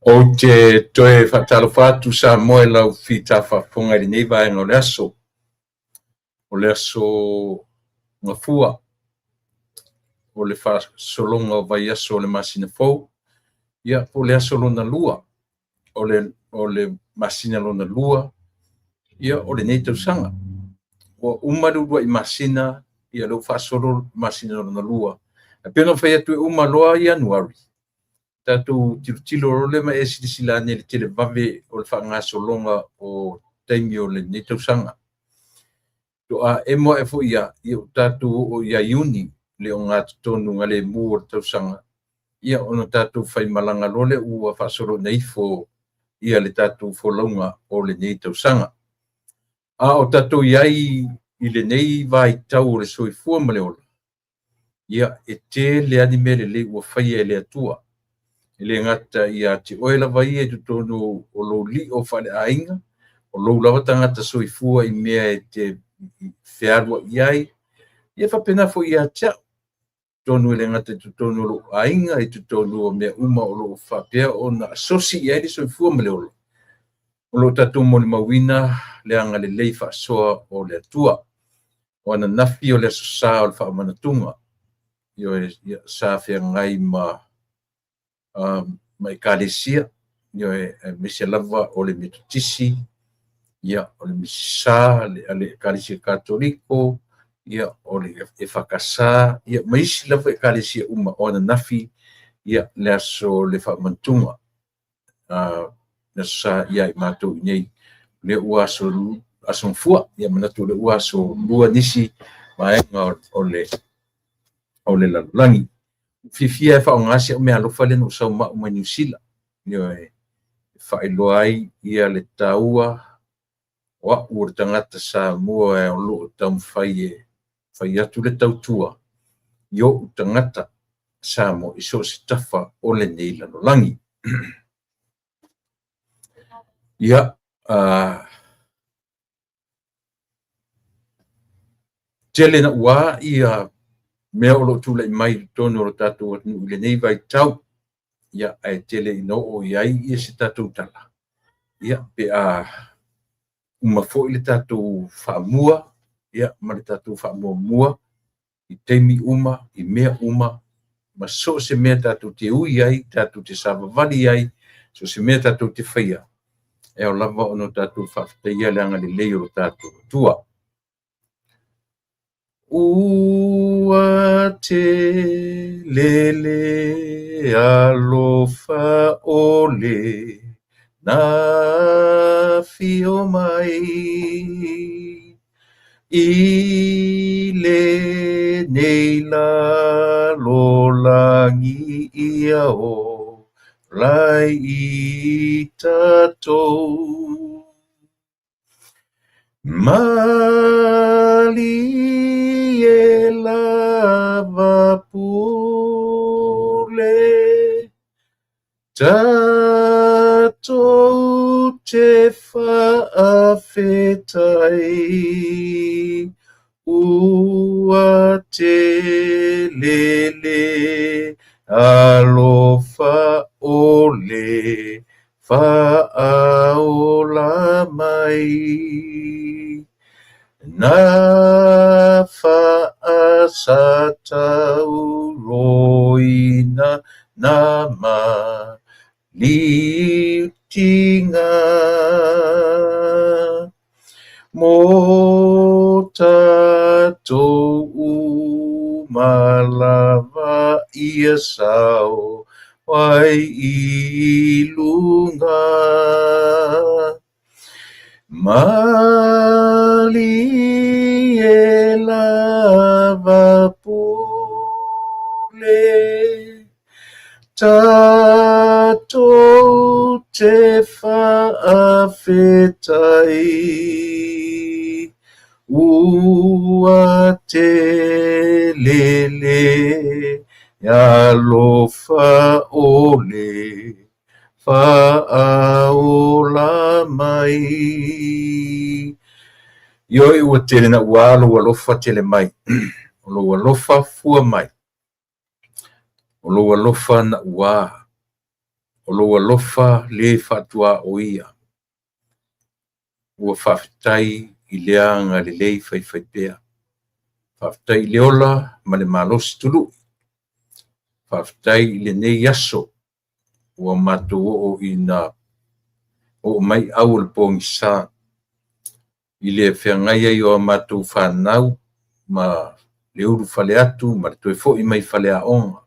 O te toe whatalawhatu sa moe lau whita whaponga i nei vaenga o le aso ngā fua, o le whasolonga o vai aso o le masina fau, ia o le aso lona lua, o le masina lona lua, ia o le nei tausanga. O umarurua i masina, ia lau whasolo masina lona lua. A pena whai atu e umaloa i anuari. Tatu tilo role ma esi silane le tele vave o le whangasolonga o taimi o le nei tausanga. To a emo e fo ia tatu o ia iuni le o ngā tonu ngale mu o tausanga. Ia ono tatu whai malanga lole ua whasoro neifo ia le tatu wholaunga o le nei tausanga. A o tatu iai i le nei vai tau le soifua maleola. Ia e te le anime le ua whai e le atua. Ile ngata ia te oela vai e tonu o lo li o whale ainga, o lo lawa tangata soifua i mea e te whiarua iai, ia whapena fo ia tia tonu ile ngata tonu o lo ainga e tonu o mea uma o lo whapea o na asosi iai li soifua maleolo. O lo tatu mo le mawina le anga le lei whaasoa o le atua, o ana nafi o le asosa o le whaamanatunga, io e sa whea ngai ma ekalesia, io e mese lava o le metotisi, ia o le misisa, le ekalesia katoliko, ia o le whakasa, ia maisi lava ekalesia uma o na nafi, ia le aso le whaamantunga, le sa ia i mātou nei, le ua aso mfua, ia manatu le ua aso lua nisi, maenga o le lalulangi. Fifia e whaongasi o mea alofa le no sau mao mai New Zealand. Nio e whaeloa ai ia le taua wa ur tangata sa mua e o loo tau whai atu le tautua. Io tangata sa mo iso si tafa o le nei lanolangi. Ia tele na ua ia mea o lo tula i mai tono o tatu o le nei vai tau, ia ai tele i no o iai ia se tatu tala. Ia pe uma fo i le tatu whaamua, ia ma le tatu whaamua mua, i teimi uma, i mea uma, ma so se mea tatu te ui ai, tatu te savavali ai, so se mea tatu te whaia. E o lava o no tatu whafteia leanga le leo o tatu tua. Ua te lele alofa ole na fio mai i le nei la lolangi ia o lai i tatou mali e lava pule tatou te whaafetai ua te lele alofa ole whaaola mai na whaasatau roina na ma liutinga mo tatou malava ia sao wai i lunga mali e lava pule tatou te whaafetai ua te lele alofa ole fa'aola mai Ioi ua tele na ua alo alofa tele mai o lo alofa fua mai o lo alofa na ua o lo alofa le fa'atua o ia ua whawhitai I lea ngā lelei whaiwhaipea. Whawhitai le ola ma le malosi tulu. Whawhitai le nei aso ua mātou o ina o mai au le pōngi sā. I le whiangai ai o mātou whanau ma le uru whale atu ma le toe fo I mai whale a onga.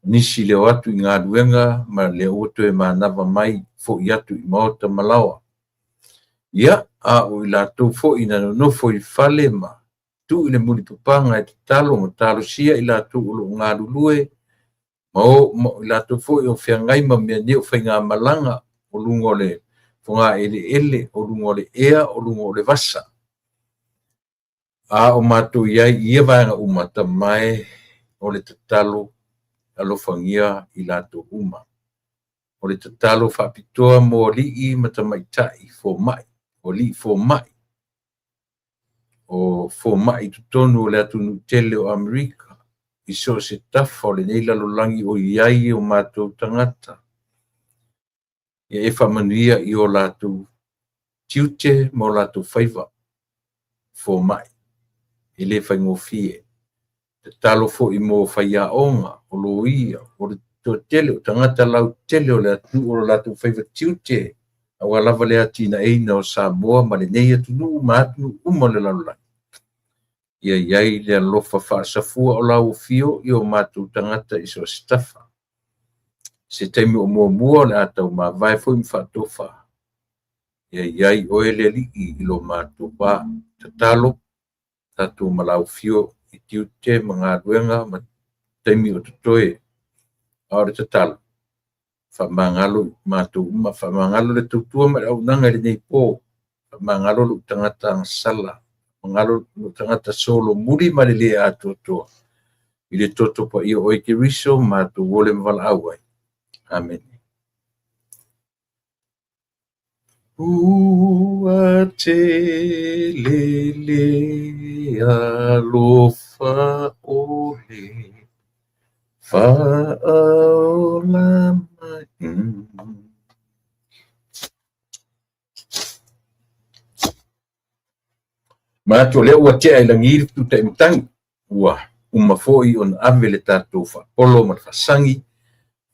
Nisi leo atu I ngā ruenga ma le otoe mānawa mai fo I atu I maota malawa. Ia, a o I lātou fo I nano nofo I whale ma tu I le muli pupanga e te talo ma talo sia I lātou ulo ngā lulue ma o I lātou fo I o whiangai ma mea neo whai ngā malanga o lungo le whunga ele o lungo le ea o lungo le vasa. A o mātou iai ia vanga umata mai o le tatalo alofangia I lātou uma. O le tatalo whapitoa mo li'i matamaitai fo mai. O li fo mai. O fo mai tutonu o le atu nutele o Amerika. I so se tafa o le nei lalolangi o iai o mātou tangata. Ia e whamanuia I o lātou tiute mo lātou whaiva. Fo mai. I le whaingofie. Te talo fo I mo whaia onga o lo ia. O le tele o tangata lau tele o le atu o lātou whaiva tiute. Awa lava le atina eina o Samoa ma le nei atu nuu ma atu uma le lalolai. Ia iai le alofa whaasafua o lau fio I o mātou tangata I so stafa. Se taimi o mua le atau ma vai fo I mwhatofa. Ia iai o ele li I lo mātou ba tatalo tatu ma lau fio I tiute mga ruenga ma taimi o tutoe. Aore tatalo. Whamangalo mātou uma whamangalo le tautua ma au nanga le nei pō. Whamangalo lu tangata ang sala. Whamangalo lu tangata solo muri ma le lea atotoa. I le toto pa I o oike riso mātou wole mwala awai. Amen. Ua te lele alofa ole. Fa'aola mai. Mātou leo ua tea I langiri tu te imtangi. Ua uma foi on ave le tātou whapolo ma le whasangi.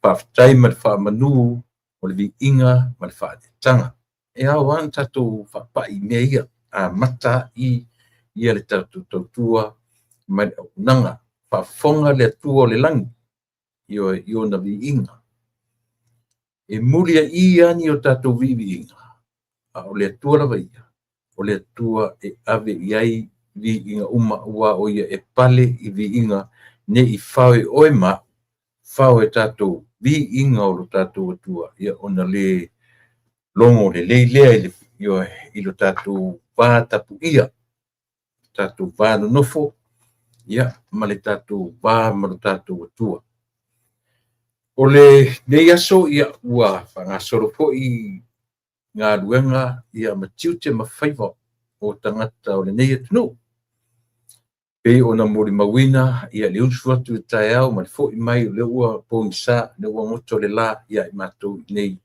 Whawhitai ma le whamanu o le viinga ma le whaatitanga. E au an tātou whapai mea ia a mata I ia le tātou tautua ma le unanga. Whafonga le atua o le langi. Io na viinga. E mulia I ani o tātou viinga. A o le atua la vaia. O le atua e ave iai viinga uma ua o ia e pale I viinga ne I whawe oe ma. Whawe tātou viinga o lo tātou atua. Ia ona le longo le leilea I lo tātou vātapu ia. Tātou vāno nofo. Ia ma le tātou vā ma lo tātou atua. O le nei aso ia ua whangasoro po I ngā ruenga ia matiute mawhaiva o tangata o le nei atunu. Pei ona mori mawina ia le usuatu I tae au ma le fo I mai le ua pōngisa le ua ngoto le la ia I mātou nei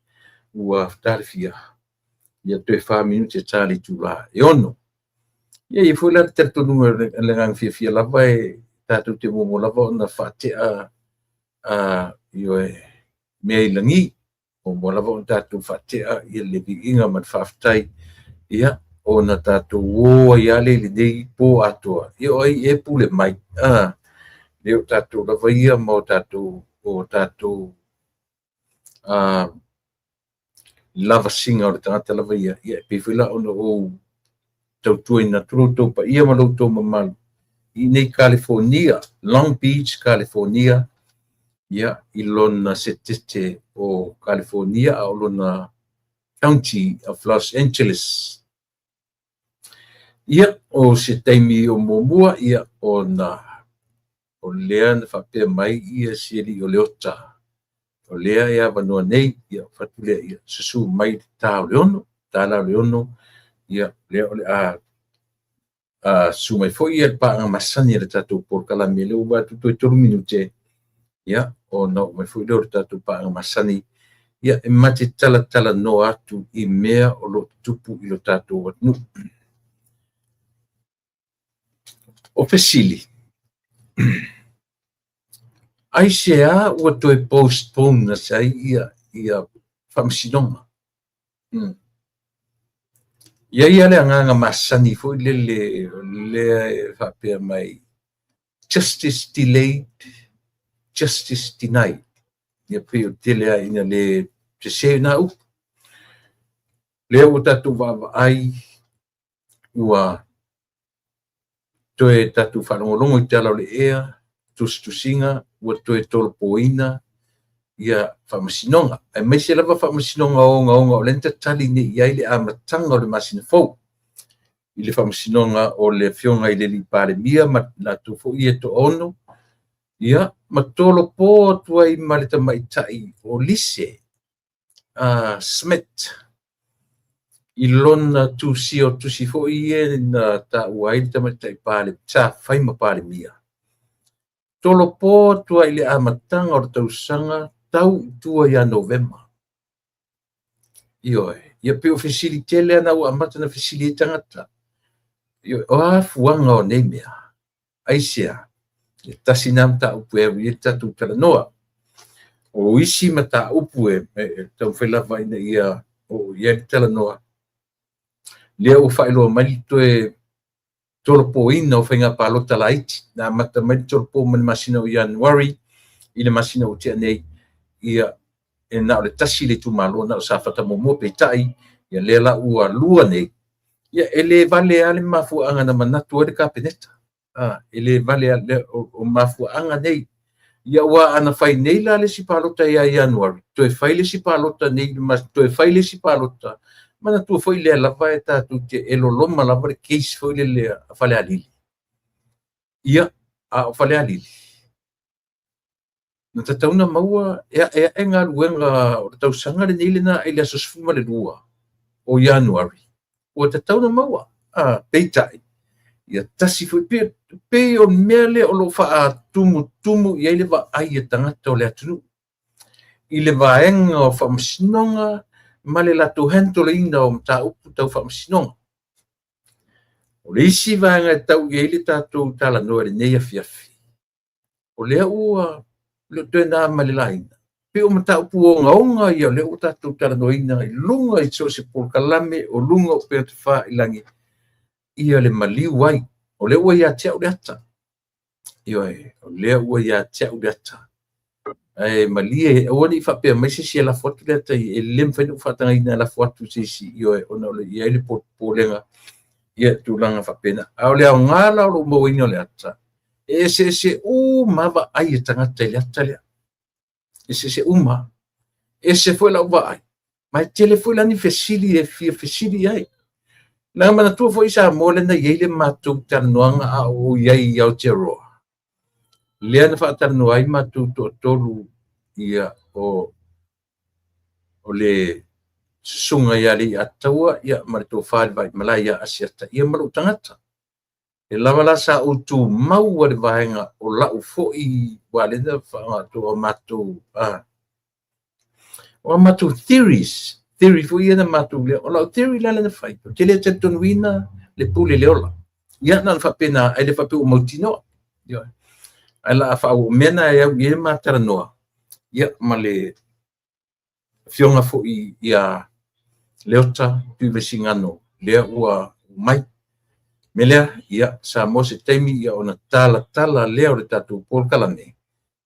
ua whtarifia. Ia toe 5 minuti tali tu la e ono. Ia I fo la te tonu le ngang fia lava e tātou te momo lava ona whatea io mea I langi o mo lava on tātou whatea I le viinga man whawhitai ia o na tātou oa I ale le nei pō atoa. Ia ai e pule mai. Leo tātou lava ia mo tātou o tātou lava singa o le tangata lava ia. Ia e pewhila ona o tautua I na turotou pa ia maloutou mamalu. I nei California, Long Beach, California. Ia I lona setete o California a o lona County of Los Angeles. ia o se taimi o momua ia o lea na whapea mai ia sieli o leota. O lea ia vanua nei ia whatulea ia susu mai tāo leono, tāla leono ia lea o le sumai foi ia pa masani le tatu por kala mele u batu to 3 minute ia o no mai foi le tatu pa masani ia e mate tala no atu I mea o lo tupu I lo tatu nu o fesili ai sea o to e postpone na sai ia famsinoma ia le anga masani foi le fa pe mai justice delayed justice denied ia pe o tele ina le te se na u le o tatu va ai ua toe tatu whanongolongo I te alau le ea, tusinga, ua toe tolopoina, ia whamasinonga. E mai se lava whamasinonga o lenta tali ne iai le amatanga o le masina fau. I le whamasinonga o le fionga I le li pare mia, ma la tufo ia to ono, ia, ma tolopo tua I maleta maitai o lise, Smith, I lona tusi o tusi fo ie na ta uai ta matai pale ta fai ma pale mia tolo po tua ile amatanga o tau sanga tau tua ia November io ia pe facilite le na u amata na facilite ngata io o fuanga o nei mea aisia tasinam ta upu e ta tu tala noa o isi mata upu e tau fela vai na ia o ia tala noa lea o whaelo mai toe tolopo ina o whainga palota laiti. Nā mata mai tolopo mani masina o Januari, I le masina o tia nei, ia e nā o le tasi le tumalo, nā o sa whata momo peitai, ia lea la ua lua nei. Ia e le vale ale mafuanga na manatu o le kapeneta. E vale ale o mafuanga nei. Ia ua ana whai nei la le si palota ia Januari. Toe whai le si palota nei, toe whai le si palota mana tu foi le lava e tatu te eloloma lava le case foi le fale alili ia a fale alili na tatauna maua e ngā luenga o tau sanga le nile na ele asusfuma le lua o January o tatauna maua peitai ia tasi foi pe o mele o lo fa tumu ia le va ai e tangata o le atunu I le vaenga o whamsinonga ma le latu hento le ina o mta upu tau whamsinonga. O le isi vaenga e tau i eile tātou tala noa le neia fiafi. O lea ua le tuena ma le laina. Pe o mta upu o ngaonga ia le o tātou tala noa ina I lunga I so se por kalame o lunga o pea te wha I langi. Ia le maliu ai. O le ua ia tea o le ata. Ia o lea ua ia tea o le ata. Ai malie o ni fa pe mai se la foto le tai e lem fa no fa tanga ina la foto se si io e ona le ia le po lenga ia tu langa fa pena au le ngala lo mo ino le ata e se ma va ai tanga te le ata le e se uma e se foi la va ai mai tele foi la ni fesili e fesili ai la mana tu foi sa mo le na ia le matu tanuanga a o ia ia o te roa lea na whaatanu ai matu tolu ia o le sunga ia li ataua ia marito whaari vai malai ia asiata ia maru tangata. E lava la sa utu mau le vahenga o lau fo'i wale na whaangatu o matu theories. Theory fo ia na matu lea o lau theory lala na whai. O te lea te tonuina le pule leola. Ia na whapena ai le whape o mautinoa. Ia. Ai la fa o mena e au ie matara noa ia male fionga fo ia leota pivesingano lea ua mai melea ia sa mo se taimi ia ona tala lea o le tatu por kalane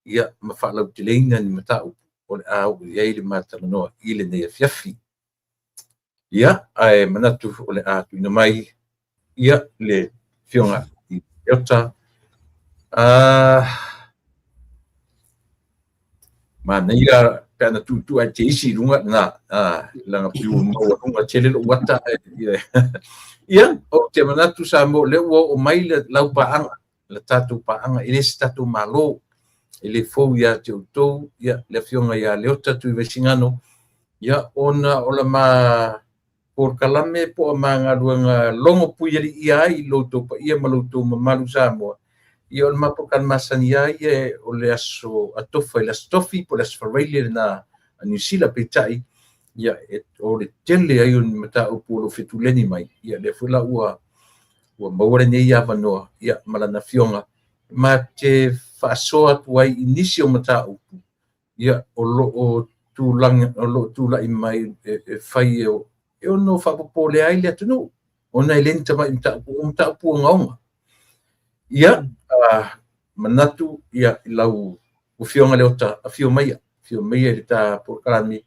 ia ma fa lau teleina ni matau o le au ia ile matara noa ile nei fiafi ia ai manatu o le atu ina mai ia le fionga leota mana ia pena tu ai te isi runga na langa piu mo runga tele lo wata ia o te manatu sa mo le o mai le lau paanga le tatu paanga ile tatu malo ile fo ia te utou ia le fionga ia le tatu vesingano ia ona ola ma por kalame po manga ruanga longo puieri ia i loto pa ia maloto malu sa mo ia o mapokan masania ia o le aso atofa le stofi po le sfarele na New Zealand petai ia o le tele ai on mata o polo fetuleni mai ia le fula ua maure nei ia vanoa ia malana fionga ma te fasoa tuai inisio mata o ia o tulang o lo tula i mai fai e no fa popole ai le tunu ona ilenta mai mta pu ngaunga ia manatu ia lau o fionga le ota a fio mai le ta por kalami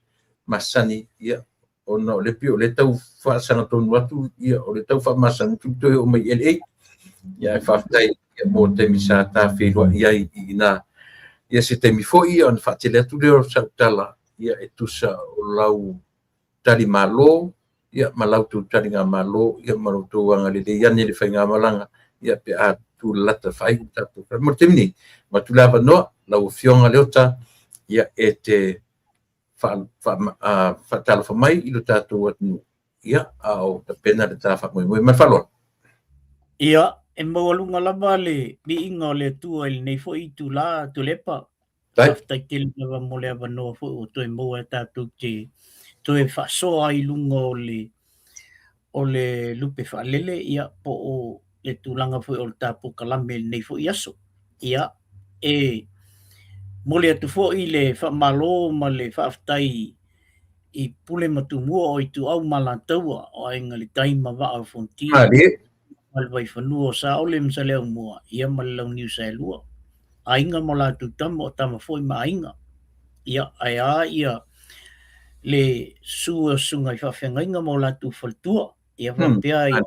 masani ia ona le pio le tau fa sanga tonu atu ia o le tau fa masani tu o mai ele ia fa tai ia mo te misa ta filo ia ina ia se te mi fo ia on fa te le tu le sa tala ia etusa o lau tali malo ia malau tu tali nga malo ia malau tu anga le ia ni le fa nga malanga ia pe a tu lata fai ta tu mo te ni ma tu lava no lau fionga le ota ia te fa tala fa mai i lo tatu atu ia au ta pena le ta fa mo ma falon ia e mawalunga lava le mi inga le tua il nei fo i tu la tu lepa afta kel lava mo le avano fo o to mo tatu te to e fa so ai lunga o le lupe fa lele ia po o le tulanga fo o tapu kalame nei fo iaso ia e mo le atu fo i le fa malo ma le fa aftai i pule matumua o i tu au malantaua o ainga le taima va au fonti al vai fanua sa o le msale au mua ia malau niu sa lua ainga mo la tu tamo tama foi ma ainga ia ia le sua sungai fa fenga mo la tu faltua ia va pia ia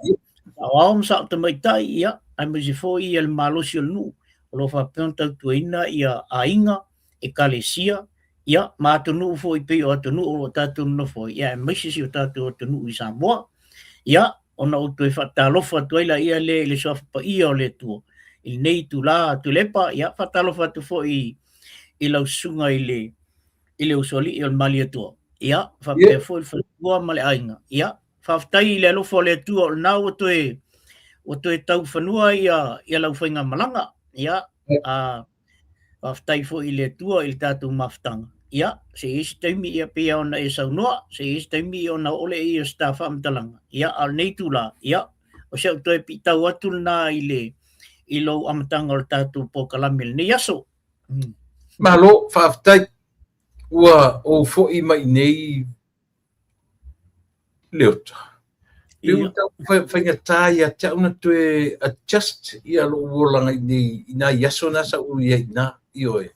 awam sa te mai tai ia ai mo foi el malosio nu lo fa penta tuina ia ainga e kalesia ia ma tu nu foi pe o tu nu o tatu no foi ia mai si o tatu tu nu i Samoa ia ona o tu fa talofa tuila ia le sofa pa ia o le tu il nei tu la tu lepa ia fa talofa tu foi i lau sunga i le usoli i o malia tu ia fa pe foi fa tua male ainga ia fa tai le lo fo le tu o na o tu tau fanua ia lau fainga malanga ia a aftai fo i le tua il tatu maftanga ia se istemi ia pe ona e saunoa se istemi ona ole i stafa mtalanga ia al neitula ia o se to e pitau atu na i lo amtanga o tatu po kalamil ni yaso malo fa aftai ua o fo i mai nei leota fainga taia te una tu e adjust ia lo wolanga ni ina yaso na sa u ia ina ioe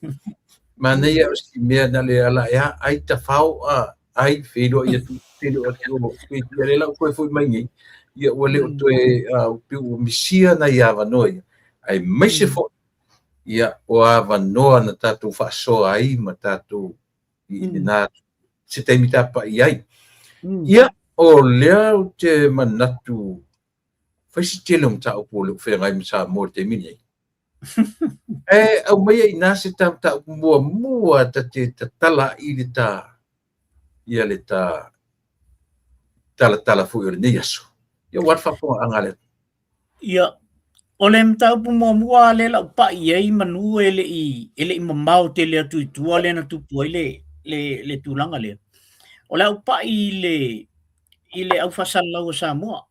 mana ia ski mea na le ala ia ai ta fau ai felo ia tu felo o le la ko foi mai ni ia o le tu e o misia na ia va noi ai mai se fo ia o ava noa na tatu fa so ai ma tatu ina se te mita pa ia ia o lea te manatu faisi tele ta o le fe ngai sa mo te mini au mai ina se ta mua ta te tala i le ta ia le ta tala fu i le yaso ia wat fa po angale ia o le mta pu mua le la pa i manu ele i mamau te le tu tua le na tu poile le tulanga le o la pa i le au fasala o Samoa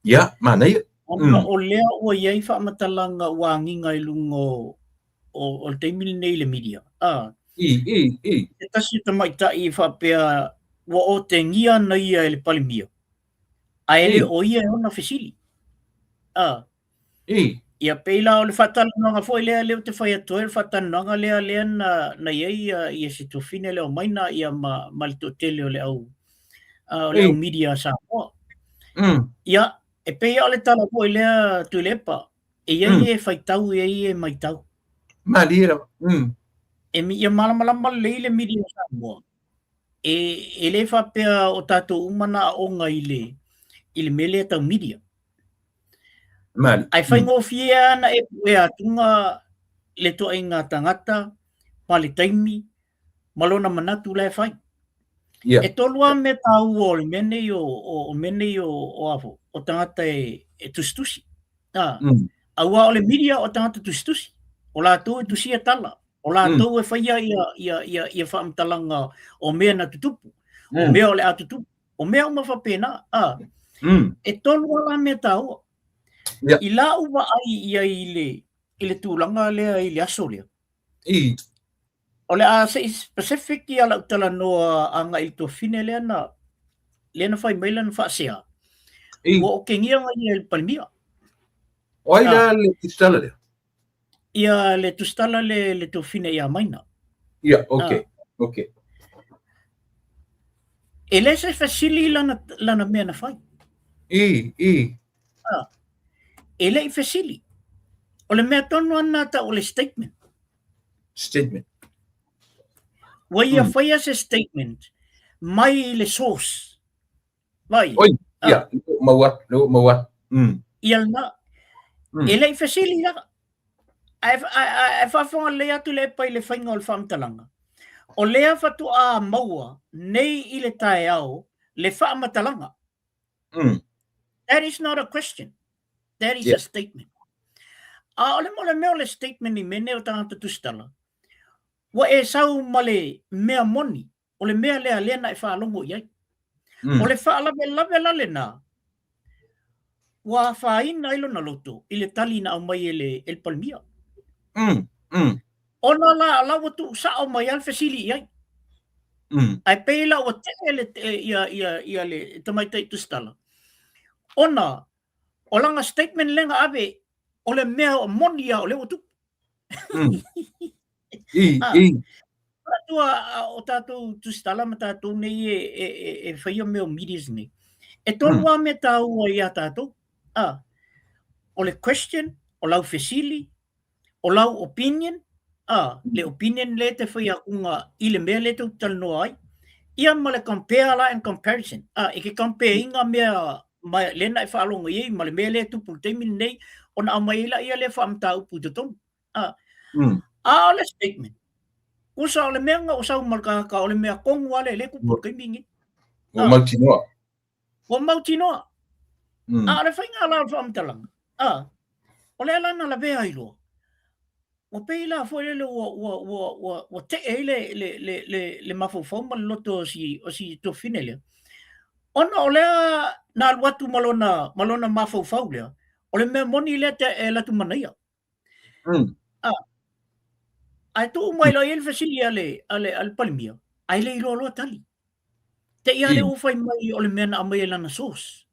ia mana ia o lea ua iai whamatalanga wanginga i lungo o te mili nei le media. E tasi ta mai ta i whapea wa o te ngia na ia e le palimia. A ele o ia e ona fesili. Ia peila o le whatalanga fo i lea leo te whai atoe le whatananga lea na iei ia se tofine leo maina ia ma le totele o le au media Samoa. Ia e pei ole tala ko lea tu lepa e ia e faitau e mai tau malira E mi ia malama le media Samoa. E le whapea o tātou umana o ngā i le mele tau media. Mani. Ai whaingo fia ana e atunga le toa i ngā tangata, pale taimi, malona manatu le whai. Yeah. E tolua me tau o le mene o afo, o tangata e tustusi. Aua o le media o tangata tustusi. O la tō e tusia tala. O la tō e whaia ia whaamtalanga o mea na tutupu. O mea o le atutupu. O mea o mawhapena. E tolua la me tau. Yeah. I la uwa ai ia i le tūlanga lea i le aso lea. O le a se specific i ala utala noa anga i to fine lea na whai maila na whaasea. O kengia ngai i Palmia. O ila le tustala lea? Ia le tustala le to fine ia maina. Ia, okay. E le se fasili lana mea na whai. E le i fasili. O le mea tonu ana ta o le statement. Wa ia whaia se statement mai le source. Vai. Oi, ia, maua. Ia na. E le i fasili laka. Ai whawhonga lea tu le pai le whainga o le whaamtalanga. O lea whatu a maua nei i le tae au le whaamatalanga. That is not a question. That is a statement. Ole mo le mea le statement ni mene o tangata tustala. Wa e sau male mea moni. O le mea lea lena e whaalongo iai. O le whaalawe lale na. Wa whaina ilo na loto. I le tali na au mai el Palmia. Ona la watu sa au mai al fasili iai. Ai peila o te ia le tamaitai tustala. Ona, o langa statement lenga ave o le mea o monia o le watu. O tātou tustala ma tātou nei e whaia mea o medias nei. E tolua me tāua i a tātou. O le question, o lau fasili, o lau opinion, le opinion le te whaia kunga i le mea le te utal noa ai. Ia ma le compare la and comparison. E ke compare inga mea mai lena e whaalonga iei, ma le mea le tupu teimini nei, o na amaila ia le whaamta upu te tonu. O le statement. Usa o le mea nga o sau malkaka o le mea kongu ale le kupu keimingi. O mautinoa. Le whainga la whaamtalanga. O le alana la vea iloa. O peila fo le o te e le mafofau ma loto o si to fine lea. Ona o lea na watu malona mafofau lea. O le mea moni lea te e latu manaia. Ai tu mai lo el fasili ale Palmia. Ai le ilo tali. Te ia le ufai mai o le mea na amai lana sos.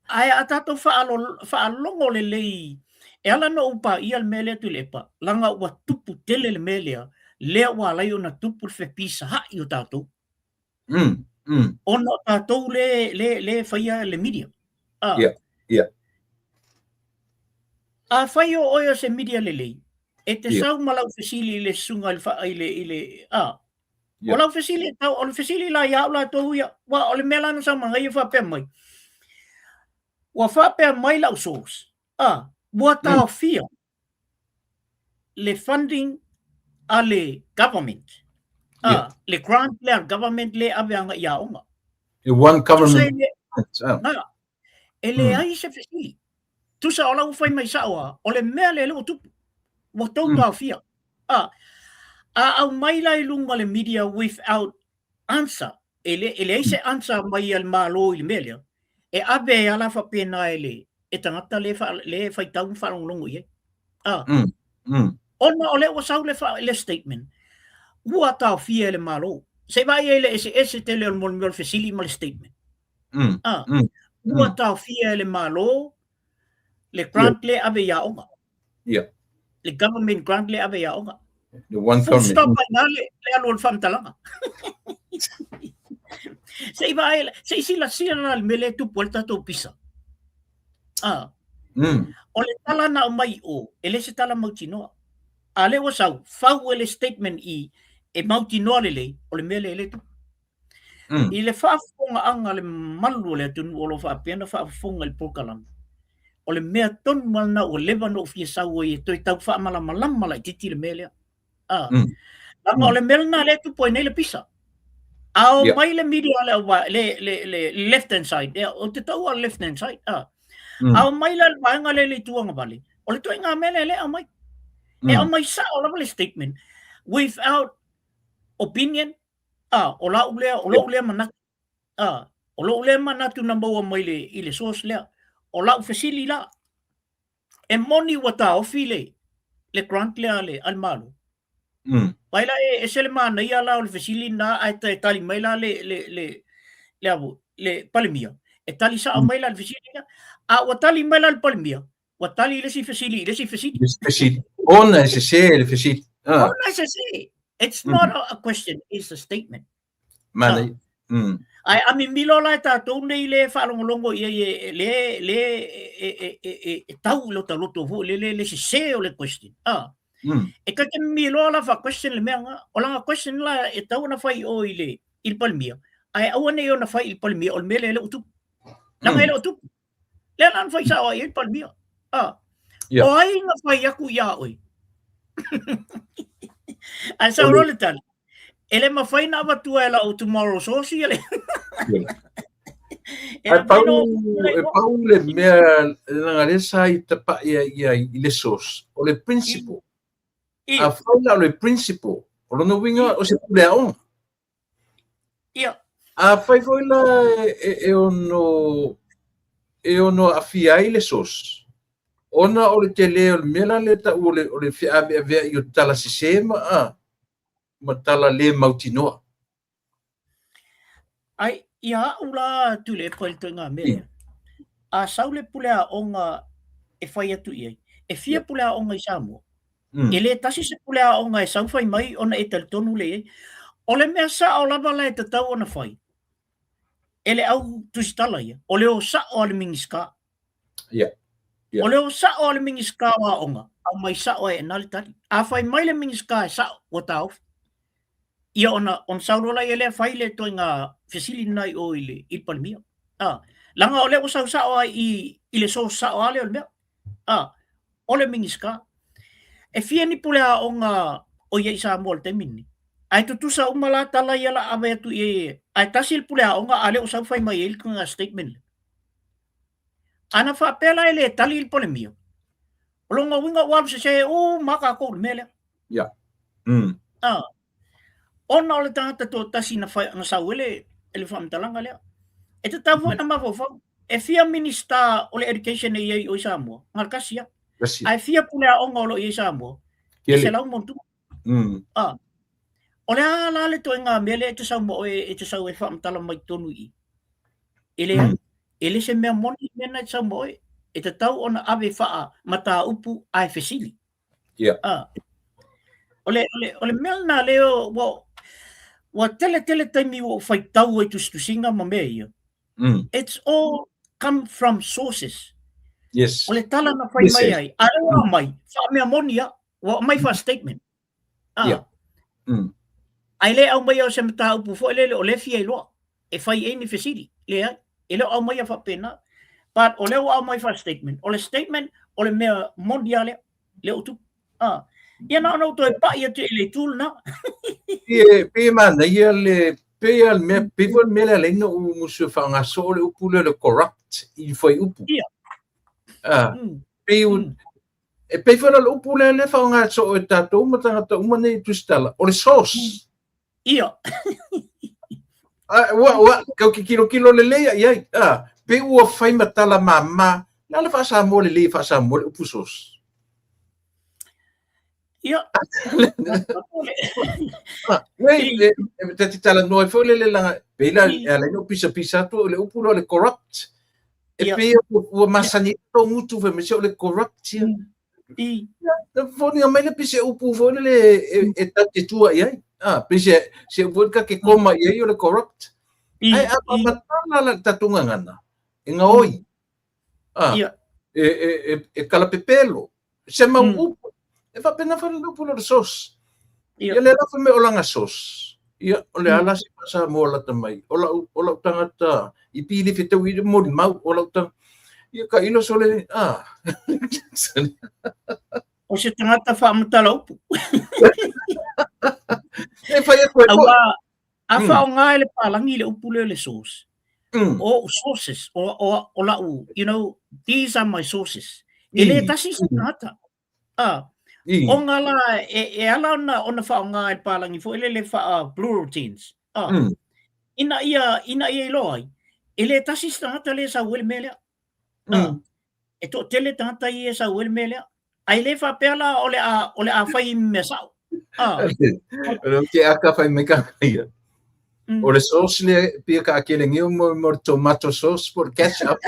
Ai atato whaalongo le lei. E ala no upa ia le mele tu lepa. Langa ua tupu tele le melea. Lea ua lai o na tupu le pisa hai o tātou. Ona tātou le whaia le media. A whaia oia se media le lei. E te sau malau fasili le sunga i le o lau fasili o le fasili la ia la tau ia. Wa o le mela na sa mangai whapea mai. Wa whapea mai lau source. Bua tau fia le funding a le government. Le grant le government le aveanga ia onga. The one government. E le ai se fasili. Tusa o lau whai mai saoa, o le mea le o tupu. Wa tau tau fia. Au mai lai lunga le media without answer. Ele ai se answer mai al malo i le mea. E abe ala whapena ele. E tangata le whai tau whalonglongo i. Ona o le o sau le statement. Ua tau fia le malo. Se vai ele ese tele o molmiol fasili ma le statement. Ua tau fia le malo. Le grant le ave ia onga. Le government grant le ave ia onga. The one Full government. stop ai na le alon whamtalanga. Se iwa ele, se isila sila le mele tu puerta to pisa. O le tala na mai o, ele se tala mautinoa. Ale o sau, fau ele statement i e mauti noa lele, o le mele le tu. I le whaafonga anga le malu le tunu o lo whaapena whaafonga le pokalama. O le mea tonu malna o lewa no fia sau e toi tau whaamala malama la i titi le mele. Lama o le melna le tu po nei le pisa. Ao mai le media le left hand side, o te tau a left hand side. Ao mai le waanga le tuanga bali. O le toi ngā mele le au mai. E au mai sa o lama le statement. Without opinion, o la ulea manatu. O la ulea manatu na maua mai i le source lea. O la ufesili la. E moni wata ofi le grant lea le almalu. Paila e sele mana ia la o le fesili na ai te tali mai la le palemia. E tali sa mai la le fesili na. Wa tali mai la le palemia. Wa tali le si fesili. Ona se se le fesili. Ona se se. It's not a question, it's a statement. Mana. Ai ami milo la ta to nei le falongolongo ia le tau lo ta loto vo le se o le question. E ka ke milo la fa question le menga o la question la e tau na fai o ile il palmia. Ai au nei o na fai il palmia o mele le utu. La mele utu. Le lan fai sa o il palmia. O ai na fai aku ia oi. Ai sa role tal. Ele mawhai na awatua e la o tomorrow source ele. E pau le mea langa lesa i tapa ia i le source. O le principle. A whaila o le principle. O lono winga o se pulea on. A whaila e ono a fia i le source. Ona o le te leo le mela le ta o le fia avea i o tala sisema matala le mautinoa. Ai ia ula tule poi to nga me. A saule pulea onga e fai atu ia. E fia pulea onga i Samoa. Ele tasi se pulea onga e sau fai mai ona e tal tonu le. O le mea sa o lava la e tatau ona fai. Ele au tusitala ia. O le o sa o le mingiska. O le o sa o le mingiska wa onga. Au mai sa o e nali tali. A fai mai le mingiska e sa o tau. Ia on saurola ele fai le to nga fesili nai o ile il palmia. Langa ole o sau sa o i le so sa o ale o mea. Ole mingiska. E fia ni pulea o nga o ia isa mo te mini. Ai tu sa umala tala ia la ave tu e ai tasil pulea o nga ale o sau fai mai il nga statement. Ana fa pela ele tali il palmia. Longa winga wa se o maka ko mele. Ona o le tangata tō tasi na sau ele whamtalanga lea. E te tau na mawawau. E fia minista o le education e iei o i Samoa. Ngar kasia. Ai fia pulea onga o lo i Samoa. E se lau montu. O le ala le tō ngā mele e te sau mo e te sau e whamtala mai tonu i. Ele se mea moni mena e te sau mo e te tau ona ave whaa mata upu ai fesili. O le mea nā leo wa tele taimi o fai tau e tustusinga ma mea ia. It's all come from sources. Yes. O le tala na fai mai ai. Arewa mai. Wha mea monia. Wa mai fa statement. Ai le au mai au se mata upu fo ele o le fia i loa. E fai e ni fesiri. Le ai. Ele au mai a fa pena. But o le au mai fa statement. O le statement o le mea monia le utu. Ia na no to e pa ia te le tul na. Pe mana ia le pe al me pe vol me le no musu fa nga so le upu le corrupt il foi upu. Pe e pe vol le upu le fa nga so e tato mata ta umane tustala. O le sauce. Ia. Wa ka kilo le ia. Pe o fai matala mama. La le fa sa mo le fa sa mo le upu sauce. Ia. Te tala noi foi le langa pela ala no pisa to le upulo le corrupt e pe o masani to mutu ve mesio le corrupt foni o mele pise upu foni le e tate tua ia pise se vodka ke koma ia o le corrupt ai a matala la tatunga ngana inga oi e kala pepelo se ma upu e whapena whanau le sos. Ia. Ia le rafa me o langa sos. Ia o le ala si pasa mo la tamai. O la tangata I pili fitau I mo mau o la tang. Ia ka ilo sole O se tangata whaamutala upu. E whai e koe Awa, a whaonga le palangi le upu le sauce. Mm. O sources, o lau, you know, these are my sources. Ele tasi se tangata. O ngala, e ala ona whaonga le palangi fo ele le wha blue routines. Ina ia iloi. Ele tasi se tangata le sa uele melea. E to tele tangata I e sa uele melea. Ai le wha peala ole a whai me sao. Ke aka whai me ka ia. O le sauce le pia ka akele ngiu mo tomato sauce por ketchup.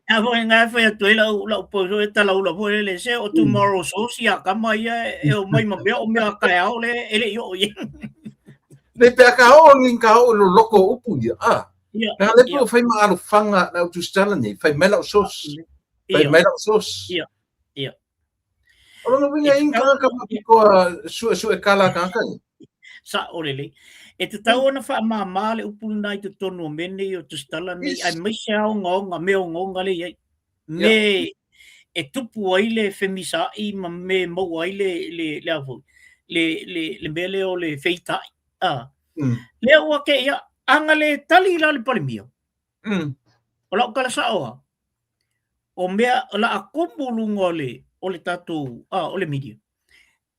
A voi ngā whai atu e lau poso e tala ula po le se o tomorrow sauce ia kama ia e o mai ma mea o mea kai au le ele I o ia. Le pia ka o ngin ka o lo loko upu ia. Na le po whai ma alu whanga na utu stala ni, whai melau sauce. Whai melau sauce. Ia. O no winga inka ka ko su e kala ka kai. Sa orele. E te tau ona wha mamale upu nai te tonu o mene I o tu stala ni, ai mai se au ngonga, me o ngonga le iei. Me e tupu ai le whemisa I ma me mau ai le avu. Le mele o le feitai. Le ua ke ia, anga le tali la le palimia. O lau kala sa oa. O mea, la a kumbulunga o le tatu, o le media.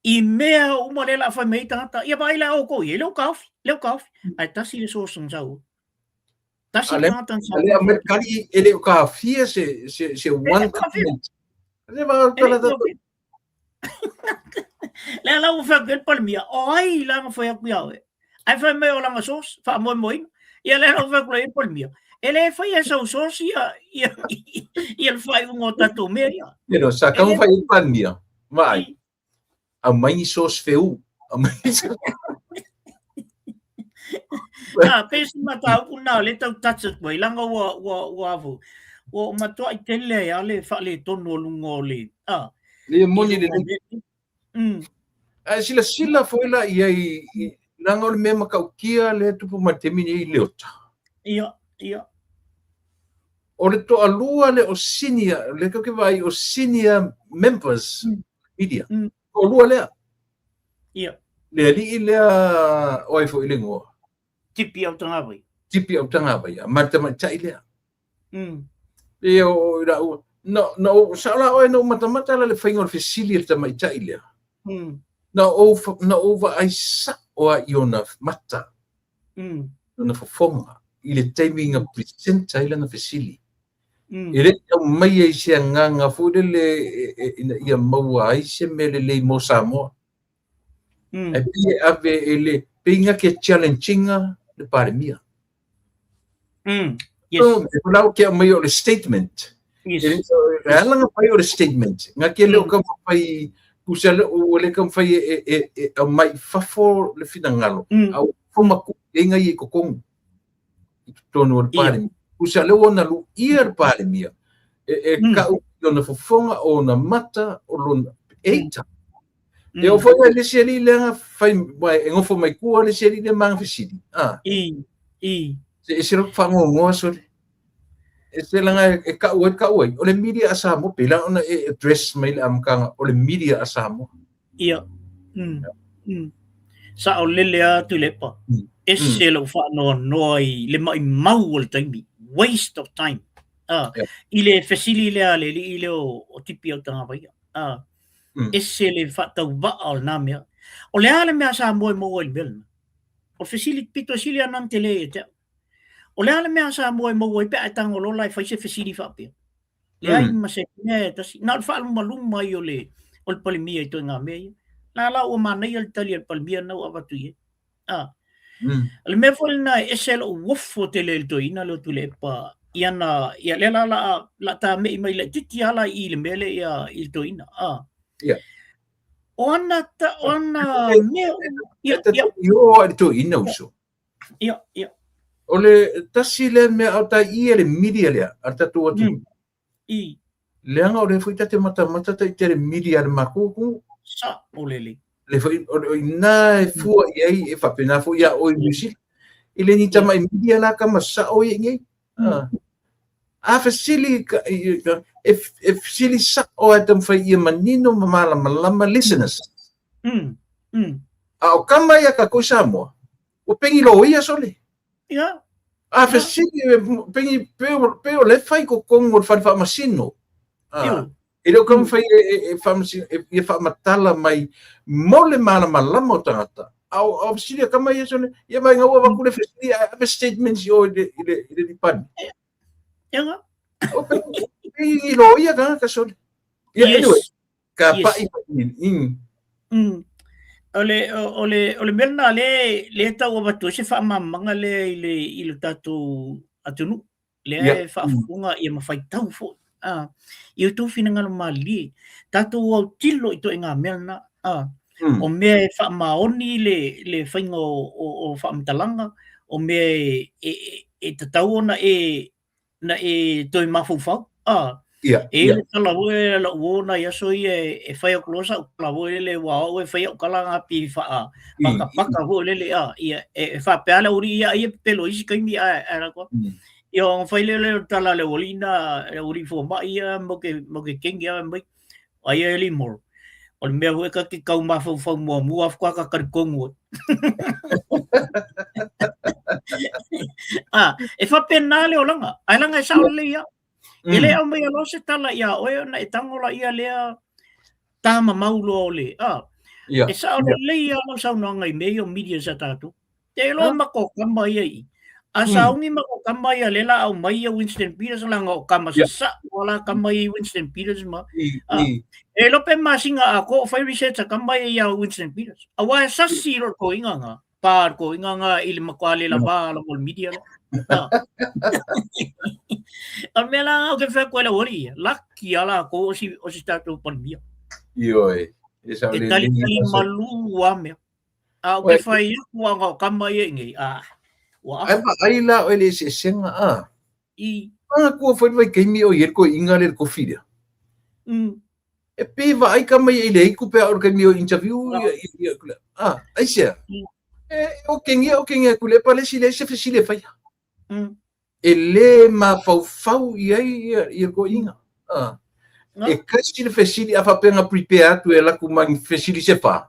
I mea umare la whai mei tangata, ia ba ila o koi, leo kaufi. Ai tasi le sosang sau. Tasi le tangata sau. Ale Amerikani, ele o kaufi se one continent. Ale ba kala da. Le la o wha gel palmia, o ai la whai aku iawe. Ai whai mea o langa sos, wha moi moi. Ia le la o wha gel palmia. Ele whai e sau sos ia le whai ungo tato mea. Pero sa kang whai palmia. Mai. A mai sos feu. A mai pesi mata upu nā, le tau tatsa koe, langa ua avu. O matua I tele a le wha le tonu o lunga o le. Le moni le. Sila foila I langa o le mea makaukia le tupu matemini I leota. Ia. O le to alua le o senior, le kake vai o senior members media. O lua lea. Ia. Le ali lea oi fo ile ngoa. Tipi au tangawai. Tipi au tangawai. Mata chai lea. E o ira o no sala oi no mata la le faingo le fisili le tamai chai lea. Na over ai sa o iona mata. Na fofonga. Ile timing a presenta ile na fisili. Ile mai ai se nganga fu le ia maua ai se mele le mo Samoa. E pia ave ele pinga ke challengeinga le parimia. Yes. So lau ke mai o le statement. Yes. Langa pai o le statement. Nga ke le o ka pai kusale o le ka pai e mai fafo le finangalo. Au foma ku inga I kokong. Tono le parimia. Kusale ona lu ir parimia. Ka o na fofonga o na mata o lona eita. E o foi le seli le fai mai ngofo mai ku le seli le mang fisidi. Se ro fango ngo so. Se langa e ka oi. O le media asamo pela ona e address mai le amkanga o le media asamo. Ia. Sa o lele a tu lepa. Se lo fa no le mai mau le taimi. Waste of time. Ile fasili le o tipi o tanga vai. Esse le fatau va al namia. O le ale mea sa mo il bel. O fasili pito sili anan tele te. O le ale mea sa mo I pe atang o lola fa se fasili fa pe. Le ai ma se ne tasi na fa maluma I o le palimia I to nga me. La o mana I tali el palimia na o avatu ye. Le me fol na esse lo wofo tele to ina lo tu le pa iana ia le la ta me mai le titi ala I le mele ia il to ina. Ona me ia Yo to ina uso. Ia. O le tasi le me au ta I le media le arta tu atu. leanga o le foi tate mata tai tere media le makuku sa olele le foi o ina e fua i e fa pena fo ia o musi ile ni tama media la kama sa o ngi a fasili e fasili sa o atam fa ia manino malama listeners a o kama ia ka ko samo o pengi lo ia sole ia a fasili pengi pe o le fai ko kongo fa masino ele como foi e fa matala mai mole malama o tangata au fasili kama ia sole ia mai ngau va kule fasili a statements yo ile di pan ia o pengi lo ia ka sole ia anyway ka pa ole melna le tau watu se fa mamanga le ile tatu atunu le fa funga ia mafai tau fo i tu finanga mali tatu o tilo ito nga melna o me fa maoni le faingo o fa mtalanga o me e tatau na e toi mafufau ele kala we la wona ya so e fai o klosa la we le wa o fai o kala nga pi fa paka ho le e fa pala uri ia e pelo isi kai mi era ko yo fai le tala le olina e uri fo ma ia mo ke kengia mai ai ele mor o me we ka ki kau ma fo mo af ka ka kongo e fa penale o langa ai langa sa le ia ele o mai lo se tala ia o na etangola ia lea tama maulo ole e sa o le ia lo sa no ngai meio media sa tatu te lo mako kama ia a sa ungi mako kama ia lela au mai Winston Peters langa o kama sa wala kama ia Winston Peters ma e lo pe masinga ako fai research kama ia Winston Peters awa sa siro ko inga par ko inga ile makwale la ba lo media Almela o que foi com ela hoje, lá que ela com o se tatu pandemia. Ioi, esa le tali malu ame. O que foi com a cama aí, ai lá ele se senga I ko foi vai que mi o yer ko ingale ko filha. E pe vai kama ele ko pe o que mi o interview ai se. O quem ko le pale sile se fsile fai. Ele ma fau ia ko inga e kasi le fesili afa penga prepare tu ela ku man fesili se fa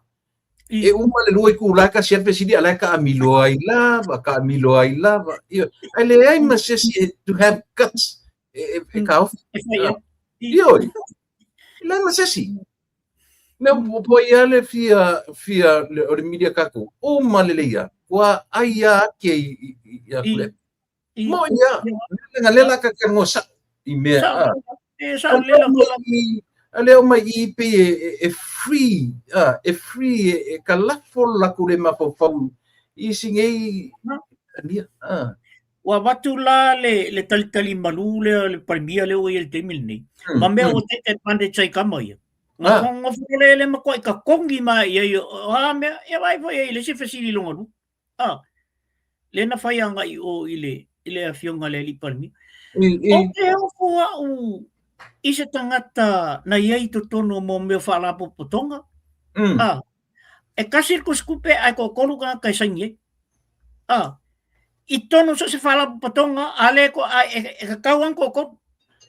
e uma le loi ku la ka se fesili ala ka amilo ai la ele ai ma se to have guts e ka of io la ma se si me po ia le fia le o media ka ku o ma le ia wa ai ke ia ku mo ia lela ka ngosa i me ale o mai i pe e free e kalafo la ku le mapofau i singei dia wa batula le tali malu le palmia le o el temil ni ma me o te pande chai kamai ngo le ma ko ka kongi ma ia me e vai foi ele se fesili longo le na fai anga i o ile a fionga le li palmi o te o fua i se tangata na iai to tono mo me whala potonga e kasir ko skupe ai ko kolu ka kai sangi i tono so se whala potonga ale ko e kauan ko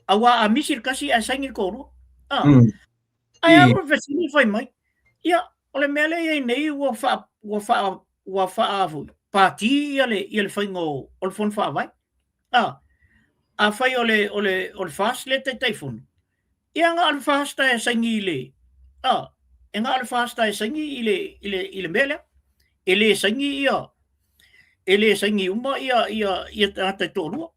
awa a misir kasi a sangi ko ro ai a profesini fai mai ia ole mele ia nei wa fa pati ele fai ngo ol fon fa vai a fai ole fast le te telefon ia nga al fast ta sangi le nga al fast ta sangi ile mele ele sangi uma ia ta toro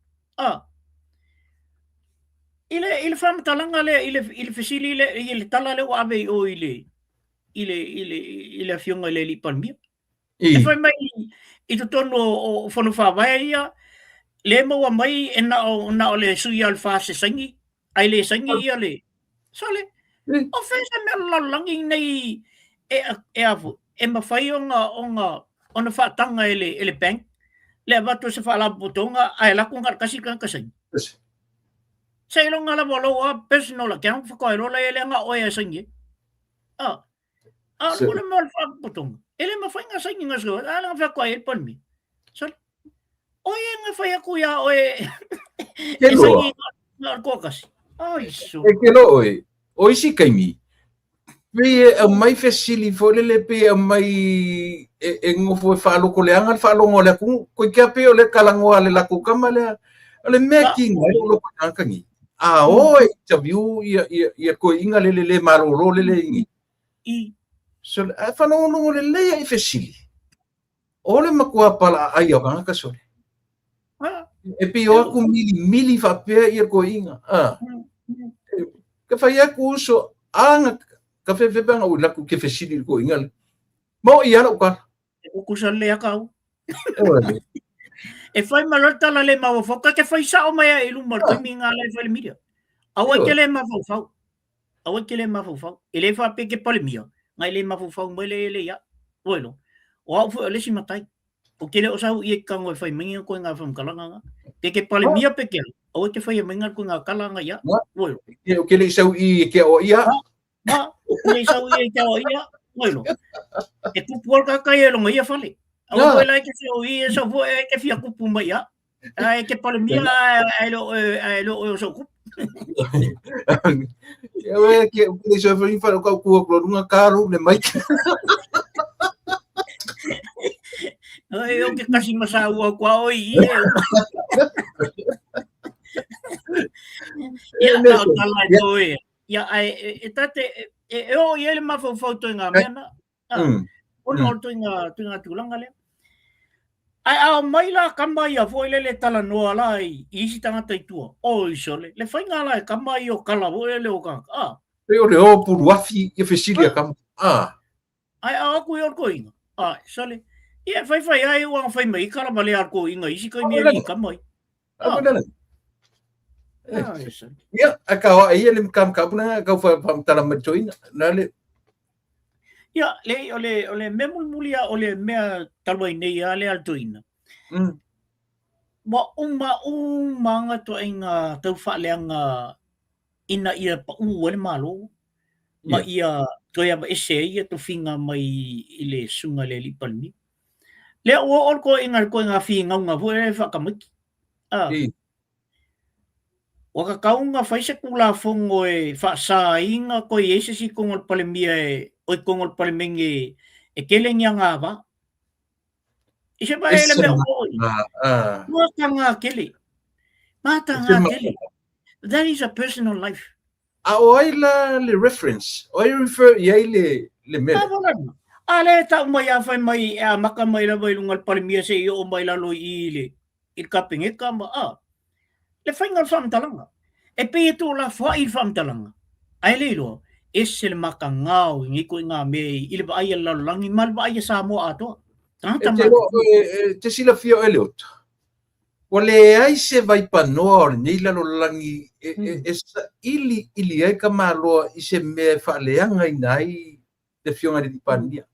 ile fam talanga le ile fisili le ile tala le wa ave o ile fionga le li palmia e fai mai i to tono o fono fa vai ia le mo mai na o le sui al fa se sangi ai le sangi ia le sole o fesa me la langi nei e avu e ma fai ona fa tanga ele bank le va to se fa la botonga ai la kungar kasi kan kasai Sa ilong nga walo personal account whakaero la ele nga oia sangi. Wala mo putong. Ele mawhainga sangi nga so, ala nga whakaero pan mi. So, oia nga whai kuya oe. E sangi nga kokas. Ai so. E kelo oi si kaimi. Pe mai fesili folele pe mai ngofo falo ko le anga falo ngole ku ko kia pe ole kalango ale la ku kamale ole making lo kangi oi ta view ia ko inga le maroro le ingi I so falo ngole le fesili ole makua pala ai anga ka so e pe o ku mili fa pe ia ko inga ka fa ia ku so anga ka fe banga o la ku ke fesili ko inga mo ia lo ka o kusal le akau e fai malata la le mau foka ke fai sa o mai ilu mar ko mi nga le fai media awa ke le ma fau awa ke le ma fau ele fa pe ke pole mia ngai le ma fau mo le ya bueno o au le si matai o ke le o sa i ka ngoi fai minga ko nga fam kalanga ke pole mia pe ke o ke fai minga ko nga kalanga ya bueno o ke le sa i ke o ia le sa i ke o ia bueno e tu por ka ka lo ia fale o la que se oí eso fue que fui a cupu ya que por mí lo so cup eu que deixa eu falar com o numa carro de mai eu que casi masawa kwa oi ya tá lá oi ya etate eu ele ma foto nga mena o tunga tulanga le ai mai la kamai a foi le tala noa la i isi tangata i tua o isole le fai ngā la kamai o kala o le o ka Pero le o puruafi e fesilia kam ai aku i orko inga sole ia fai ai o fai mai kala male arko inga isi kai mea i kamai ia aka ai le kam kapuna ka fa tala machoina na le ia ole memul mulia ole mea taloi nei ale altoina ma manga to inga tau faleanga ina ia pa ole malo ma ia to ia ese ia to finga mai ile sunga le lipalmi le o ko inga finga nga vo e fa kamaki o ka kaunga faise kula fongo e fa sa inga ko ese si kongol palemia o kongol palmengi e keleng nga ba isa ba ele me o nga kele mata nga kele that is a personal life oi la le reference oi refer ia le me ale ta mai fa mai maka mai la vai lungal palemia se o mai la lo ile il kaping e kama le faingal fam talanga e pe tu la fa il fam talanga ai le lo ese le makangau ngi ko nga me ile ba ai la langi mal ba ai sa mo ato te sila fio eliot wale ai se vai panor ni la lo langi ili ai ka malo i se me fa leanga nai te fio ngari pandia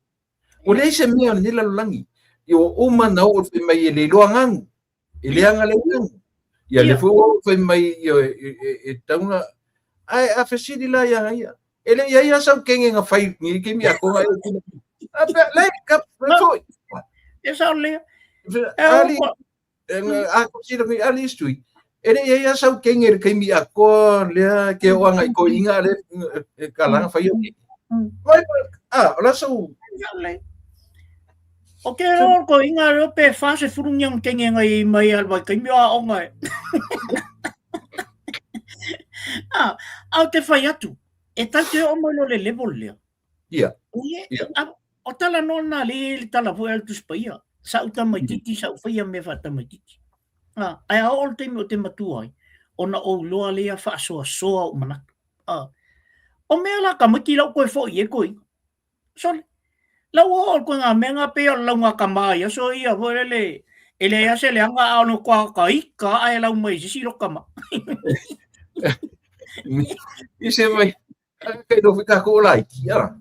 wale se me ni la lo langi yo uma na o fe mai le lo ngang ile anga le ia le foi mai e tauna ai a fesidi la ia ele ia sa kenge nga fai ni ke mi ako ai le kap foi esa le ali a consider mi ali stui ele ia sa kenge ke mi ako le ke o nga ko inga le kala fai vai ola so ok ko inga ro pe fase furunyang kenge ngai mai alba ke mi a onga au te fai atu e tate o mo le level le o tala nona le tala vo el tus paia sa uta mai titi sa fai me fata mai titi ai a ol te mo te matuai ona o loa le fa so o mana o me la ka maki la ko fo ye ko so la o ko nga menga pe la nga kamaya so ia vo ele ya se le anga no kwa ka ai la mai si lo kama ise mai ke do fika ko lai kia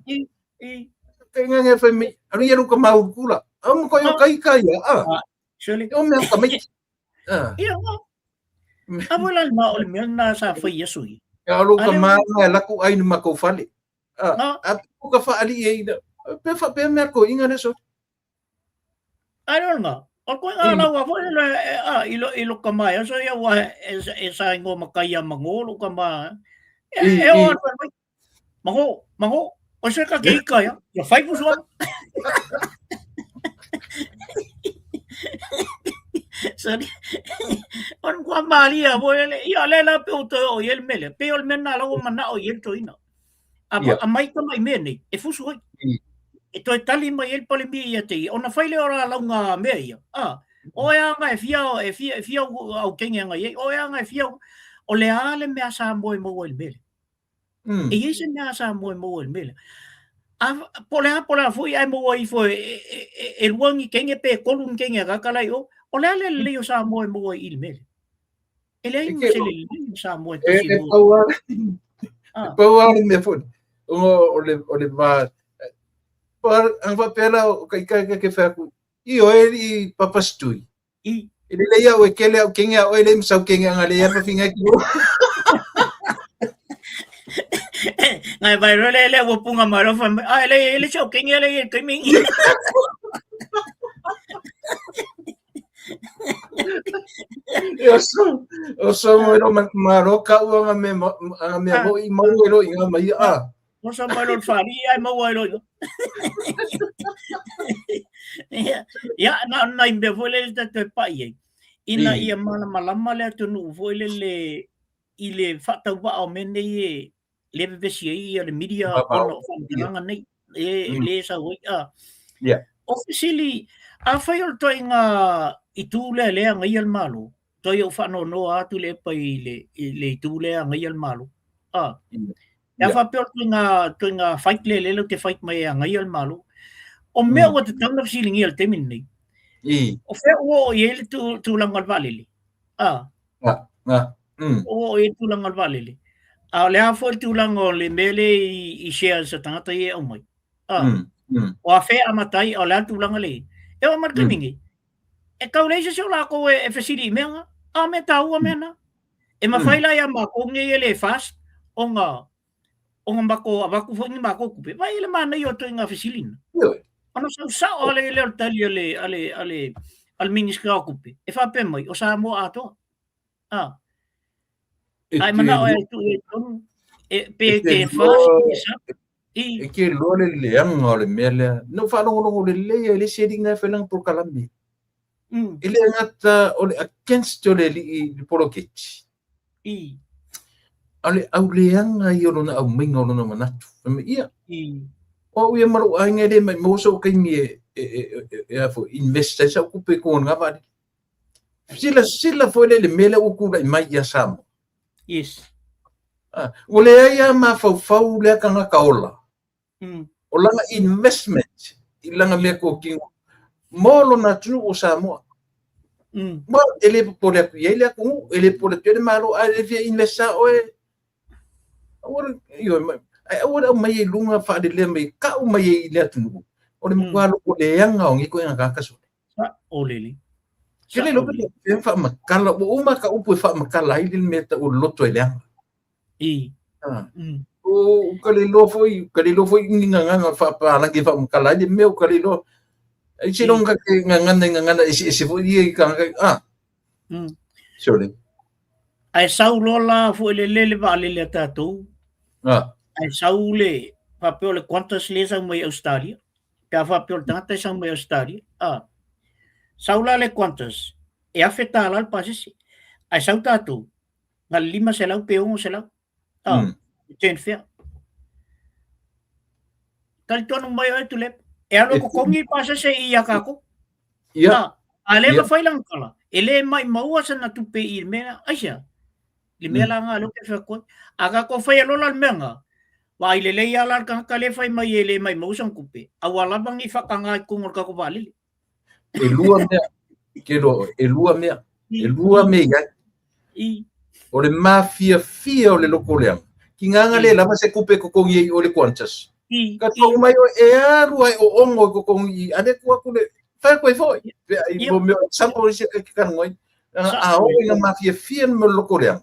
ke nga fa mi ani ru ka mau kula am ko yo kai ya sole o me ka mai Wala na o le mea na sa whai asui. Alo ka maa laku ai numa kou whale. A puka whaali e ina. Pe mea ko inga neso. Ano nga. O koe ngā laua fo ilo ka mai. So ia wa e sa ingo makaya mangolo ka mai. E o mango. O se ka keika ya. Ya whai pusuan. Sorry. On kwa malia bo ia lela pe o to o yel mele. Pe o mena la o mana o yel to ina. A mai ka mai mene. E fusu ai. E toi tali mai el pole mi ia te. Ona whaile ora launga mea ia. O e anga e fia au kenge anga ia. O e anga e fia o le ale mea sa moe mo el mele. E ise mea sa moe mo el mele. Pole a fui ai mo i fo e luangi kenge pe kolun kenge kakalai o. O le ale leo sa moe mo il mele. E le ingo se le leo sa moe tosi mo. Pauari me fun. O le va ang papela o kai ke fa ku. I o e papastui. I le ia o kele o kinga o le msau kinga ngale ia pa finga ki. Ngai vai le o punga maro fa le chau kinga le kai mingi. O so mo ro maro ka o me mo i mo ro inga mai No sa malo fari ai mo ai lo. Ya na imbe vole ta te pai. Ina ia mana malama le tu no vole le ile fata wa o mene e le vesi ia le media ono fanga nei le sa oi officially a fail to inga itule le ngai al malu to yo fa no atu le pai le itule ngai al malu ya fa pio to inga fight le te fight mai ngai al malu o me o te tanga feeling il te minni o fe o ele tu langal valili o e tu langal valili a le a fo tu lango le mele I share sa tangata e o mai o a fe amatai o le tu langale e o marka mingi e kaulei se la ko e fesiri menga a me tau mena e mafaila ya ma ko nge ele fast o nga mako abaku fo ni mako kupe vai le mana yo to nga fesilin ono sa ole le tali ale al ministra kupe e fa pe mai o sa mo ato ai mana o tu e pe ke fa e ke lo le ang ole mele no fa no le shading na felang por kalambi ile ngata ole against ole li polokech ale au leanga I ono na au minga ono na manatu ia o ia maru ainga le mai moso kai mi e afo investa sa kupe ko nga va sila foi le mele o ku mai ia sam yes o le ia ma fau le kanga kaola o langa investment I langa me ko ki molo na tu o samo mo ele pole ele ko ele pole te malo ale via investa o ora io ora mai lunga fa de le mai ka o mai le tu o le mo lo le anga o ngi ko nga ka so o leli kele lo pe fa makala o ma ka upu fa makala I le meta o loto ele o kale lo foi nga fa pa la ke fa makala de meu kale lo ai se longa ke nga se foi ka sorry ai saulola fo le vale le tatou ai saule papel quantas lesas mai Australia ka papel tantas são mai Australia saula le quantas e afetar al passe ai sau tatou ngal lima se lau peon se lau ten fer tal tono mai ai tu le e alo ko kongi passe se ia kako ale ma fai lang kala ele mai maua sa na tu pe ir mena asia le mela nga lo ke fa ko aga ko fai lo la menga wa ile le ya la ka le fai mai ele mai mo sang kupe awala bang I fa kanga ko ngor ka ko vali e lua me kero e lua me ya o le mafia fia o le lokoleang ki nganga le lava se kupe ko kongi o le quantas ka to mai o e aru ai o ongo ko kongi ade ko ku le fa ko foi I bo me sampo se ka kan ngoi a o nga mafia mo loko le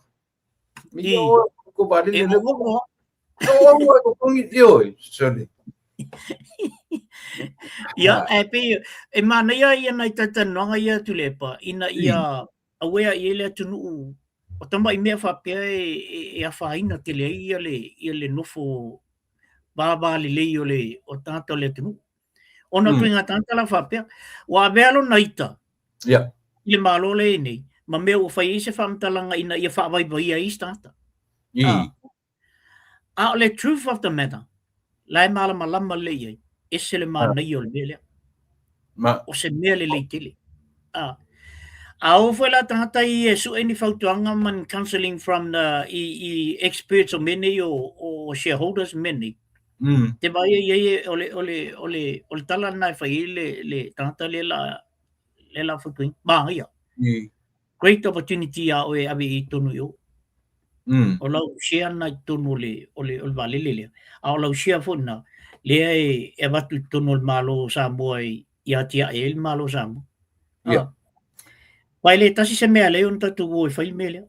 mi o ko ba le le o ko ngi yo sorry ia e mana ia nei tatanonga ia tulepa ina ia awea ia le tunu o tama i mea whapea e a whaina te le ia le nofo baba le le o tata le tunu. Ona tuinga tata la whapea. Wa vealo naita. Ia. I le malo le nei. Ma mea o whai se whamtalanga ina ia whawai ia i tata. A le truth of the matter. Lai mala malama le iai. E se le mana i o le mea. O se mea le leitele. Au foi la tata i su any fautuanga man counseling from the experts o many o shareholders many. Te vai ye ole tala na fai le tata le la fautuing. Ba ia. Great opportunity a o e ave i tonu yo. O lau share na tonu ole vale le. A lau share fo na le e vatu tonu malo sa mo ia tia el malo sa mo. Pai le tasi se mea leo na tatu o e whai mele.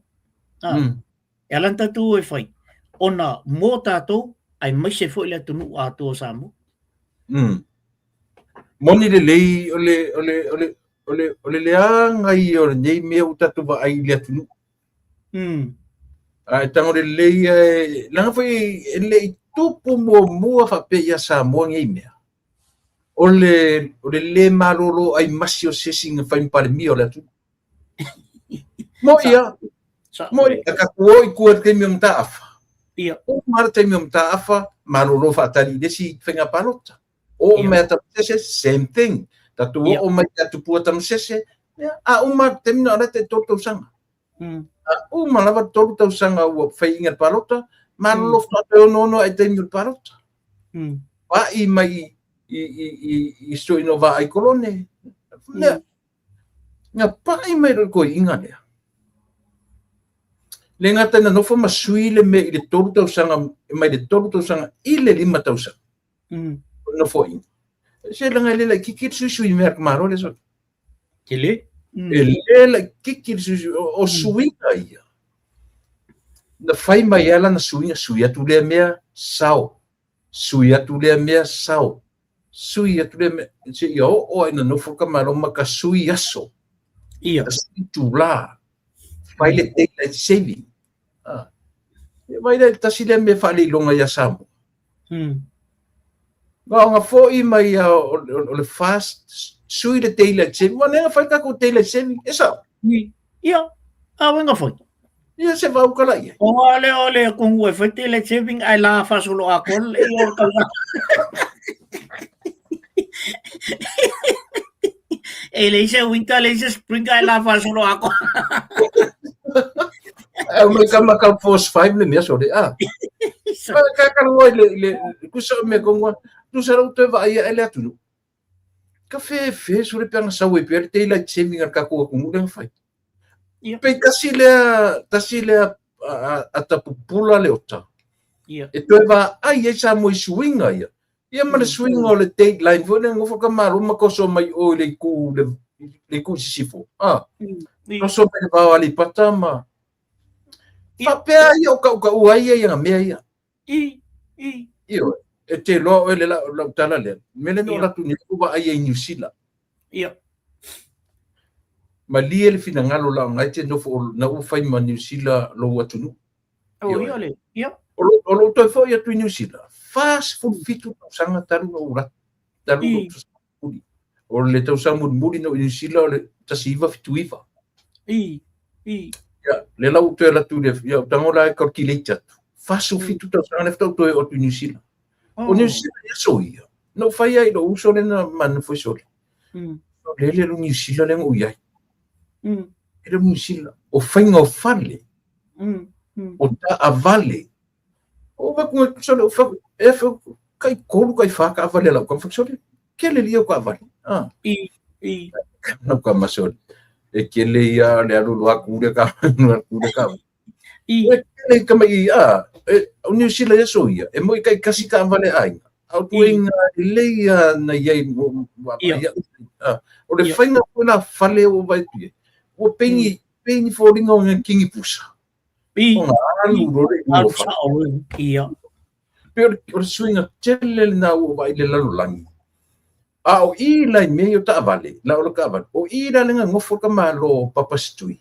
E alan tatu o e whai. Ona mō tātou, ai mai se fo ile tunu a tō sa mo. Moni le lei ole le anga i o nei mea o tatu wa ai le tunu. Ai tango le lei langa fai le i tupu mua whape ia sa mo ngai mea. Ole le maroro ai masio sesi nga whai mpare mi o le tunu. Mo ia ka kuoi kuat ke mi mtaafa o marta mi mtaafa maroro fatali desi fenga palota o meta same thing tatu o mai tatu puata msese a o marta mi na te toto sanga o malava toto sanga o feinga palota maroro fatali no ai te mi palota pa i mai i sto inova ai kolone nga pa i mai ko inga le le ngata na nofo masui le me i le tolu tau sanga mai le tolu tau sanga i le 5 tau sanga nofo in se langa le kikit susu i merk maro le so kele le kikit susu o suinga ia na fai mai ala na suinga suia tu le mea sao suia tu le mea sao suia tu le mea se yo o ina nofo ka maro maka sui aso ia tu la fai le daylight saving. Vai le tasile me fali longa ya samu. Nga foi mai o le fast sui le daylight saving. Wana fai ka ko daylight saving. Esa. Ia. Nga foi. Ia se va ukala ia. Ole kung we fai daylight saving ai la fa solo akol e o kala. Le dice winter, le dice spring, ai la fa solo ako. Mai kama ka force 5 le mea sore ka ngoi le kusa me kongwa tu sa te va ia ele atu ka fe sure pe nga sawe pe te la saving ka ko ku le fai pe tasile ata pupula le ota e te va ai sa mo swinga ia ma le swinga o le deadline vo le ngofo ka maru ma ko so mai o le ku sifo no so pe va ali patama Papea ia ka uai ia mea ia. Io e te lo ele la tala le. Mele no la tuni kuba ai i New Zealand. Ia. Ma li ele fina ngalo la ngai te no fo na u fai ma New Zealand lo watunu. Ia le. Ia. O lo to fo ia tu New Zealand. Fast food fitu sanga taru no ura. Taru no. O le tau samu muri no New Zealand le tasiva fitu iva. Le lau te la tu le tango la calculator fasu fitu ta sana fta to o tu New Zealand o New Zealand ia so ia no fai ai lo uso le na man foi so le New Zealand le uia ele New Zealand o fainga o fale o ta avale o va com so o fa e fa kai kolu kai fa ka avale la com so que le lio ka avale no ka masol e ke le ia le alu aku le ka le ka mai o New Zealand ia so ia e mo kai kasi ka vale ai au tuinga le ia na ia o le fainga na fale o vai tu o pengi peni folinga o ngā kingi pusa. I. O ngā alu rore Alu ua wha. sa o ia. Pero o le suinga tele le nā ua vai le lalulangi. A o I lai mei o ta avale, la o le ka avale. O I la lenga ngofo ka malo papastui.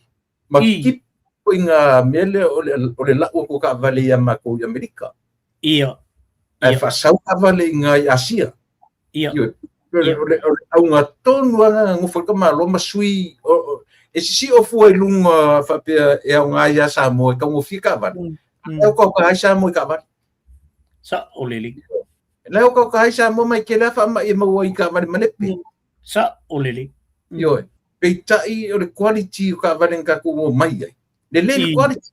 Ma kip o i ngā mele o le lau ko ka avale ia mako i Amerika. Ia. Ai whasau ka avale i ngā i Asia. Ia. O le au ngā tonu anga ngofo ka malo masui e sisi o fua i lunga whapea e au ngā ia Samoa ka ngofi ka avale. E o ka hai Samoa ka avale. Sa o lele. Leo ka hai Samoa mai ke la wha mai e maua i ka avale manepe. Sa o lele. Yo, pei tai o le quality o ka avale ka ko mai ai. Le quality.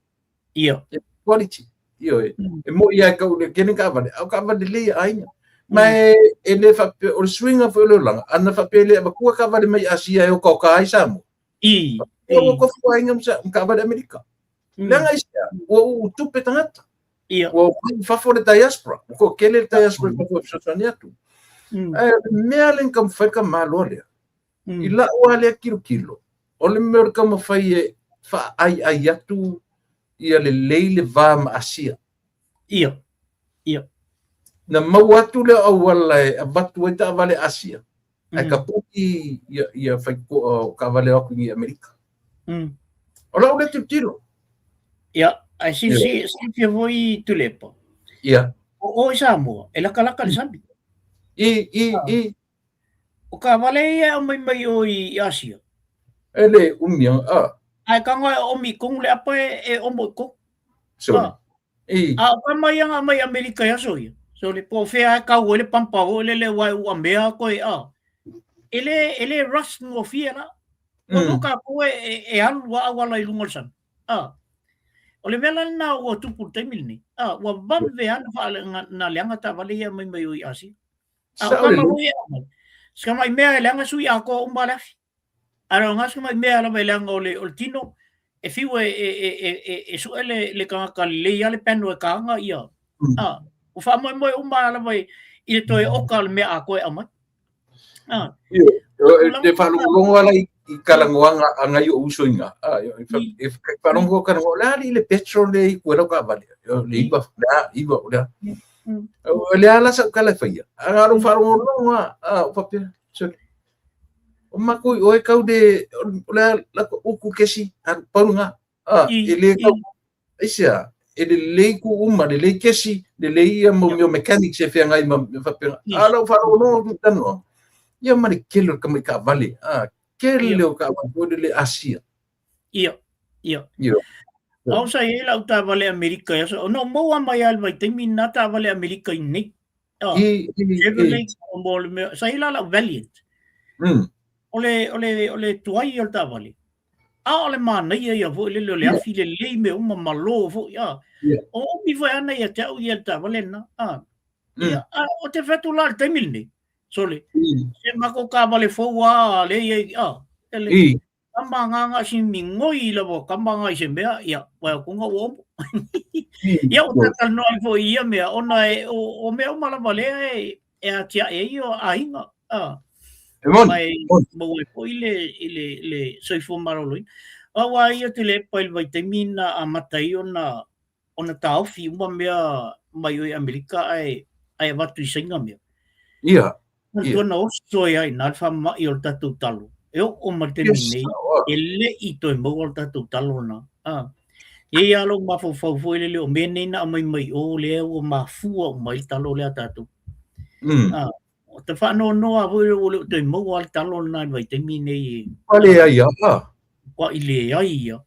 Ia. Quality. Yo, e mo ia ka o le kene ka avale. Au ka avale le ai. Mai e le whape o le swinga fo le langa. Ana whape le kua ka avale mai Asia e o ka hai Samoa. I. O ko fua inga ka avale Amerika. Langa isia, o tupe tangata. Ia. O fafo le diaspora. Ko kele le diaspora ko fo atu. Mea len kam whaika malo lea. I la ua lea kilo. O le mea ka mawhai e wha ai atu ia le leile vā ma Asia. Ia. Ia. Na mau atu lea au wala e a batu e ta avale Asia. Ai ka puki ia whaiko ka avale aku i Amerika. O la ule tilo. Ia. Ai si pia voi tulepa. Ia. O i Samoa. E laka le sambi. I. O ka vale ia o mai o i Asia. Ele umia. Ai ka ngai o mi kong le apa e o mo ko. Sorry. O ka mai anga mai Amerika ia so ia. So le po fea ka o le pampa o le wai o mea ko e a. Ele rush no fiera. O ka ko e alu wa wala i lungo san. O le mela na o tupu taimil ni. Wa bamve ana fa na leanga ta vale ia mai o i Asia. Ska mai mea leanga sui a ko umbalafi. Ara nga ska mai mea la leanga o le tino e fiu e su le ka le ia le peno e kanga ia. O fa mai mai umbala mai i to e oka le mea a ko e amai. Te whalongo ala i kalangoanga anga i o usoinga. E whalongo kalango la le petrol le i kua ka vale. Le iba o lea. Le ala sa kala faia. Anga ro whalongo longa. O papia. O mako o e kau de la uku kesi. Parunga. E le kau. Isia. E le ku uma, le le kesi. Le le ia mo mechanics e whea ngai ma whapea. Ala o whalongo longa tano. Ia mari kelo ka mai ka vale. Kelo ka vale le Asia. Ia. Au sa e lau ta vale Amerika ia. No mo mai al vai temi na ta vale Amerika nei. Sa e la Valiant. Ole tuai o ta vale. Ole mana ia vo le afi le me uma malo vo ia. O mi vai ana ia te ia ta vale na. Ia o te fetu la temi nei. Sole. Se mako ka vale foa le ia. Ele. Kambanga si mingoi la bo kambanga se mea ia. Wa kunga wo. Ia o ta no fo ia mea ona o mea mala vale e a tia e io a inga. Mai mo ko ile soifo maroloi. Wa ia te le pai vitamina a matai ona tau fi uma mea mai o Amerika ai watu singa mea. Ia. Tona o stoi ai nā wha mai o tātou talo. E o matemi nei, e le i toi mau o tātou talo na. E alo mawhau ele leo, me nei na mai o leo o mawhua o mai talo lea tātou. O te whanau noa hoi o leo toi mau o talo na vai temi nei. Pale ai a. Wa i le ai ia.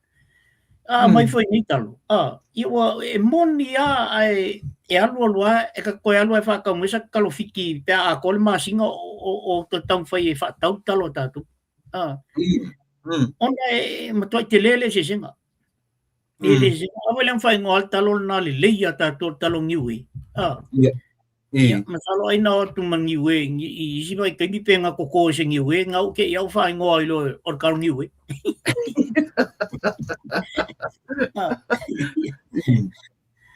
Mai foi ni talo. Iwa e moni ai e alu e ka koe alu e whakau mesa kalo fiki pia a kole masinga o te tau whai e whakau talo tātou. Ona e matuai te lele se singa. Le singa awe lang whai ngoal talo na le leia tātou talo ngiwe. Masalo ai na tu mangiwe i isi mai kai penga koko se ngiwe ngau ke iau whai ngoal lo or karo ngiwe.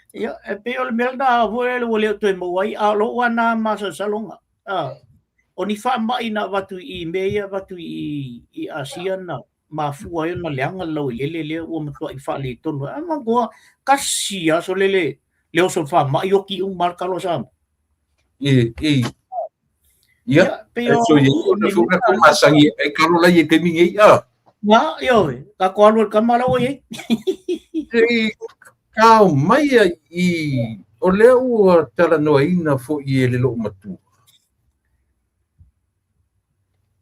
Ia e pe o le mea na voe o leo toi mawai a lo wana masa salonga. O ni wha mai na watu i mea watu i Asia na. mafua yo na leanga lau le o matua I wha le tonu ama goa kasia so le o so wha mai o ki marka lo sam ia so ye o na fuka ko masangi e kalo la ye kemi ngai na yo ka ko alu ka mala o ye ka mai I o le o tala no ina fo I le lo matu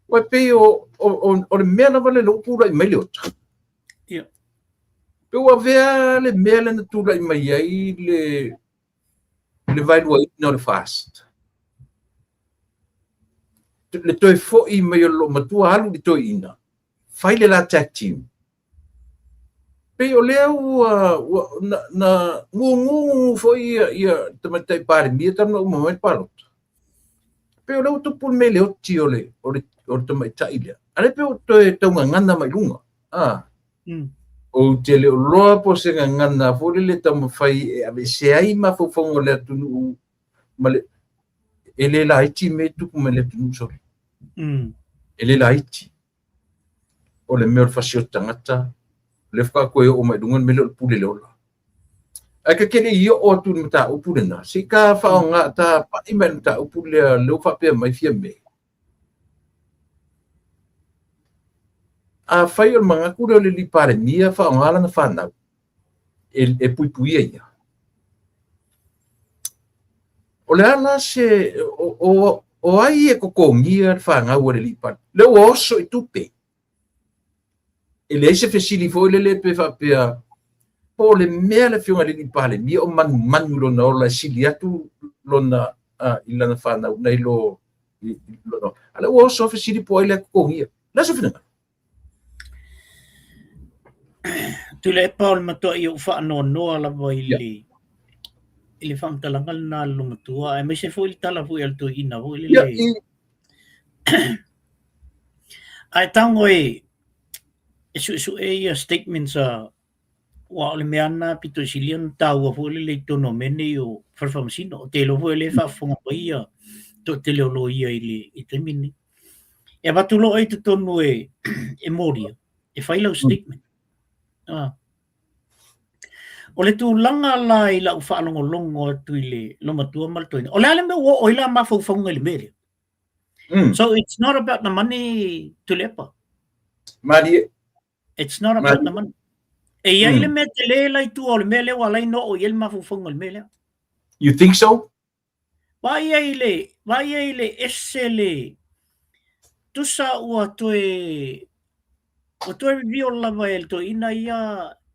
wa pe o le mena vale lo pura I mai le ota ia pe wa vea le mele na tula I mai ai le vai lo ina le fast le toi fo I mai lo matu alu di toi ina fai le la tag team pe o leo na ngungu fo ia tamatai pare mia tama uma mai palot pe o leo tupu me leo ti o le tamatai ia ale pe o toe taunga ngana mai lunga o te leo loa po se ngana fo le tama fai e ave se ai ma fo fongo le tunu male ele la iti me tupu me le tunu so ele la iti o le meo fasio tangata le fa ko o mai dungon mele pule le ola aka kene yo o tu mata o pule na sika fa nga ta pa I men ta o pule le fa pe mai fie me a fa yo manga ku le li pare mia fa nga la na fa na e pui ia o le ala se o ai e ko ngia fa nga o le li pa le o so I tupe ele se fesili foi le pe fa pe po le mea le fiunga le pale mi o man lo na la silia tu lo na ila na fa na lo no ala o so fesili po ile ko ngia la so fina tu le paul mato I fa no ala vai ile fam talangal na lo matua e me se foi tala foi alto ina foi le ai tango su statements wa le meana pito silian tau fo le tono mene o farfamsino te lo fo le fa fonga ia to te lo ia ile I te mini e va tu lo ai te tono e moria e fai lo statement o le tu langa la I la fa longo tu ile lo matua mal to o le ale me o ila ma fo fonga le mere so it's not about the money to lepa mari it's not about the money e ia ile me te le lai tu o le mele wala no o il ma fu fonga le mele you think so vai ile esele tu sa o to review la vai to ina ia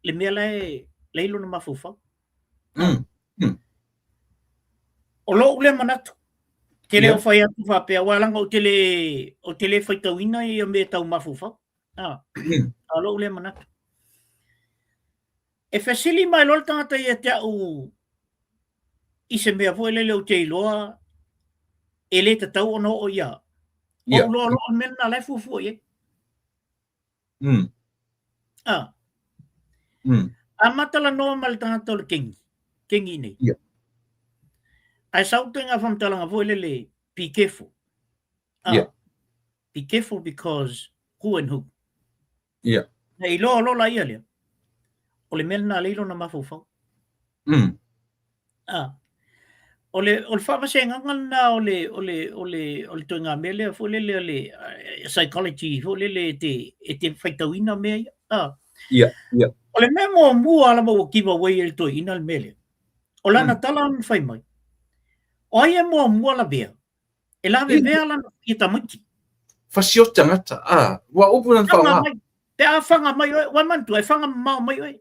le mele le lo na ma fu fa o lo le manatu ke le fai atu fa pe wala ngo te le fai to ina ia me tau ma fu fa alo le manatu e fesili mai lo tata ia te u I se mea foi le o te iloa e le te tau ono o ia o lo mena le fufu ia a matala no mal tata le kengi nei ai sautenga fam talanga foi le be careful be careful because who and who nei lo la ia le o le mena le lo na mafufa o le fa masenga ngana o le toinga mele fo le psychology fo le te faitawina me o le memo mu ala mo kiva way el toina al mele o la natala fai mai o ai mo mu ala bea e la be ala I tamaki fasio tangata wa upuna fa te a fanga mai wa man tu e fanga mai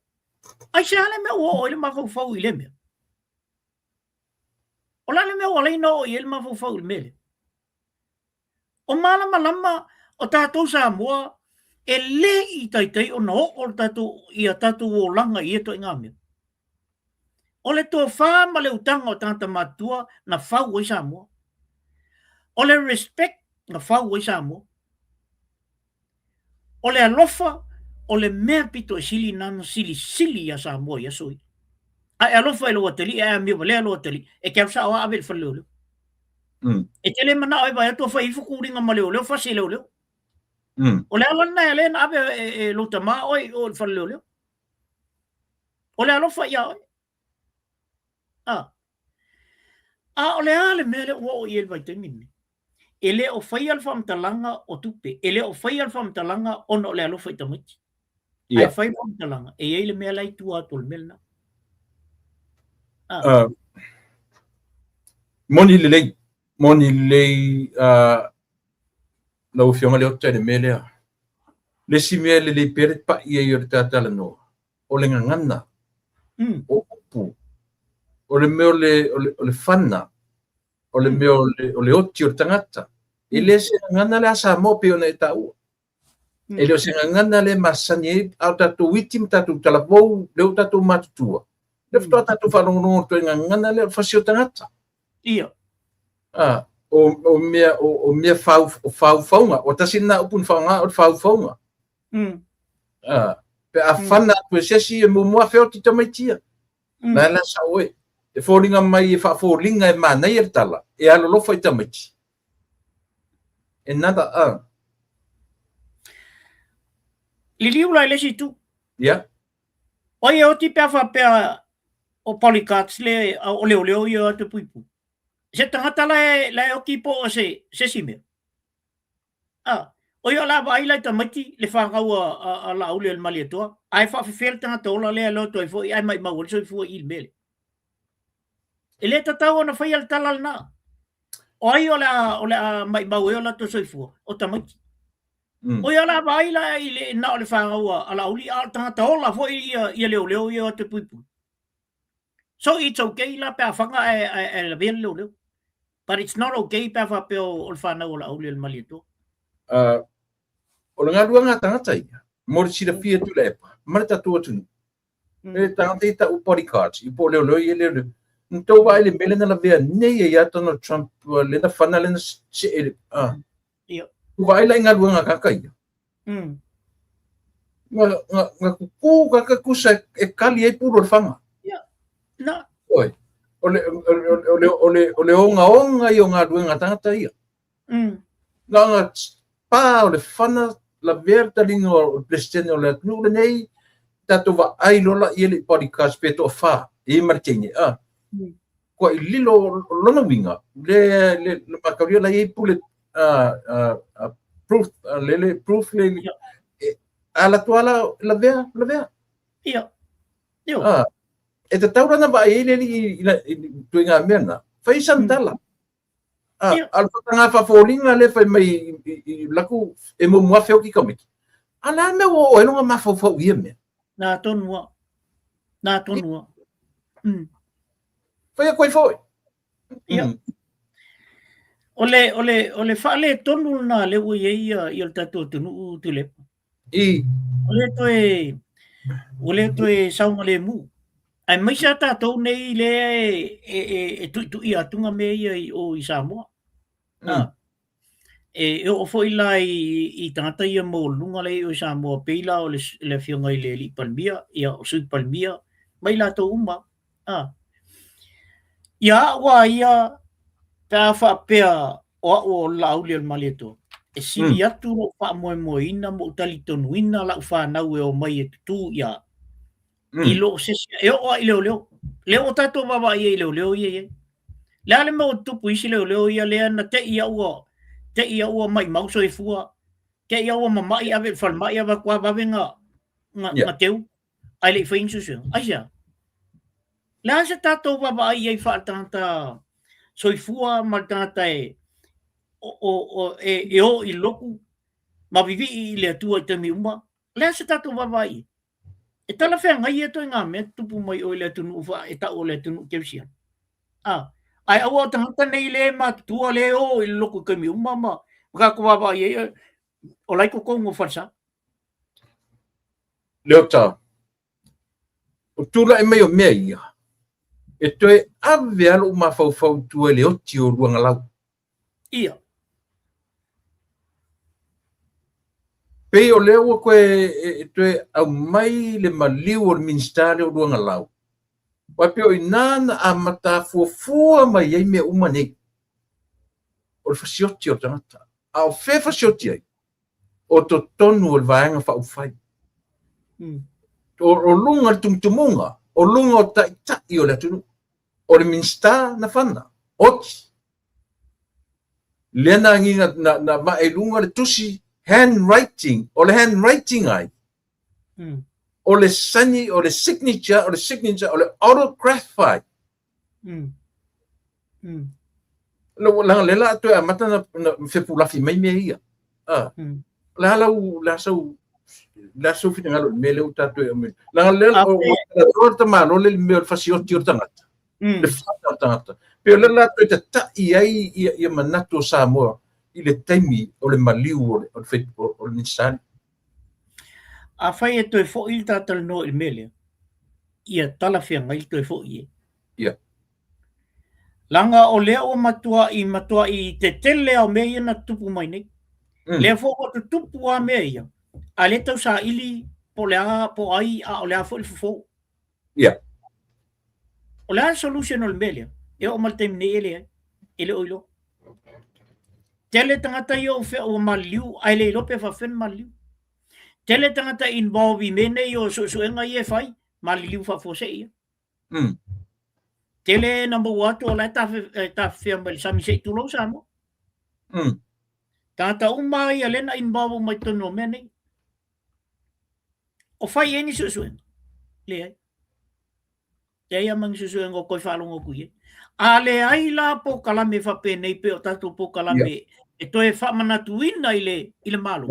ai se ale me o le ma fa ile me o la le me o le no I le ma fa il mele o mala malama o tatou sa moa e le I taitai o no o tatou ia tatou o langa I to ngame o le to fa ma le utanga o tanta matua na fa o sa moa o le respect na fa o sa moa o le alofa o le mea pito sili nano sili ya sa moa ya soi ai alofa e lo ateli e mi vale lo ateli e ke sa wa ave falolo e tele mana ai vai to fa I fuku ringa ma le fa se le O le alana e lena ave e lo tama oi o le faloleo. O le alofa ia oi. O le ale mele o i el vitamin. Ele o fai al famtalanga o tupe. Ele o fai al famtalanga o no le alofa i tamiti. Ai fai famtalanga. E ele mea lai tua tol melna. Moni lei lau fionga le ota le mele le si mea le pere pa ia i o le tātala no o le ngangana o upu o le mea o le whana o le mea o le oti o le tangata e le se ngangana le asa mope o na e tau e le o se ngangana le masani e au tatu witim tatu talavou le o tatu matutua le ftoa tatu whanongonongo to e ngangana le whasi o tangata ia o mea whauwhaunga, o tasina upun whaunga o whauwhaunga. Pe a whana tu sesi e mumua wheo ti tamaitia. Nā la sa oe, e whōringa mai e whawhoringa e mana i tala, e alolofa i tamaiti. E nada Liliula i lesi tu. Ia. Oi o ti pea whapea o polycards le o leo i o te puipu. Se tangata lai o kipo o se sime. O yo la vai lai tamati le whangau a la aule al mali toa. Ai whawhiwhel tangata ola lea lo toi fo ai mai maua so fo il mele. E le tatau ona whai al talal na. O ai o la mai maua o la to so fo o tamati. O yo la vai lai le na le whangau a la aule al tangata ola fo ia leo i o te puipu. So it's okay la pe whanga e la bien leo. But it's not okay pa fa pe o fana o la aule al malito. O le ngalua ngā tangata ia, mori sira fia tu lepa, marita tua tunu. E tangata i ta upori cards, i po leo i leo. Ntau wa ele mele na la vea nei e iata no Trump, le na whana le na se ele. Wa ele ngalua ngā kaka ia. Ngā kuku kaka kusa e kali e puro le whanga. Na. Oi. O le onga i o ngā rua ngā tangata ia. Ngā pā o le whana la verta lingo o presidente o le atunu le nei tato wa ai lola i ele podcast pe to wha i martini. Kua i lilo lona winga le makauria la i pule proof le ala tuala la vea. Ia. E te taurana ba e i tui ngā mena. Whai santala. Alwhata ngā whawhoringa le whai mai i laku e mo mua wheo ki kamiki. Ala me o e longa mawhawhau ia mea. Nā tonua. Whai a koe whoi. Ia. Ole whaale tonu nā lewa i o tato tunu tu lepa. Ole toe saunga le mu. Ai mai sa tātou nei le e tu i atunga me o i Samoa. E o foi la i tangata i mo lunga le o Samoa peila o le fionga i le li palmia, ia o sui palmia, mai la to uma. Ia wa ia ta fa pea o la uli al maleto. E si atu o fa mo ina mo tali tonuina la fa na o mai e tu ia. I lo se o i leo tato baba i leo i le ale mo tupu isi leo i le na te ia ua mai mauso e fua te ia ua mamai ave fal mai ava kwa bavenga nga teu ai le fain susu asia la se tato baba i fa tanta so fua mal tanta e o i loku ma vivi i le tua te mi uma la se tato baba i e tala whea ngai e toi ngā mea tupu mai o le tunu uwha e ta o le tunu keusia. Ai awa tangata nei le ma tua le o i loko kemi umama. Maka ko wawa i e o laiko kongo whansa. Leo tā. O tūla e mai o mea ia. E toi ave alo ma whau tua le oti o ruanga lau. Ia. Pei o leo koe e toe au mai le maliu o le ministare o ruanga lau. Wai peo i nāna a mata fua mai ei mea umanei. O le fasioti o tangata. A o fe fasioti ai. o to tonu o vaenga fa ufai. O lunga tumtumunga, o lunga o tai o le tunu, o le minsta na whana, oti. Lena nginga na ma e lunga le tusi handwriting, o le handwriting ai. O le sani, o le signature, o le autograph ai. Langa lela tu a mata na fepulafi mai mea ia. La sau fina ngalo mele uta tu e me. Langa lela o ta malo le me fasioti o tangata. Le fata tangata. Pero lela tu te ta ia manato Samoa i le taimi o le maliu o le nisani. A fai e toi fo il tatal no il mele. Ia tala whianga il toi fo ie. Ia. Langa o lea o matua i te tele au mea na tupu mai nei. Lea fo o te tupu a mea ia. A le tau sa ili po lea po ai a o lea fo il fo. Ia. O lea solution o le mea. E o malteim ne ele ele oilo. Tele tangata i o fea o maliu ai le ilope fa fen maliu. Tele tangata involve i mene i o suenga i e fai maliu fa fo se ia. Tele number 1 o la ta firma sami se tulo samo. Tata umai alena involve mai tono mene. O fai eni susueng. Le ai. Te ia mang susueng o koi falongo kuie. A le ai la po kalame fa penei pe o tatu po kalame e toe fa manatuina ile malo.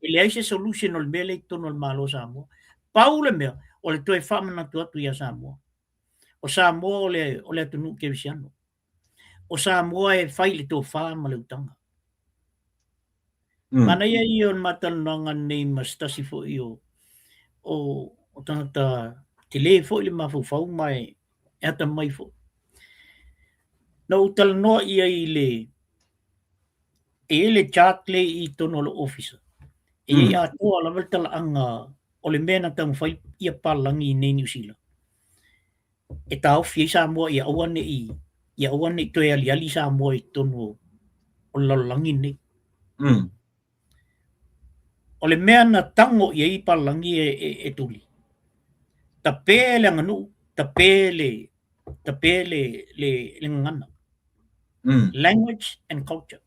Ile ai se solution o le mele tono le malo samo. Paule mea o le toe fa manatu atu ia samo. O Samoa o le atunu ke visiano. O Samoa e fai le tō wha ma le utanga. Mana ia i on matananga nei mastasi fo i o tangata te le fo i le mawhau mai e ata mai fo. Na utala noa ia i le chat le i tono le officer. E i atoa la veltala anga o le mena tang whai ia palangi nei New Zealand. E tau fie Samoa ia awane i toe ali Samoa i tono o lalangi nei. O le mea na tango i ei palangi e tuli. Ta pele anganu, ta pele le ngana. Language and culture.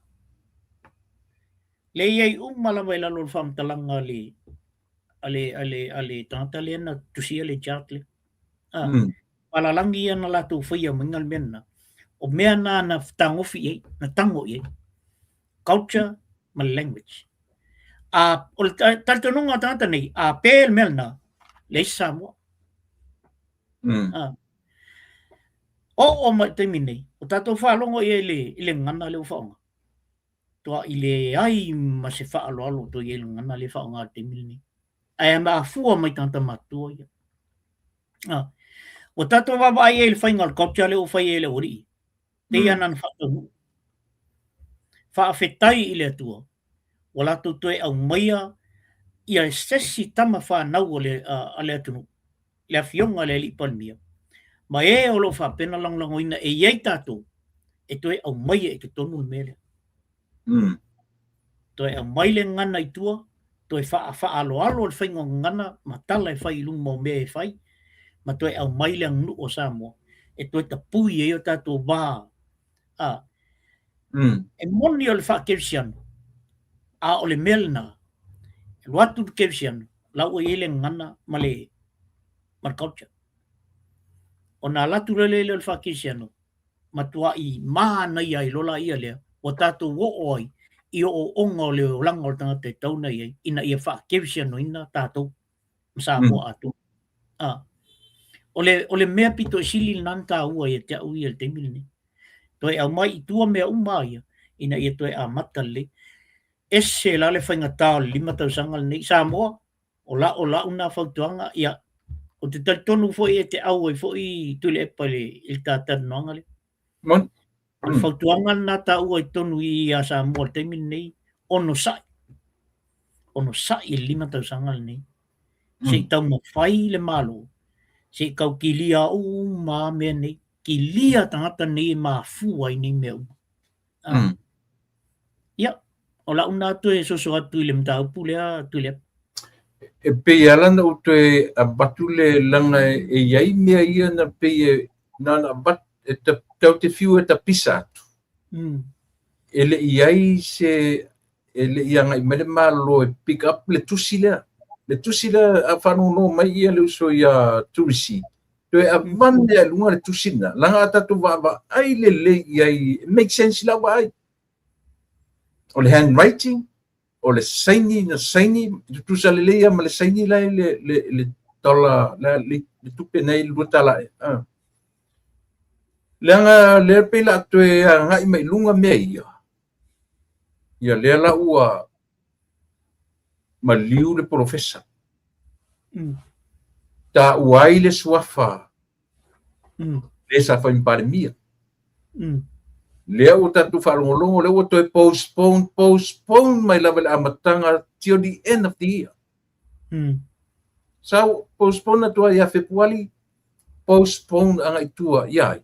Le iei umala vai lalo fam talanga ale tangata le na tusia le chatle. Palalangi ia na latu whaia mingal mena. O mea na tangofi ei, na tango ei. Culture ma language. O taltonunga tangata nei, a pel melna le Samoa. O mai te minei. O tato whalongo i le ngana le whaonga. Toa i le ai ma se whaalo to i le ngana le whaonga te minei. Ai ma a fua mai tanta matua ia. O tato wawa i le whaingal culture le o whai e le ori. Te ianan whatahu. Whaafetai i le atua. O lato toe au maia i a sesi tama whanau a le atunu. Le a fionga le li palmia. Ma e o lo whapena langlangoina e iei tato e toe au maia e te tonu mele. Toe au maile ngana i tua, toe whaalo alo le whaingo ngana, ma tala e whai ilunga mo mea e whai, ma toe au maile ang nu o Samoa. E toe ta pui e o tato wā. E moni o le wha kersiano. A o le melna. E watu kersiano. Lau e ele ngana ma le culture. O nā latu rele le wha kersiano. Matua i mana ia i lola ia lea. O tato wo oi. I o onga o le o langa o tangata e tauna ia. Ina ia wha kersiano ina tato. Samoa atu. O le mea pito e sili nanta ua ia te au ia le temili. Toi au mai i tua mea umaia. Ina ia toi a matale. Ese la le whainga tau lima tau sangal nei Samoa. O la una whautuanga ia. O te tonu fo i te au e fo i tule epale il tātana noanga le. O whautuanga nā tau e tonu i a Samoa le temili nei. Ono sai. Ono sai lima tau sangal nei. Se tau ma whai le malo. Se kau ki lia o mā mea nei. Ki lia tangata nei mā fua i nei mea. Ia, O la una tu e so atu i le mataupu lea tu lea. E pe alana o te abatu le langa e iai mea ia na pe e na abat e tau te fiu e ta pisa atu. Ele iai se ele ianga i mele malo e pick up le tusi lea. Le tusi lea a whanu no mai ia le uso ia turisi. To e a vande a lunga le tusi na. Langa atatu wa ai le iai make sense la wa ai. O le handwriting. O le saini na saini tusa le leia ma le saini la le tola le tupe nei lu tala le anga le pela to e nga i mai lunga me ia le la ua ma liu le professor ta uai le suafa le sa fa impare mia le o tatu whalongolongo le o toi postpone mai lava le amatanga till the end of the year. So postpone na tua ia Februari, postpone anga itua ia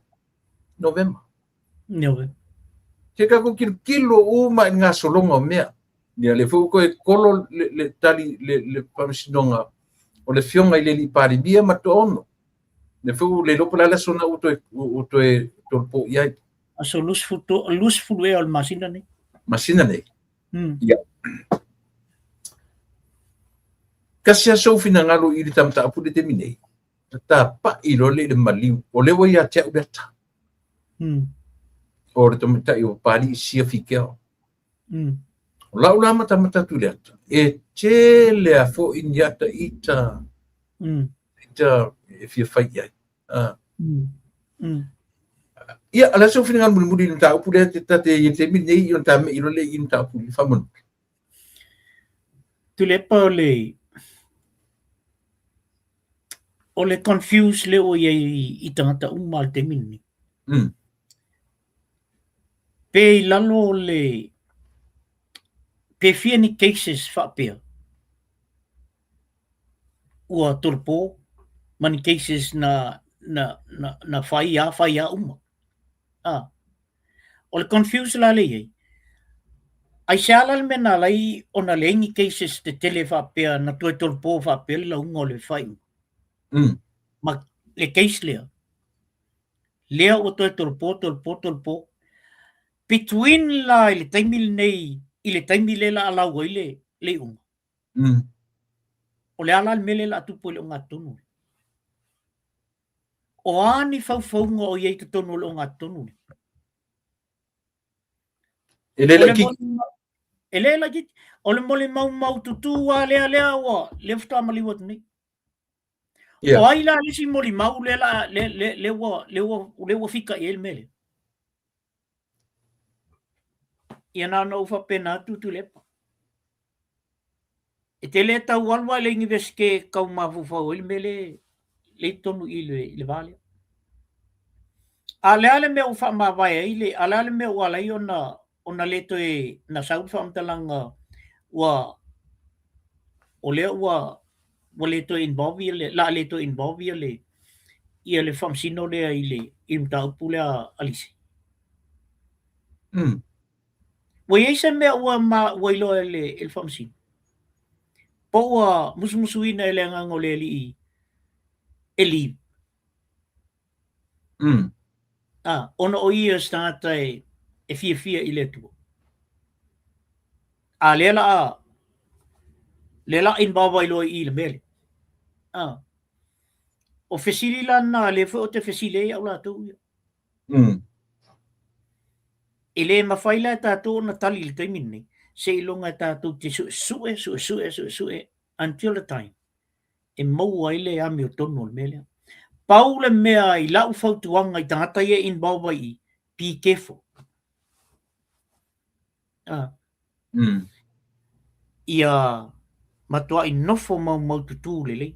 November. Ke kako kilo uma ngā solonga o mea. Nia le fuko e kolo le tali le pamisinonga o le fionga i le li pari bia mato ono. Le fuko le lopo la sona uto e tolpo iai. So lus futu e al masina nei. Masina nei. Ia. Kasi aso fina ngalo i tamta apu de terminei. Ta pa i lo le maliu. O le wa ia te ubeta. O le tomita i o pari sia fikeo. O la ula mata tu le ata. E te le a fo inyata ita. Ita e fia fai ai. Ia, ala so fina ngal muri nta upu le te te minei i nta me i lo le i nta upu fa mon. Tu le pa o le confuse le o i tangata umal te mini. Pe i lalo le pe fia ni cases fa pea. Ua torpo mani cases na faia uma. O le confuse la le iei. Ai se ala le mena lai o na lengi cases te tele fa pea na toi torpo fa pea la unga o le fai. Ma le case lea. Lea o toi torpo. Between la i le taimile nei, i le taimile la ala waile le unga. O le ala mele la tupo le unga tonu. O ani faufaunga o iei te tonu le unga tonu. Ele la ki. O le mole mau tutu wa lea wa le futa mali wat nei. O ai la lisi moli mau le wa fika i el mele. Ia na no fa pena tu lepa. E te le tau alwa le ngiveske kau mafufa o il mele le tonu i le vale. Ale me o fa ma vai ile ale me o ala ona le to e na sau fa mtalanga wa o le wa le to involve ile la le to involve ile ia le fam sino le ile imta pula alisi. Wa yesa me wa ma wa ilo el fam sino. Po wa musuina ele ngango le li eli. Ona o ia stata e fia ile tu. Lela involve ilo i le mele. O fesili la na le fo te fesile ya la tu. Ele mafaila tato na tali le taimini. Se ilonga tato te sue until the time. E mau ile a mi tonu le mele. Paule mea i lau fautuanga i tangata ia involve i be careful. Ia matua i nofo mau tutu lele.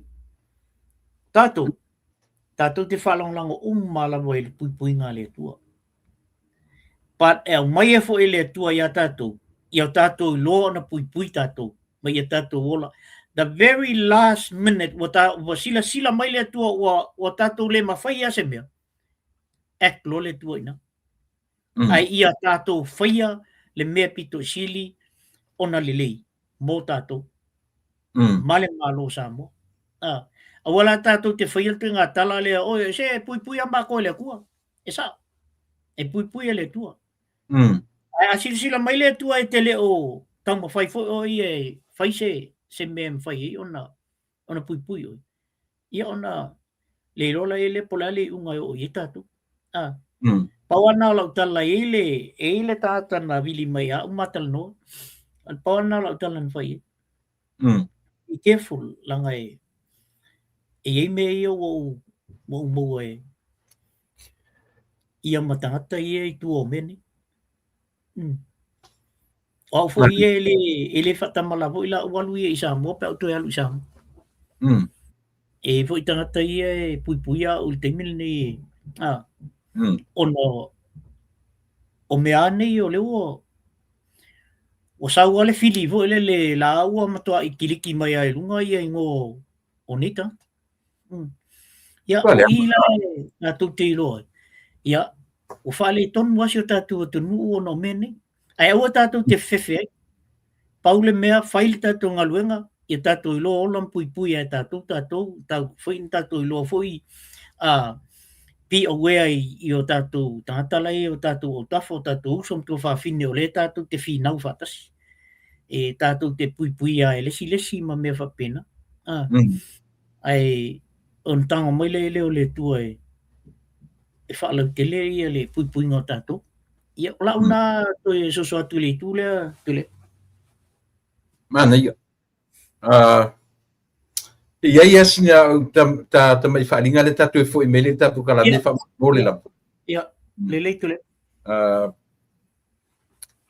Tato te whalonglango umala le pui ngā le tua. But e mai e fo ele tua ia tato i loa na pui tato, mai e tato wola. The very last minute wa sila mai le tua wa tato le mawhai ase mea. Ek lo le tua ina. Ai ia tato whaia le mea pito sili ona lelei mo tātou male malo sa mo awala tātou te whaia te ngā tala lea oe se pui amba koe lea kua e sa e pui le tua a sila mai le tua e te le o tama whai fo o i e whai se mea mwhai ona pui o ia ona le rola e le pola le unga o i tātou pawana lau tala e le tāta na vili mai a umatal no al pawana lau tala na whai be careful langa e me ia mo e ia matangata ia i tu o mene o fo ia ele fatamala vo ila walu ia isa mo pe auto alu isa e fo itangata ia e puipuia o te mil ni ono o me ane o le o sau ale fili vo le la ua matua i kiliki mai ai lunga ia ingo onita ia o ila na tu te loa ia o fale ton wasi o tatu o tunu o no mene ai o tatu te fefe paule mea faile tatu ngaluenga ia tatu i lo olam pui ai tatu tau foi tatu i lo foi pi o wea i o tatu tangatalai o tatu o tafo tatu usom tu fa fine o le tatu te finau fatasi e tatu te pui ai lesi ma me fa pena ai on tango mai le o le tua e whaalau te le ia le pui ngā tātou. Ia o lau nā toi soso atu le tule. Mana ia. Ia ia singa ta mai whaalinga le tātou e fo i mele tātou kala me wha mole lampu. Ia, le tule.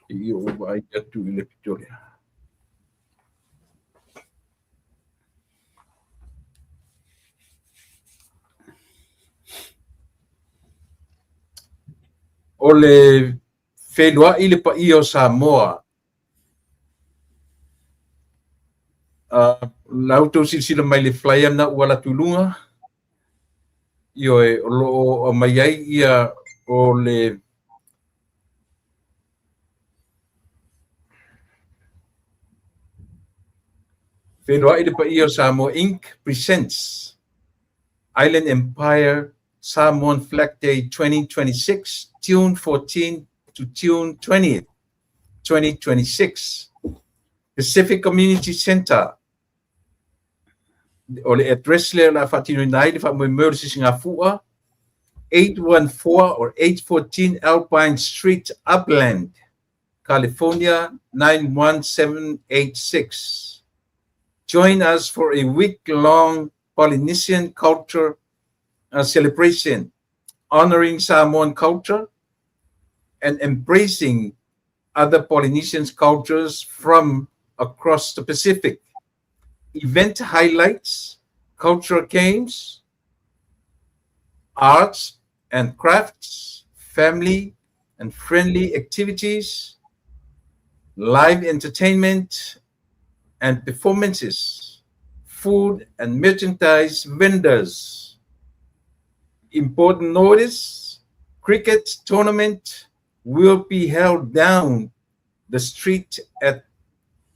Ia o ai atu i le Pretoria. O le whenua i le pa i o Samoa. Lau tau sila mai le flyer na uala tulunga. I o e o mai ai ia o le whenua i le pa i o Samoa Inc. presents Island Empire Samoan Flag Day 2026, June 14 to June 20th, 2026. Pacific Community Center. O le address le la fatino nai le fa mo emergency Singapore 814 or 814 Alpine Street, Upland, California 91786. Join us for a week-long Polynesian culture celebration, honoring Samoan culture and embracing other Polynesian cultures from across the Pacific. Event highlights, cultural games, arts and crafts, family and friendly activities, live entertainment and performances, food and merchandise vendors. Important notice, cricket tournament will be held down the street at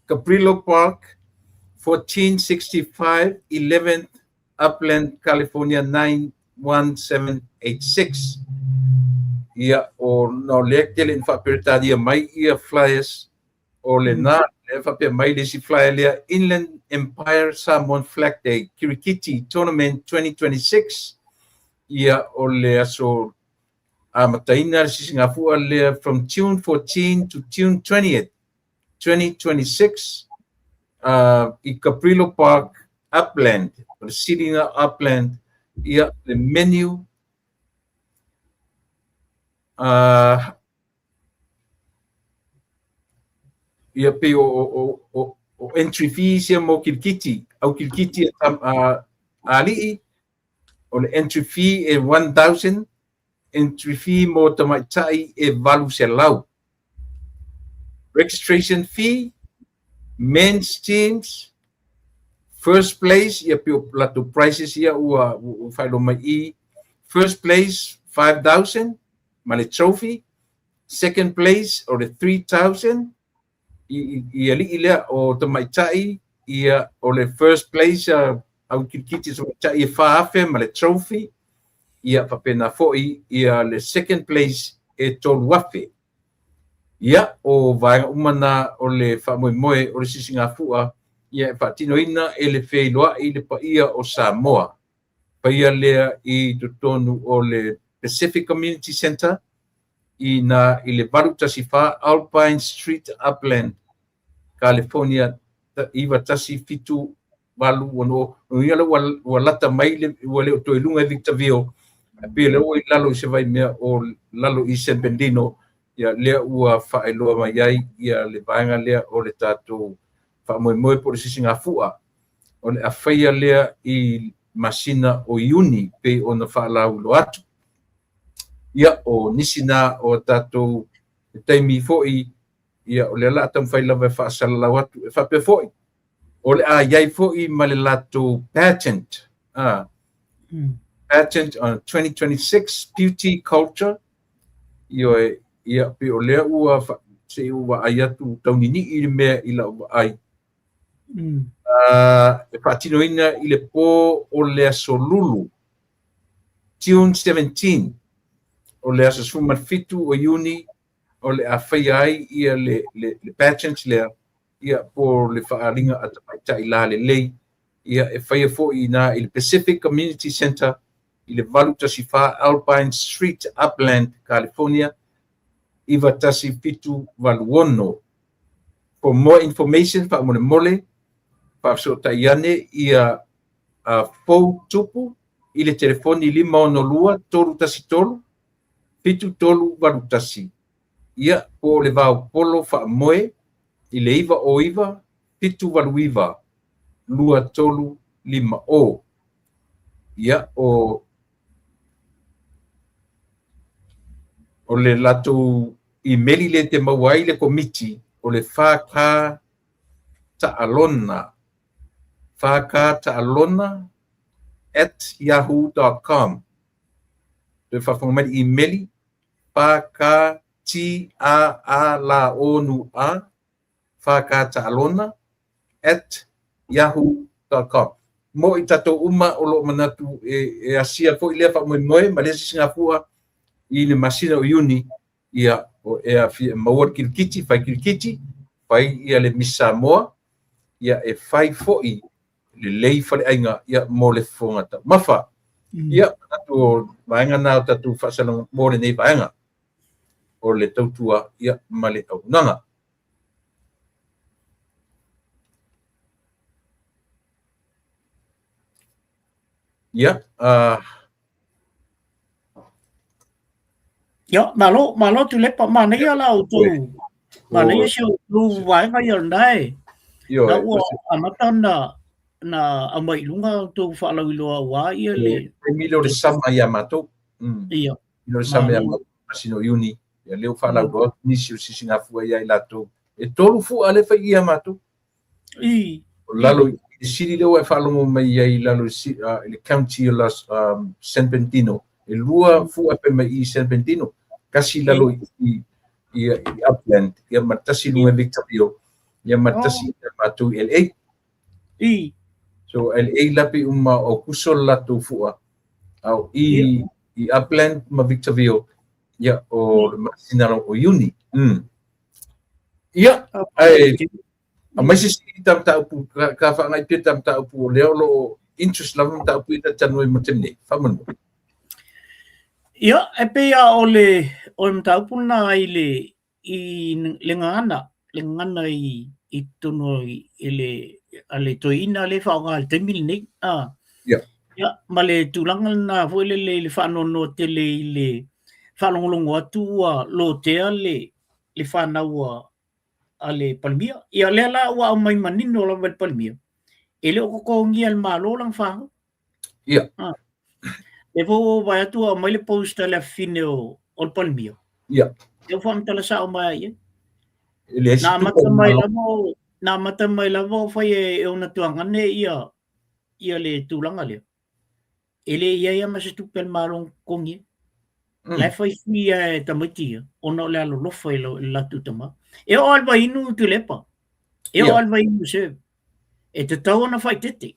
Caprillo Park, 1465 11th Upland, California 91786. Ia o no lekele in whapiritadia mai ia flyers o le nā le whapia mai le si flyer lea Inland Empire Samoan Flag Day Kirikiti Tournament 2026. Ia o le aso mataina si Singapore lea from June 14 to June 20th, 2026. I Caprillo Park, Upland, or sitting Upland. Ia the menu ia pe o entry fees ia mo Kirikiti au Kirikiti ali o le entry fee e 1,000, entry fee mo Tamaitai e valu se lau. Registration fee, men's teams, first place ia pe o plato prices ia ua failo mai I. First place 5,000, ma le trophy. Second place or the 3,000, ia li lea o tamaitai ia o le first place au kikiti so tai e faafe ma le trophy ia papena fo'i ia le second place e tolu afe ia o vaega umana o le fa'amoemoe o le sisigafua ia e fa'atinoina e le feiloa'i le paia o Samoa paia lea i totonu o le Pacific Community Center i le valu tasifā Alpine Street Upland California iwa tasi fitu walu wano ia le walata mai le wale o toilunga e Victorville pia le o lalo i se vai mea o lalo i San Bernardino ia lea ua whaeloa mai ai ia le vaenga lea o le tātou whamoemoe po le sisigafua o le awhaia lea i masina o iuni pe o na whaalaulo atu ia o nisina o tātou taimi fo'i ia o le ala tam fai lava whaasalalau atu e whape fo'i o le a iai fo'i ma le latou patent patent on 2026 beauty culture ia pe o lea ua se ua ai atu taunini i le mea i la ua ai e whaatinoina i le pō o le asolulu June 17 o le asa sumafitu o iuni o le a whaia ai ia le patent lea ia po le whaaringa a tamaitai la le lei ia e whaia fo'i na i le Pacific Community Center i le valu tasifā Alpine Street Upland California iwa tasi fitu valuono. For more information whaamone mole whaafsotai ane ia fou tupu i le telefoni 512 tolu tasi tolu fitu tolu valu tasi ia po le vau polo whaamoe i le iwa o iwa fitu valu iwa lua tolu lima o ia o le latou imeli le te mauai le komiti o le whaka ta'alona @yahoo.com te whawhangamai imeli whaka TAALAONUA whaka ta'alona @yahoo.com mo i tatou uma o lo manatu e asia fo i lea whamoemoe ma lea Singapura i le masina o iuni ia o e a maua kilkiti fai ia le Misamoa ia e fai fo'i le lei fale ainga ia mo le fongata mafa ia tatu vaenga na tatu whasalong mo le nei vaenga o le tautua ia ma le aunanga ia Yo, malo tu lepa mana ya la tu. Mana ya siu lu wai ka yon dai. Yo, Na wa amatan na amai lunga tu fa la lo wa ia le. Emilio de Sama Yamato. Iya. Emilio de Sama Yamato masino uni. Ya leo fa la do ni siu Singapura ya ilato. E tolu fu ale fa Yamato. Lalo siri leo e fa lo mai ya lalo le county las San Bernardino. E lua fu ape mai San Bernardino kasi lalo i Upland ia matasi lunga Victorville ia matasi matu LA so LA lapi uma o kusol latu fua au i Upland ma Victorville ia o masinaro o uni ia ai mai si tam ta pu ka fa ngai pi tam ta pu leo lo interest lavam ta pu ta tanoi matemne famon Ia, e pea o le mtaupuna i le ngana i tono i le toina le whaonga le temili nei. Ia, ma le tūlanga na fuele le whanono te le whanongolongo atua lo tea le whanau a le Palmia. Ia le ala ua au mai manino la le Palmia. E le o kokongi al malo lang whanau. Ia. E vo vai atua mai le post le fine o Palmia. Ia. Eu fam tala sa o mai. Ele na mata mai lavo fai e ona tuanga ne ia le tulanga le. Ele ia ma se tupel marong kongi. La fai fia tamati ona le alo lo fai la tutama. E o alwa inu tu lepa. E o alwa inu se. E te tau ana whai tete.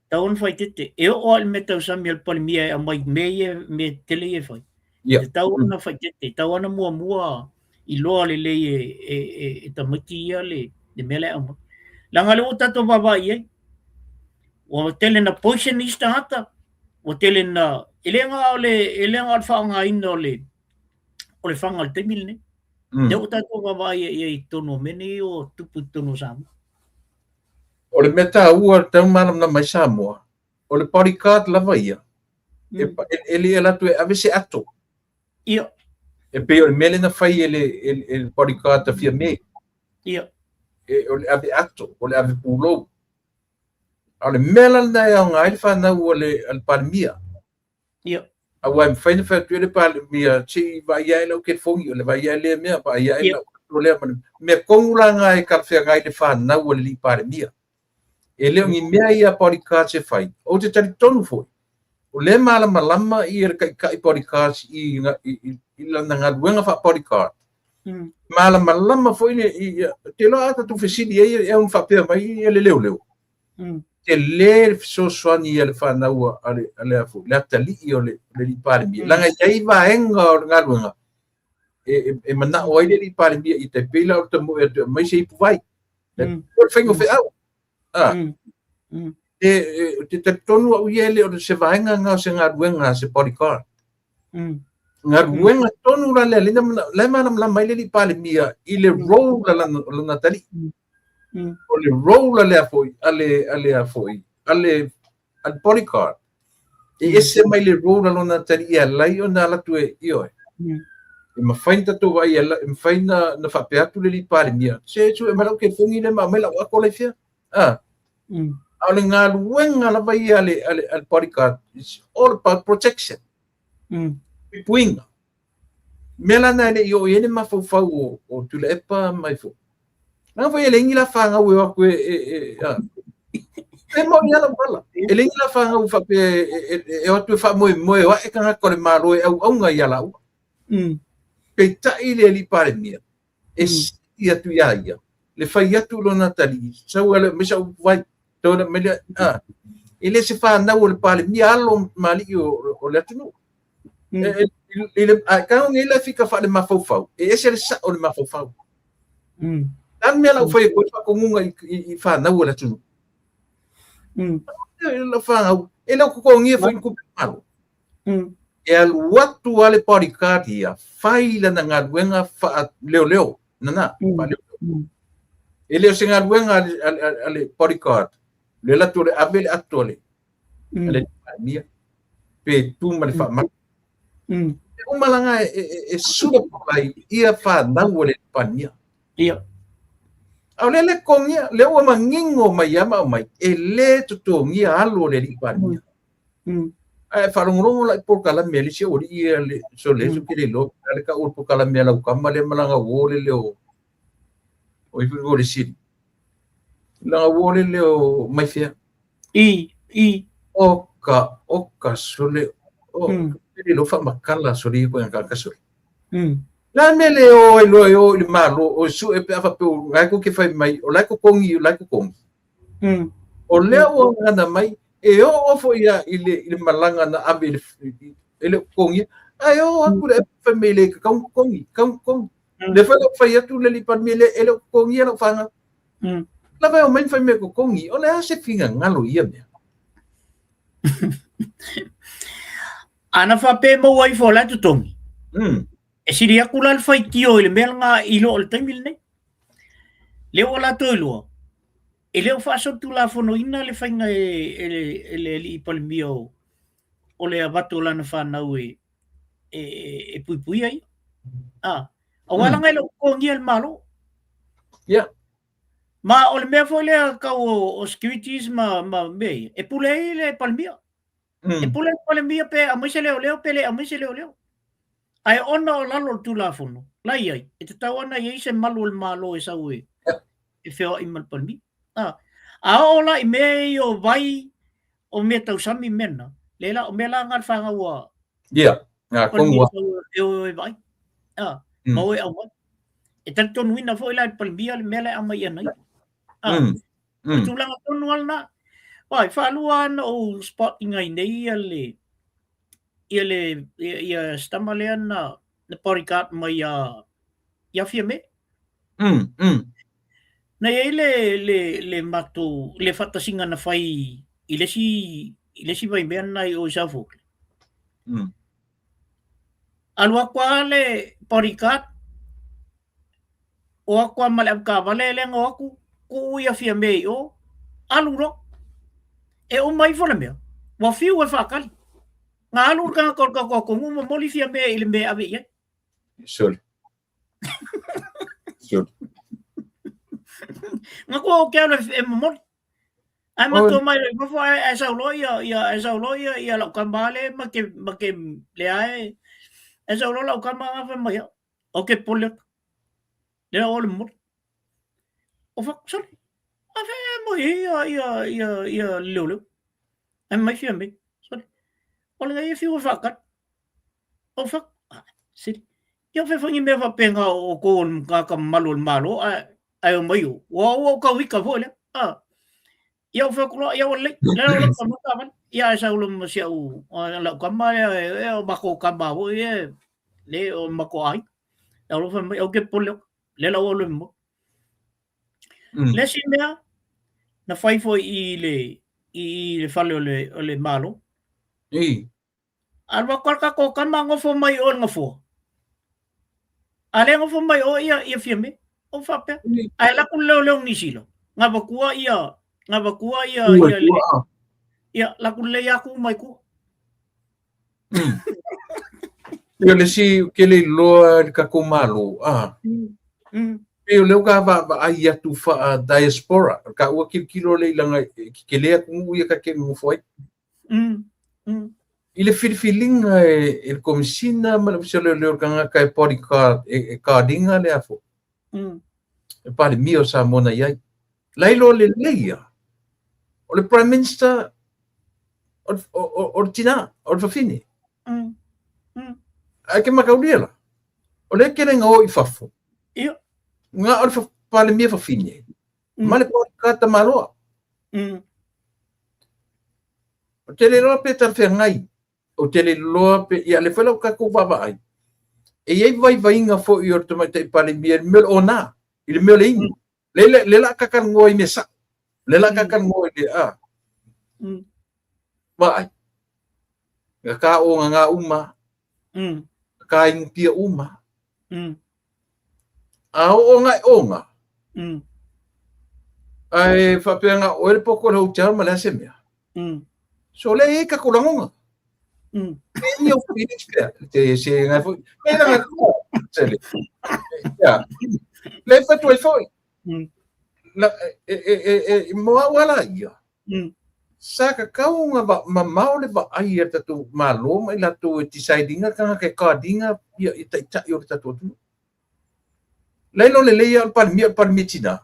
Tau ana whai tete. E o al me tau sami al palimia e amai me tele e whai. Te tau ana whai tete. Tau ana mua I loa le e tamaki ia le mele ama. Langa le o tato wawai e. O tele na poisonista hata. O tele na elenga al whaanga ina o le whanga al temil ne. Ne o tato wawai e tono mene o tupu tono sama. O le meta ua tau malam na mai Samoa. O le bodyguard lava ia. E li la tu ave se ato. Ia. E pe o le mele na fai ele bodyguard ta fia me. Ia. E o le ave ato, o le ave pulo. O le mela na e ngai fa na o le al palmia. Ia. A wa fai fa tu le palmia chi vai ia lo ke fongi o le vai ia le me va ia o le me kongula ngai ka fia ngai le fa na o le palmia. E leo ngi mea ia podcast e fai. O te tari tonu foi. O le malama I kai podcast I lana ngaduenga fa podcast. Malama foi te lo ata tu fesili e un fa pea mai e le leo. Te le so soani ele fa na ua ale afu. Le atali o le li pare mi. Langa ia va enga o ngaduenga. E mana o ile li pare mi I te pila o te mo mai se ipu vai. O fengo fe au. Te tonu au iele o se vaenga nga se ngaruenga se bodyguard. Ngaruenga tonu la le mana mai le pale mia I le role la natali. O le role le afoi ale afoi ale al bodyguard. E ese mai le role la natali ia lai o na la tu io. E mafaina to vai ela mafaina na fapeatu le pale mia. Se tu e mala ke fungi le ma mela wa kole fia. Ale ngaluenga la vai al bodyguard. It's all about protection. Pipuinga. Mela na le yo ene mafau o tu le epa mai fo. Na vai ele ngila fanga we wa e mo ya la bala. Ele ngila fanga u fa e o tu fa mo wa e kanga ko le malo e au nga ya la. Pe ta ile li pare mia. E ia tu ya. Le fai atu lo natali. Sa wala me sa vai Tona mele ele se fa na o pale mi alo mali o le tunu ele ka ele fica fa le mafofau e ese sa o le mafofau dan me la foi ko fa komunga I fa na o le tunu ele fa ele ko ngi foi ko malo e al watu ale porikatia faila na ngaduenga fa leo nana ele se ngaduenga ale porikata le la tole avele atole le mia pe tu mal fa ma o malanga e suda pai ia fa na wole pania ia ale le kongia le o mangingo mai ama mai ele to ngia alo le pania ai fa longo la por kala meli se ori ia le so le so kile lo ale ka por kala mela o kamale malanga wole le o i fu le si la wole le o mai fia oka sole ele lo fa makala sori ko yang ka sori la mele o lo le malo o su e pa pe ngai ko ke fai mai o la ko kongi o le o ngana mai e o fo ia ile malanga na abe ele kongi ai o aku le family ka kongi le fa fai atu le pan mele ele kongi la fanga la vai o men fai me ko kongi o le se finga ngalo ia me ana fa pe mo wai fo la tutongi e siria kula al fai tio ile melanga ilo al tamil ne le wala to ilo e le fa so tu la fono ina le fainga ele palmio o le abato la na fa na we e pui ai o wala ngai lo kongi al malo ma o le mea foi le ka o securities ma me e pule le palmia e pule palmia pe a mai se leo pele a mai se leo ai ona o lalo tu la fono lai ai e te tawana i se malo el malo e sau e feo i mal palmia a ola i me o vai o me tau sami mena lela o me la ngal fanga wa nga kongwa e vai ma we au e tal tonu ina fo ila palmia le mele ama ia nei tulanga tonu alna wai faluan o spot ingai nei ia stamalean na porikat mai ia fiame na le matu le fatasinga na fai ilesi vai mean nai o safo alwa kwa le porikat o akwa male ka vale le ngoku ku ia fiame o aluro e o mai fona me wa fiu e fakali nga alur ka ko mo moli fiame ile me ave ia Sure. Nga ko ke ala e mo ai ma to mai mo fa e sa loia ia la kambale ma ke le ai e sa lo la kambanga fa mai o ke pole le o le mo o fa so a fe mo ia lo ai mai fiame so o le ia fiu fa ka o fa si yo fe fangi me fa penga o ko ka malo ai o mai o ka wika fo le yo fe ko yo le ko ka man ya sa lo mo sia u la ka ma e ba ko ka ba o ye le o ma ko ai lo fe o ke polo le la o lo mo le si mea na fai fo i le fale o le malo alwa ka ko ka ma ngofo mai o ngofo ale ngofo mai o ia fiame o fa pe ai la ku le ni silo nga ba kuwa ia la ku le ya ku mai ku Yo le si ke le loa ka ko malo Pero leo ka ba ai atu fa diaspora ka o kilo le langa ke le ku ia ka ke mo foi ile feeling e komisina ma le kanga ka podcast e ka dinga le afo e pa mio sa mona ia lailo le leia o le prime minister o tina o fafini ai ke makaudiela o le ke nga o i fafo nga o pa le mia fafini ma le podcast maloa o te le loa pe ta ngai o te le loa pe ia le fela ka ko baba ai e ia vai inga fo i o te mai te pale mia mel ona i le mel ing le la ka kan ngoi mesa le la ka kan ngoi le ba ai ka o nga uma ka ing pia uma a o nga ai fa pe nga o le poko le hotel ma le semia so le ka kulangonga Io Phoenix te se nga foi era nga tele ya le fa tu foi la mo wala ia saka kaunga ba maule ba ai ta tu malo mai la tu deciding ka ka dinga ia ita yo ta tu le ia par mitina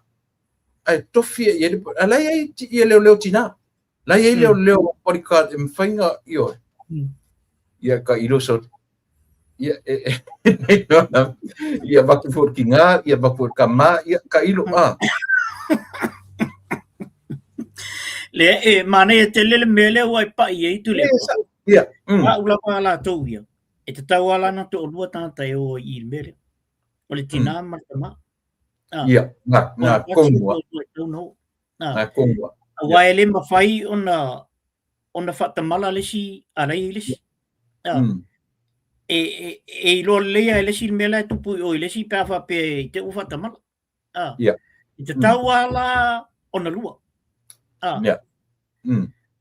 ai tofi ia ala ia le tina la ia le podcast mfainga io ia ka iloso ia baku for kinga ia baku kama ia ka ilo le mane te le mele wai pa ia tu le ia ula pa la to ia e te tawala na to lua tanta e o i mele o le tina ma ia na kongwa wai le mafai ona fatamala le si alai le si e lo lea le si mela tu pu o le si pa fa pe te u fatamala te tawala ona lua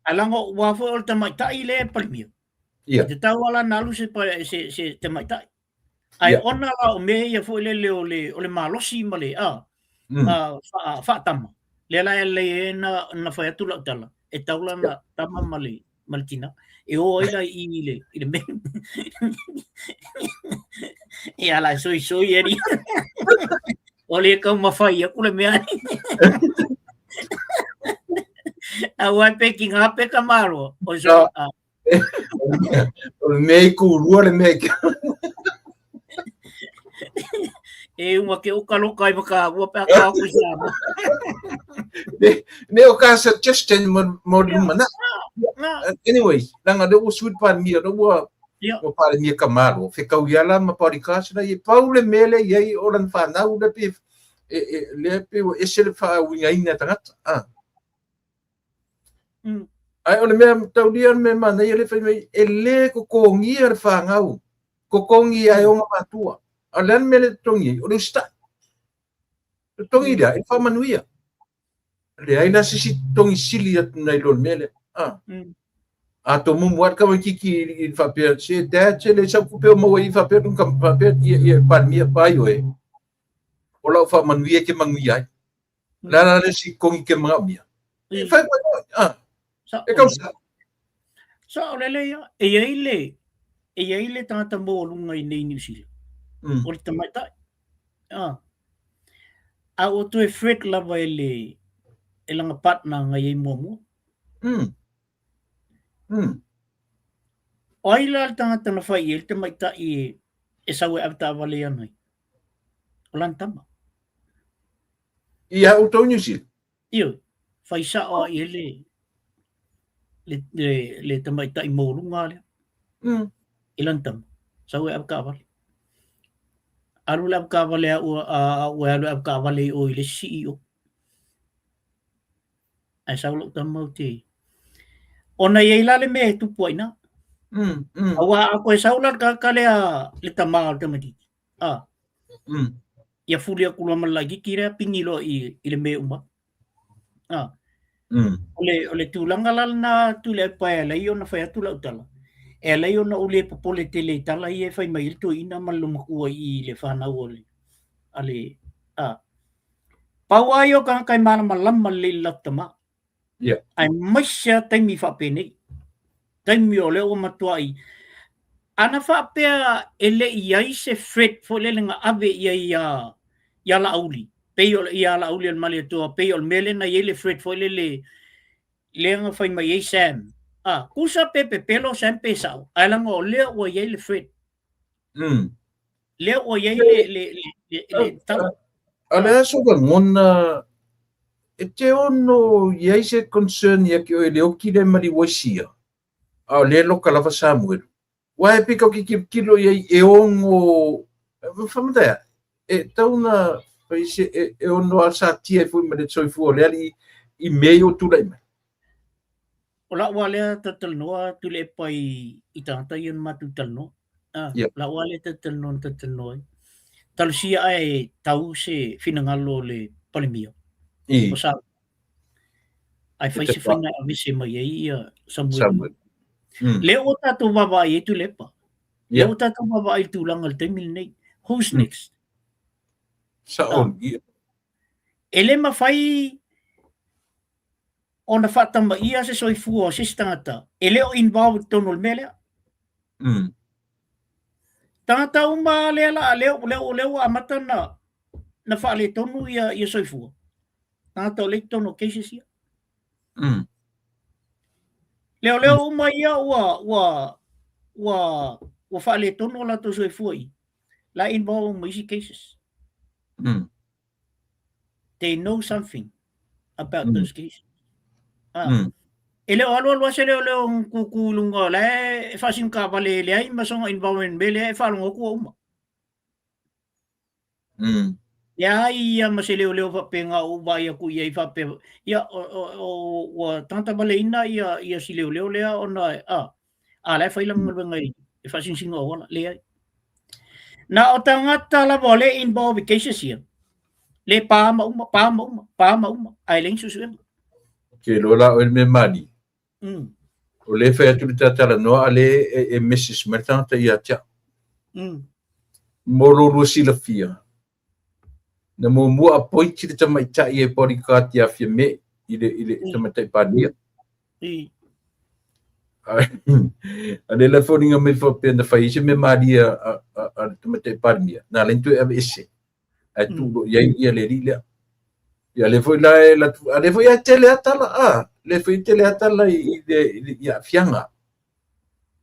alango wa fo o te mai tai le palmio te tawala na lu se te mai tai ai ona la o me ia fo le o le malosi male fatama le la le na fa tu la tala e taula na tama male maltina e o ila ile me e ala soi eri ole ka mafai ku le me ani a wa peking ape kamaro o so o me ku ruole me E uma ke o kalo kai maka ua pe ka ku sama. Ne o ka suggestion mo lumana. Anyway, nanga do usud pan mi do o pare mi kamaro. Fe ka uiala ma podcast na e Paule mele ye o lan fa na u de pe le pe o esel fa winga ina tangata. Ai ona me taudian me mana ele fe me ele ko kongi ar fa ngau. Ko kongi ai o matua. Alan mele tongi o sta. Tongi dia e fa manuia. Le ai na sisi tongi sili at na ilon mele. To mo muat ka kiki i fa pe se da che le sa ku pe mo i fa pe num kam fa pe i pan mi pa yo e. O la fa manuia ke manguia. La si kongi ke manguia. E fa e causa. Sa ole ya e ile tata mo lunga i nei New Zealand. O le tamaita. A o tu e Fred lava ele langa partner ngai mo. O ila tangata na fai ele tamaita i e sawe avta vale anai. O lan tama. Ia o to New Zealand. Io fai sa o ele le tamaita i mo lunga le. Ilan tama. Sawe avka vale. Alu lab ka vale o alu lab ka vale o ile CEO. Ai sa lo tamo ti. Ona ye la le me tu poina. Awa ako sa ular ka kale le tamal tamadi. Ya fulia kula malagi kira pingilo i ile me uma. Ole tulanga na tule pa la yo na fa tu la utala. E la yo na ule popole tele tala i e fai mai to ina malumakua i le whanau ole. Ale, pau ayo ka kai mana malama le latama. Ai maisha taimi whapene. Taimi o leo matua i. Ana whapea ele i ai se Fred fo le lenga ave i ia la auli. Peo ia la auli al mali atua. Peo mele na i ele Fred fo le lenga whai mai ei Sam. Kusa pepe pelo Sam pesau. Ai langa o leo o i ele Fred. Leo o i le tau. Ala so ga ngona e te ono ia se concern ia ke o le oki le mari wasia. Le loka lava Samuel. Wa e pika ki kilo ia e ongo famada. E tauna paise e ono asa tia fu me de soifu le ali i meio tu lai. Ola wale tatal noa tu le pai i tata yon matu tal no. La wale tatal no. Tal sia ai tau se finangalo le palimia. O sa ai fai se fai na avise mai ai Samuel. Le o tatu baba i tu lepa. Le o tatu baba i tu langal temil nei. Who's next? Sa on. Ele ma fai ona fatamba ia se soifu o se stangata. Ele o involved tonol mele. Tangata uma leo amata na whaale tonu ia soifua. Tangata o leik tono cases ia. Leo uma ia ua whaale tonu la to soifua i. La involve mo isi cases. They know something about those cases. Ele alo se leo kukulunga le fasin ka vale le ai masong environment bele e falong ko uma. Ya ia masele leo fa penga u ba ia ku ia fa pe ya o tanta vale ina ia si leo le ona le fa ilang ngai e fasin singo wala le ai. Na o tangata la vole involve cases ia. Le pa ma uma ai len susu. Ke lola o me mani. O le fai atu tala noa ale e Mrs. Mertanta ia tia. Mororo sila fia. Na mo mua apoiti te tamaita i e porikati a fia me i le tamaita i padia. Ale la foninga me fa pena fai se me maria a tamaita i padia. Na lentu e ave ese. Ai tu ia le rile. Ia le foi le foi a tele atala le foi tele atala i fianga.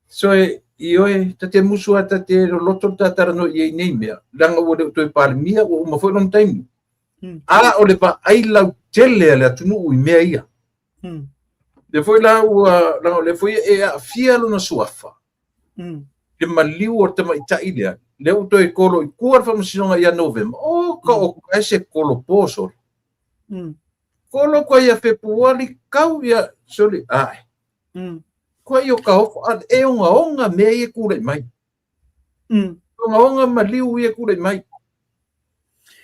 So Ioe, te musu ata te loto tatarano i nei mea. Langa o le toi palemia o ma foi long time. A o le pa ai lau tele le atunu i mea ia. Le foi la o le foi e a fia lo na suafa. Le maliu o te maita ilea. Le o toi kolo i kuar fa masinonga ia November. O ka o ese kolo poso. Kolo kwa ia Februari kau ia soli ai. Kwa iyo ka hofo an e onga mea ia kule mai. Onga maliu ia kule mai.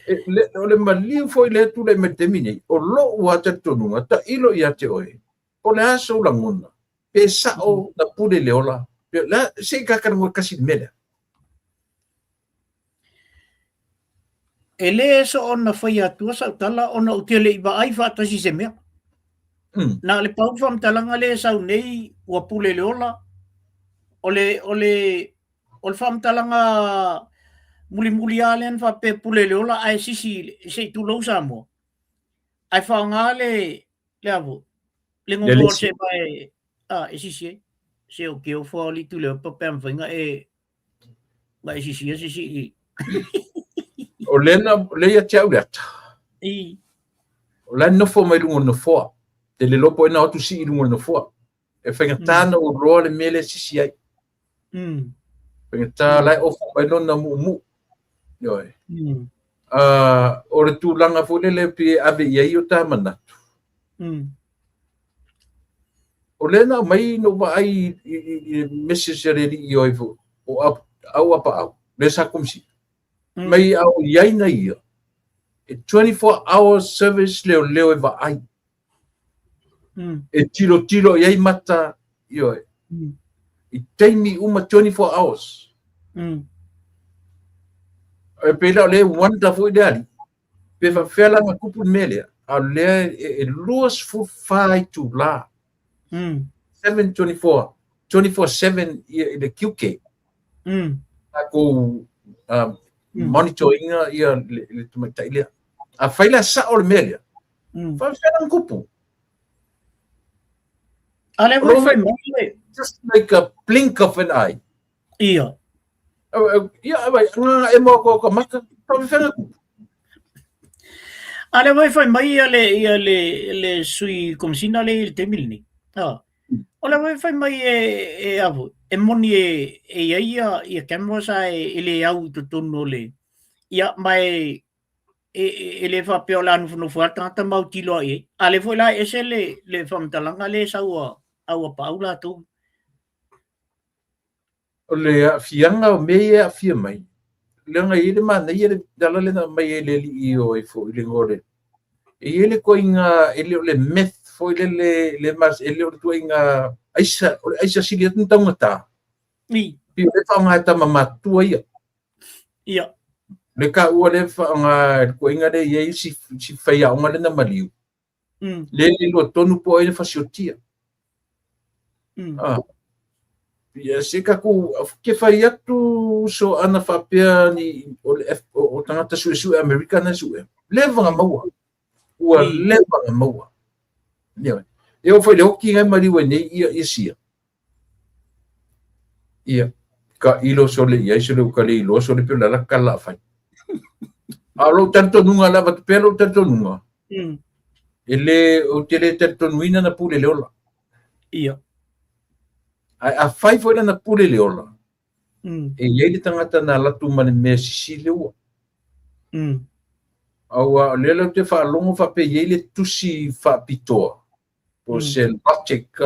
Le maliu foi le tu le metemine o lo wa te tonunga ta ilo ia te oe. O le aso la ngona. Pe sa o na pule le ola. La se ka mo kasi mele. Ele so ona fai atua sa tala ona utele i ba ai fa tasi se mea. Na le pau fam talanga le sau nei ua pule le ola. Ole fam talanga muli alen fa pe pule le ola ai sisi se tu lo sa mo. Ai fa ngale le avo. Le ngombo se bai e sisi se o ke o fo li tu le pa pam finga e mai sisi O lena le ia te aureta. O la no fo mai lungo no fo. Te le lopo ina otu si lungo no fo. E whenga tāna o roa le mele sisi ai. Whenga tā lai o fo mai lona mu. Yoi. O le tūlanga fo le pe ave iai o tā manatu. O lena mai no ba ai message i oi fo. O au apa au. Le sa kumsi. Mai au iai na ia. 24-hour service leo e va ai. E tilo iai mata ioi. I teimi uma 24 hours. E pela le wanda foi dali. Pe fa fela ma kupu mele. A le e luas fu fai tu la. 724 24/7 i le QK. Ako monitoring ia le tumatai le. A faila sa o le mele. Fa fela kupu. Ale voi fai mai. Just like a blink of an eye. Ia. Ia, nga e mo ko maka. Fa fela kupu. Ale voi fai mai le sui komsina le te milni. Ole voi fai mai e avu. E moni e ia camera sa e le au to tono le. Ia mai e le fa peola no fuata ta mau tilo e. Ale foi la ese le famtalanga le saua au paula tu. Ole fianga o me a fia mai. Lenga ile mana ile dala le mai le li o e fo ile ngore. E ile ko inga ile le meth fo ile le mas ile o tu inga aisa sili tanga ta. Ni. Pi le fa nga ta mama tu ia. Ia. Le ka o le fa nga ko inga le ye si fai a nga le na maliu. Le lo tonu po ile fa siotia. Ia se ka ku ke fai atu so ana fa pia ni o tangata su Americana su. Leva nga maua. Ua leva nga maua. Ia. E o foi le hoki ngai mari we nei ia sia. Ia. Ka ilo so le ia so le ka le ilo so le pela la kala fai. Alo tanto nunga la bat pelo tanto nunga. Ele o tele tanto nuina na pule le ola. Ia. A fai foi na pule le ola. E ia le tangata na latu mane me sisi le ua. Aua le te fa longo fa pe ia le tusi fa pitoa. O se project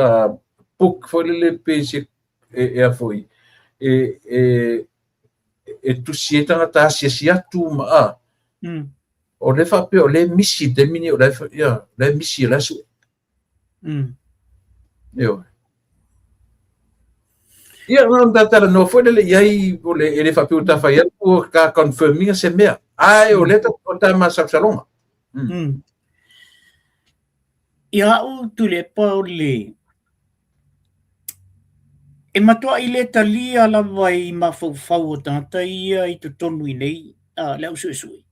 book foi le pe se e a foi. E tusi e tangata sia tu ma. O le fa pe o le misi de mini o le misi la su. Io. Ia non tata no foi le iai o le fa pe o ta fa ia o ka confirming se mea. Ai o le ta ma sa salonga. Ia o tu le pauli. E matua i le talia la vai ma fau o tata ia i tu tonu i nei. Le au sui.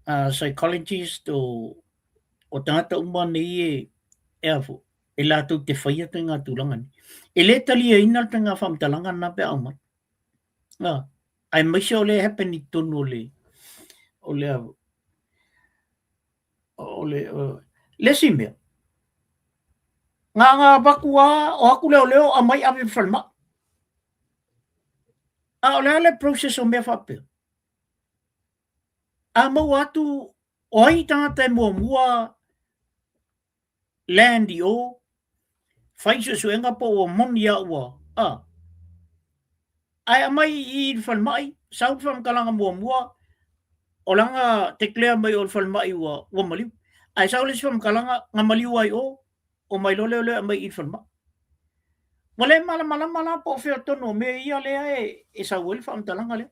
Psychologist o tata uma nei e afu. e lātou te whaia te ngā tūlanga ni. E le tali e ina te ngā whamtalanga nā pe au mai. Ai maise o le hapeni tonu o le simea. Ngā bakua o aku leo a mai awe whalma. O le process o mea whapea. A mau atu o ai tangata e mua landi o whaisa suenga po o moni a ua. Ai a mai I whalmai, saut whamkalanga mua o langa te klea mai o whalmai ua maliu. Ai saulis whamkalanga ngā maliu ai o mai lole a mai I whalmai. Wale mala po whio tono me ia lea e sauweli whamtalanga lea.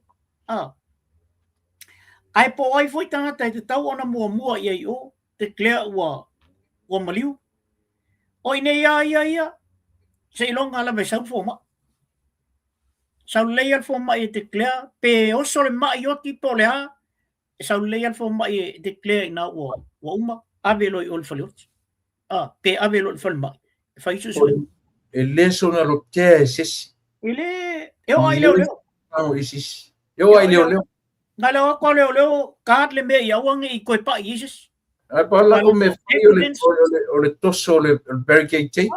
Ai po ai foi tangata te tau ona mua ia o te klea ua maliu. O ine ia se ilonga la me sau foma. Sau leia foma e te klea pe oso le mai o tipo lea sau leia foma e te klea ina ua uma ave loi ol faliot. Pe ave loi falma. Fai su. E le sona lo te sesi. Ele eu ai leo. Isis. Eu ai leo. Nga leo ko leo kaat le me ia wang I koe pa Isis. Ai pa la o me fai o le toso le barricade tape.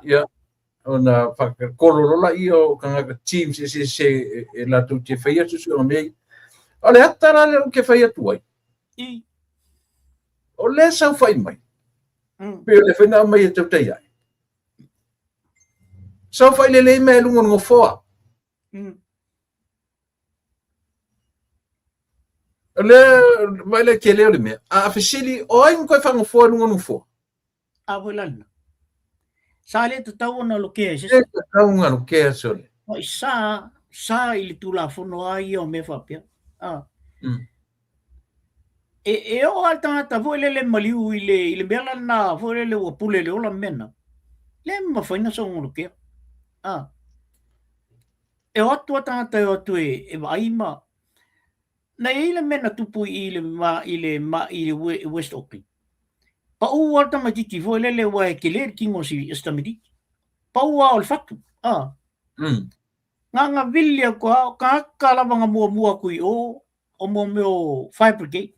Ya. Ona whakakororola I o kanga team se e la tu te whaia tu o me. O le atara le o ke whaia tu ai. O le sau whai mai. Peo le whaina mai e tau tei ai. Sau whai le mea lunga ngo whoa. Le mai le ke leo le mea. A whisili o ai ngoi whanga whoa lunga ngo whoa. A whalana. Sa le te tau ona lo kea se. Le te tau nga lo kea se ole. Oi sa I le tula whono ai o me whapea. E o al tangata vo le maliu I le mea na vo le ua pule le ola mena. Le mawhaina sa ngolo kea. E o atua tangata e o atu e waima. Na le mena tupu I le West Auckland. Pa ua alta matiti vo le ua e ke le kingo si estamidi. Pa ua o le fatu. Nga vilia kua ka kalawanga mua kui o mo meo fire brigade.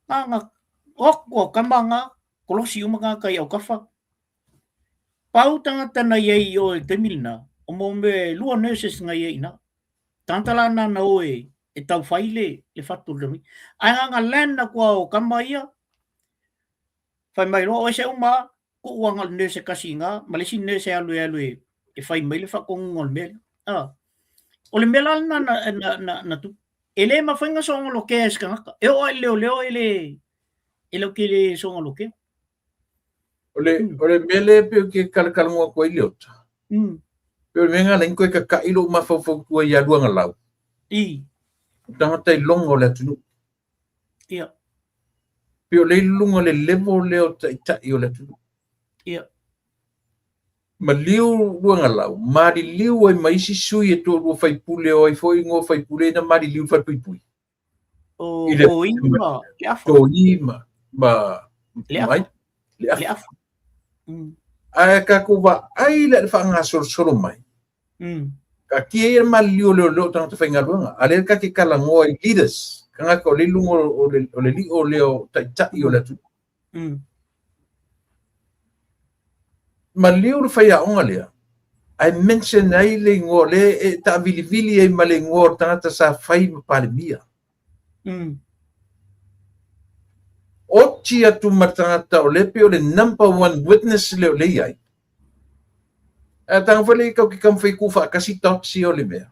Nga okua kamanga kolosi umanga kai au kafa. Pau tangata na iei o te milina o mo me lua nurses nga iei na. Tantala na oe e tau whaile le fatu rami. Ai nga lana kua o kama ia. Whai mai roa o se uma ko uanga nurse kasi nga. Malesi nurse alue e whai mai le whakong ngol mele. O le mela na tu. E le ma whainga songa lo kea skangaka. E o ai leo e lo ke le songa lo kea. O le mele peo ke kalakalangoa kua I leota. Peo menga la inkoe ka kailo mawhawhau kua I aluanga lau. Tangata I longa o le atunu. Peo le lunga le level leo tai o le atunu. Ma liu luanga lau. Mari liu ai maisi sui e tō rua whaipule o ai fōi ngō whaipule na mari liu whaipui. O ima. Le afa. O ima. Le afa. Ai ka kuwa ai le whanga soro mai. Ka kia ma liu leo tangata whainga luanga. Ale ka ke kala ngō ai leaders. Ka ngaka o le lunga o le li o leo tai o le atu. Ma liu le whaia onga lea. I mention ai le ngō le e ta vili ai ma le ngō tangata sa whai ma pale mia. O tia tu matangata o le peo le number one witness leo le ai. Tanga whale kau ki kam whai kuwha kasi toksi o le mea.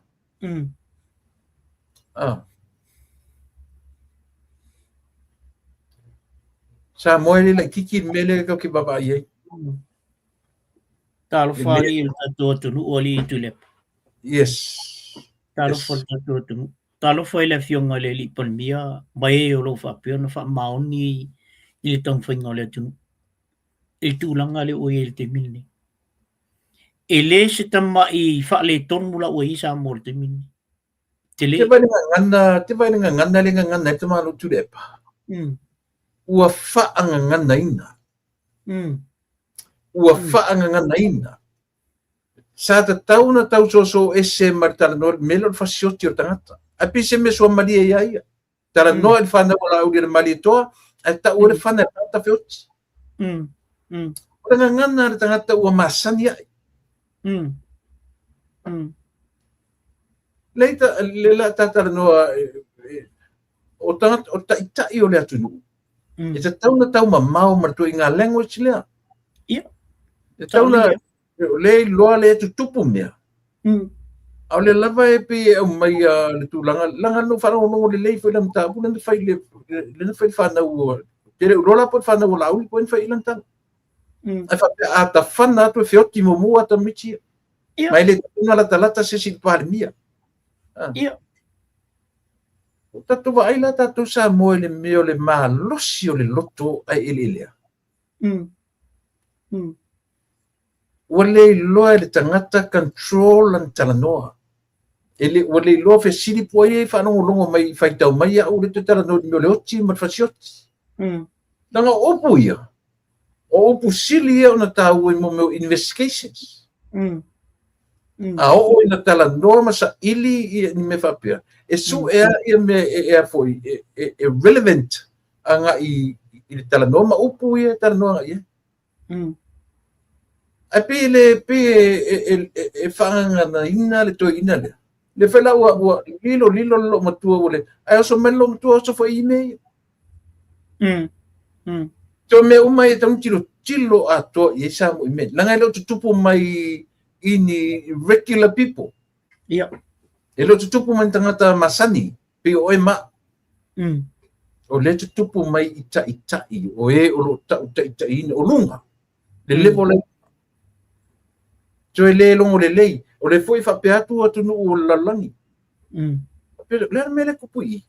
Sa moe le kiki mele kau ki baba iei. Talo whali il tatua tunu o li itu lepa. Yes. Talo whali tatua tunu. Talo whai le fionga le li palmia. Mai o lo whapio na wha maoni I le tang whainga le tunu. E tūlanga le o le te mini. E le se tama I wha le ton mula o sa mo le te mini. Te vai nga ngana le nga ngana te malu tu lepa. Ua wha anga ngana ina. ua whaanganganaina. Sa ta tau na tau so ese martala no melo fasioti o tangata. Api se me so malia ia. Tara no el fana wala u dir mali toa, ta ore fana ta feoti. Ora ngana tangata ua masani ia. Leita lela tata no o tangata o ta itai o le atunu. E ta tau na tau mamau martu inga language lea. Ia. E tau na le loa le tutupu mea. Au le lava e pe au mai le tūlanga. Langa no whanau no le lei whai lam tāpu. Lena whai le whai whanau. Tere urola pot whanau la ui poen whai ilang tanga. Ai whape a ta whana atu e whioti mo mua ta mitia. Mai le tūna la talata se si pāre mia. Ia. O tatu wa aila tatu sa moe le meo le maa losi o le loto ai ililea. Wale loa le tangata control ang talanoa. Wale loa fe sili poe whanau longo mai whaitau mai au le te talanoa meo le oti mat fasioti. Nanga opu ia. O opu sili ia o na tau mo meo investigations. A o ina talanoa masa ili ni me whapea. E su ia me foi relevant anga i talanoa ma opu ia talanoa ia. A pe le e whanganga ina le toi ina le. Le whela ua lilo lo matua ule. Ai oso melo matua oso fo ime. Tō me umai e tamu tilo a tō i sa mo ime. Langa ilo tutupu mai ini regular people. Ia. Ilo tutupu mai tangata masani. Pe oe ma. O le tutupu mai itai. O e o lo itai o lunga. Le levo le. Joe le longo le lei. O le foi whape atu atu nu o lalangi. Le me le kupui.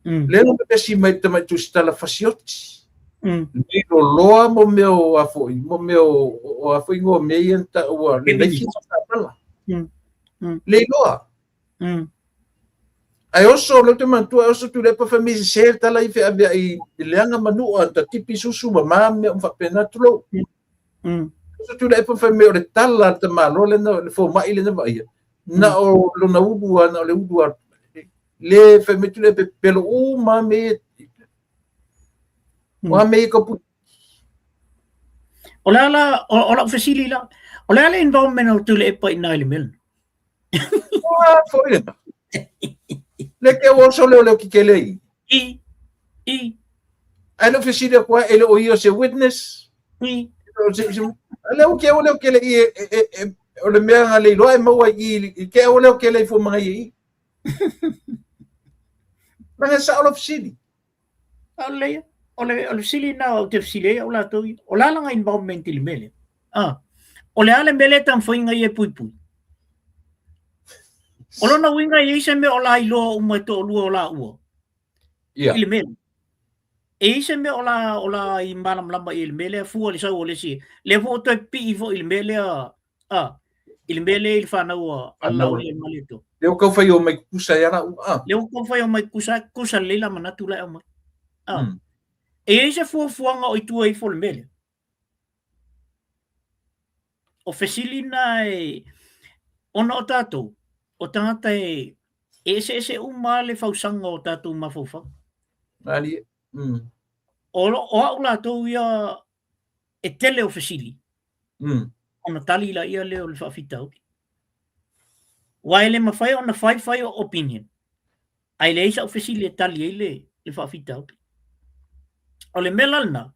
Le no me si mai tamai tu stala fasioti. Lilo loa mo meo a foi. Mo meo o a foi ngo mei enta ua. Le nei ki pala. Le loa. Ai oso le te mantua oso tu le pa famisi ser tala i fe avea i leanga manua ta tipi susu ma me un whape na tulo. So tu le pa me o le tala te malo le na le fo mai le na vai na o lo na ubu na le ubu le fe me tu le pelo o ma me o me ko pu ola fasili la ola environmental tu le pa ina le mel fo le ke o so le ki ke le i ai no fasili ko ele o io se witness le o ke le o le mea le loa mau i ke o ke le fo mai i Mana sa olof sili ole sili na o te sili o la to o la nga environment le mele ole ale mele tan foi nga ye pui olo na winga ye se me ola ilo mo to lu ola u ile mele e se me ola i malam lamba il mele fu le sa ole si le vo to pi vo il mele il mele il fa na o alla o le malito le o ka fai o mai kusa ya le o ka fai o mai kusa le la mana tu la o mai e se fu nga o tu e fo le mele o fesilina e ono tato o tangata e se umale fausanga o tato mafofa ali o la to ia e tele o fesili ona tali la ia le o le fafitau waile mafai ona fai opinion ai le isa o fesili e tali le fafitau o le melalna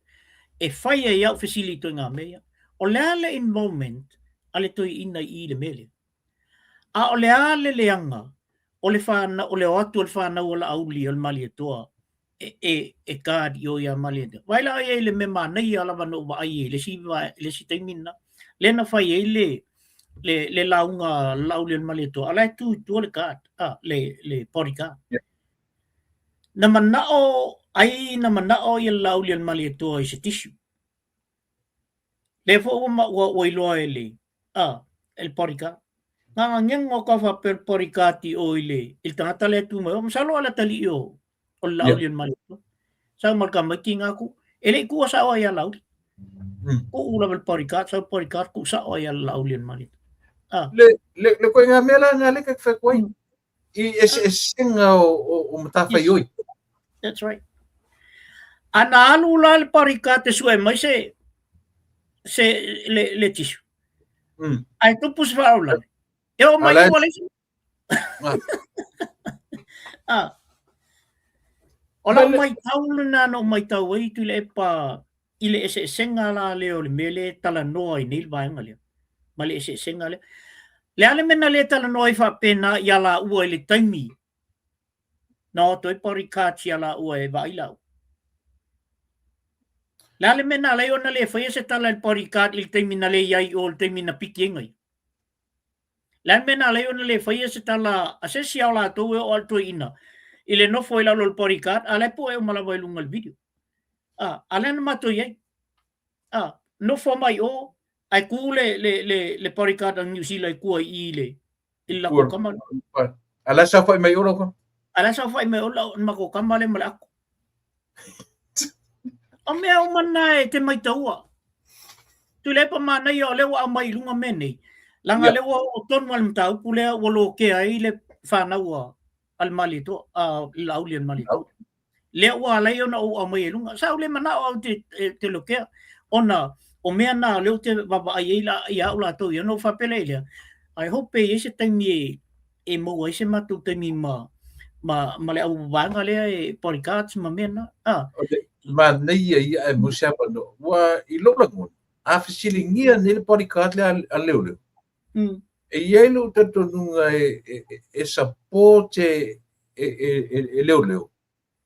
e fai ia o fesili to nga mea o le ale involvement ale to ina i le mele a o le ale leanga o le fana o le atu le fana o la auli o le mali toa e kad yo ya mali waila ai le mema nei ala vano ba ai le si taimina le na fai le launga lauli o le mali toa ala tu le kad le porika na manao ia lauli o le mali toa i se tishu le fo wa ilo ele el porika nga ngeng o ka fa per porikati o ile il tangata le tu mo salo ala tali o lauli on malito sa marka making aku ele ku sa wa ya lauli Ko ula val parikat sa parikat ku sa o ya laulian mali. Le ko nga mela nga le ka fa ko. Singa o matafa yoi. That's right. Ana alula le parikat su mai se le tisu. Ai tu pus faula. Eu mai wala. Ola mai taulu na no mai tau i tu le pa ile ese senga la le o le mele tala no i nil vai ngale. Male ese senga le. Le ale mena le tala no i fa pena ya la ua le taimi. No to i parikat ya la ua e vai lau. Le ale mena le ona le fa ese tala le parikat il taimi na le yai o le taimi na piki ngai. Le mena le ona le fa ese tala asesi ala to o alto ina. Ile no foi la lo porikat ale po e mala vai lungal video ale na mato ye no fo mai o ai ku le porikat ang New Zealand ku i le illa ko kamal ala sa foi mai o ko ala sa foi mai o la ma ko kamal e mala ko o me o manai te mai taua tu le pa mana yo le wa mai lunga mene langa le o ton mal mtau ku le o lo ke ai le fa na wa al malito laulian malito le wa le ona o mai lunga sa le mana o te lo ke ona o me na le te baba ai la ya ula to yo no fa pele le I hope ese temi e mo ese matu temi ma le au vanga le podcast ma mena ma nei e mo sa pa no wa I lo la ko a fisilingia ne podcast le a le e ielo tanto nunga e sapote e leo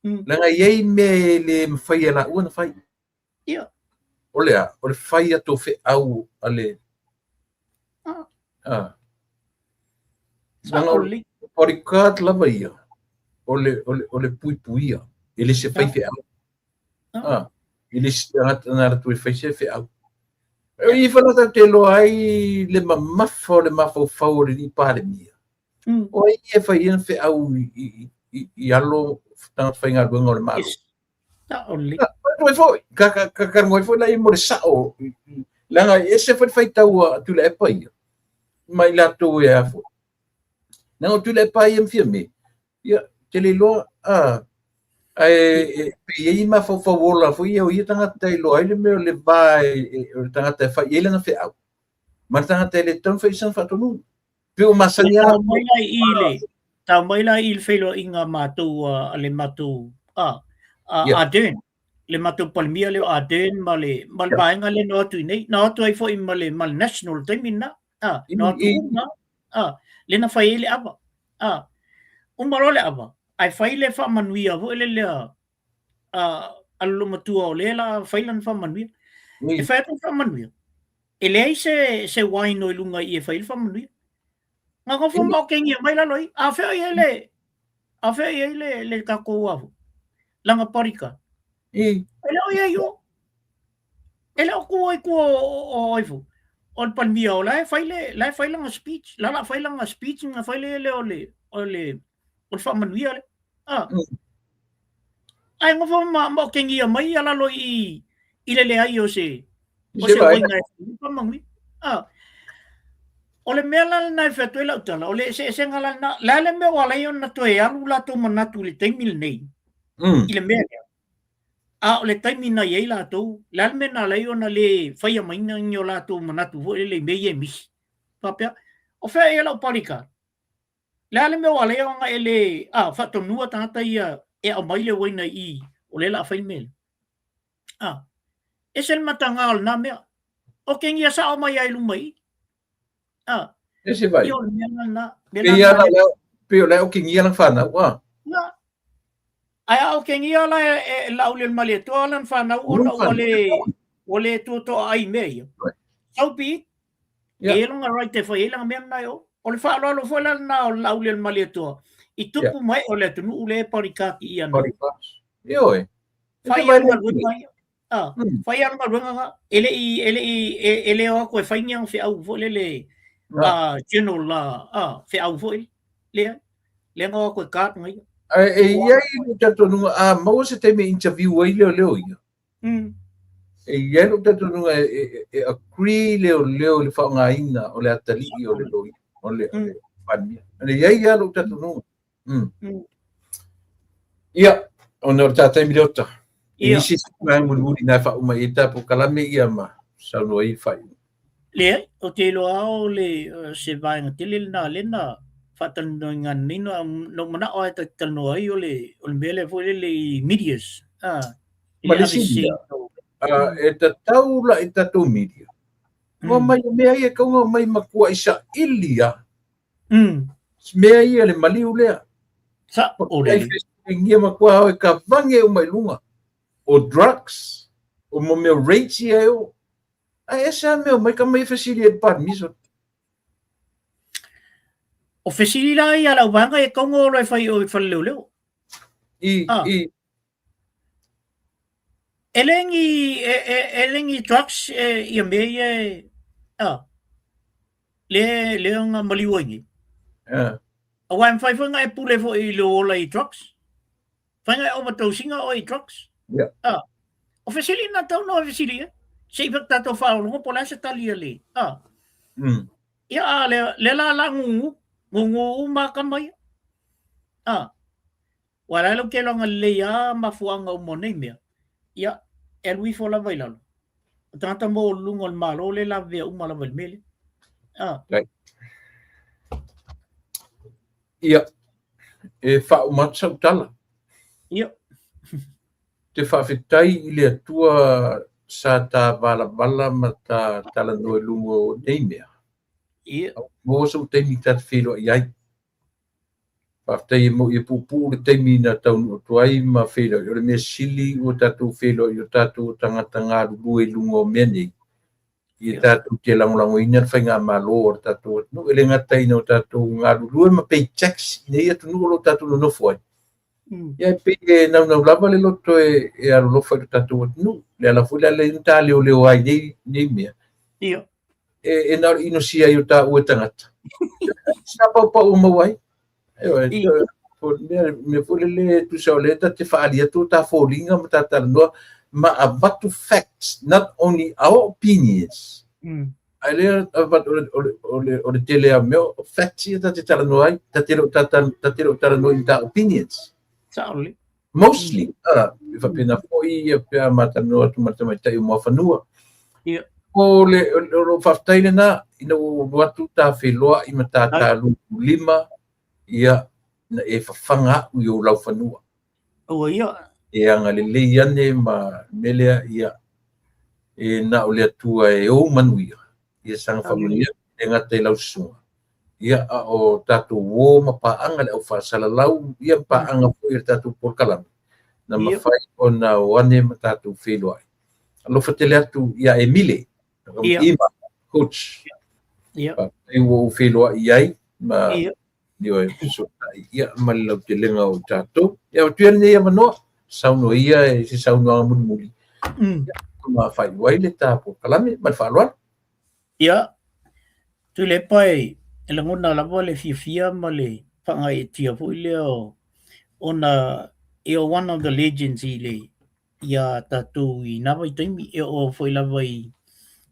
langa yei me le mfai la una fai o le fai to fe au ale langa porikat la vai o le puipuia ele se fai fe au ele na tu fai se fe au I whanata te lo ai le mamafo le mafo faure ni pare mia. O ai e whai ina whi au I alo tanga whainga ruanga o le malo. Ta oli. Toi foi, ka ngoi foi lai mo le sao. Langa e se whai tau tu le e pai. Mai la tau e afo. Nanga tu le e pai e mwhia me. Ia, te le loa, pe ma fo wola fo ia o ia tanga tai lo ai le me le vai o tanga tai fa ele na fe au ma tanga tai le ton fa isan fa tonu pe o masania ta mai la il felo inga matu ale matu aden le matu palmia le aden male mal bainga le no tu nei no tu ai fo I male mal national temina no tu le na fa ele aba umalo le aba ai faile fa manuia vo le allo matua o le la failan fa manuia e fa fa manuia ele se wine no lunga I fail fa manuia nga ko fo mo kengi mai la loi a fe ele le ka ko wa langa parika ele o yo ele ko o ifo on palmia o la faila nga speech la faila nga speech nga faile le o fa manuia le ai ngo fo mo kengi mai ala lo I le ai o se wanga fa mangi ole mela na fa to la tala ole se ngala na la le me wala yo na to e alu la to manatu le temil nei ile me ole taimi na ye la to la me na la yo na le fa ya mai na yo la to manatu vo le me ye mi papia o fa e la parika la le me wala yo nga ele fa to nua tata ia e a mai le waina I o le la fai mel e sel matangal na me o kengi sa o mai ai lu mai ese vai yo na pe le o kengi lang fa na wa ai o kengi la e la ule mali to lan fa na ole to ai me so bi e long right te foi lang mem na yo o le fa lo fo la na la ule mali to I tupu mai o le tunu ule parikaki I ano. Yo Fai ana runga. Fai ana runga ele o ko fai nyang fe au vo le general la fe au vo le ngo ko kat ngai. Ia I tato nunga mo se te me interview ai leo ia. ia lo tatununga e agree leo le whaongaina o le atali o le loi o le whanmia. Ia lo tatununga. Ia, ona o tātai miliota. Inisi mai muri nai whauma i tapu kalame ia ma sauno i whai. Le, o te loa o le se vaenga tele na lena whatano ngan nino no mana o e tano ai o le mele fo le medias. Malesilia. E ta taula i tatou media. Ngā mai mea ia kaunga mai makua isa ilia. Mea ia le maliu lea. Sa o le. Ngia makua hao e ka vange o mai lunga. O drugs. O mo mea reiti e o. A esa mea mai ka mai fasili e par miso. O fasili la ia la vanga e kaunga o lai fai o i whaleu leo. Elengi drugs ia mea le nga maliu ingi. A wai fai whanga e pule fo i leo ola i drugs. Whanga e overdosing o i drugs. O fasili na tau no fasili e. Sei vak tato whaolongo pola sa talia le. Ia le la ngungu makamai. Wala lo ke longa le ia mafuanga o monei mea. Ia e lui fo la vailalo. Tata mo lungol malo le la vea umala vel mele. Ia e whao matsau tala. Ia. Te whawhitai i le atua sa ta vala ma ta tala noe lungo nei mea. Ia. Mo so teimi tata whilo i ai. Whawhitai mo i pupu le teimi na taunu o tuai ma whilo i ore mea sili o tatu whilo i o tatu tangata ngā ruru e lungo mea nei. I tatu te langolango ina whai ngā malo o tatu. No ele ngatai no tatu ngā ruru e ma pay tax nei atu nuko lo tatu no nofuai. Ia pe nau lava le loto e arolofa i tatu atu le ala fula le nta leo ai nei mea. Ia. E nau ino sia i o ta ue tangata. Sa pau mawai. Me fule le tu sa le ta te whaalia tu ta fōlinga ma ta taranoa ma avatu facts, not only our opinions. Ai le o le tele a meo facts ia ta te taranoa ai, ta te ro taranoa i ta opinions. Sauli. Mostly, whapena foi e pia matanoa tu matamaitai o mawhanua. Ia. O le whaftaile na, ina o watu ta wheloa i matata lima, ia na e whawhanga u i o lau whanua. Ia. E anga le leiane ma melea ia e na o le atua e o manuia. Ia sanga whamunia e ngata i lau sunga. Ia o tatu wo ma paanga le au whasalalau, ia paanga po i tatu porkalami. Na mawhai o na wane ma tatu wheloa. Alofa tele atu ia e mile. Ima, coach. Ia. E wo wheloa iai, ma nio e ia malilau te lenga o tatu. Ia o tuan ia manoa, sauno ia e se sauno a muli. Ma whai wai le tā porkalami, ma whaaloa. Ia. Tu le pai, e la ngona lava le fia ma le whanga e tia pui leo ona e o one of the legends i le ia tatu i na vai taimi e o foi lava i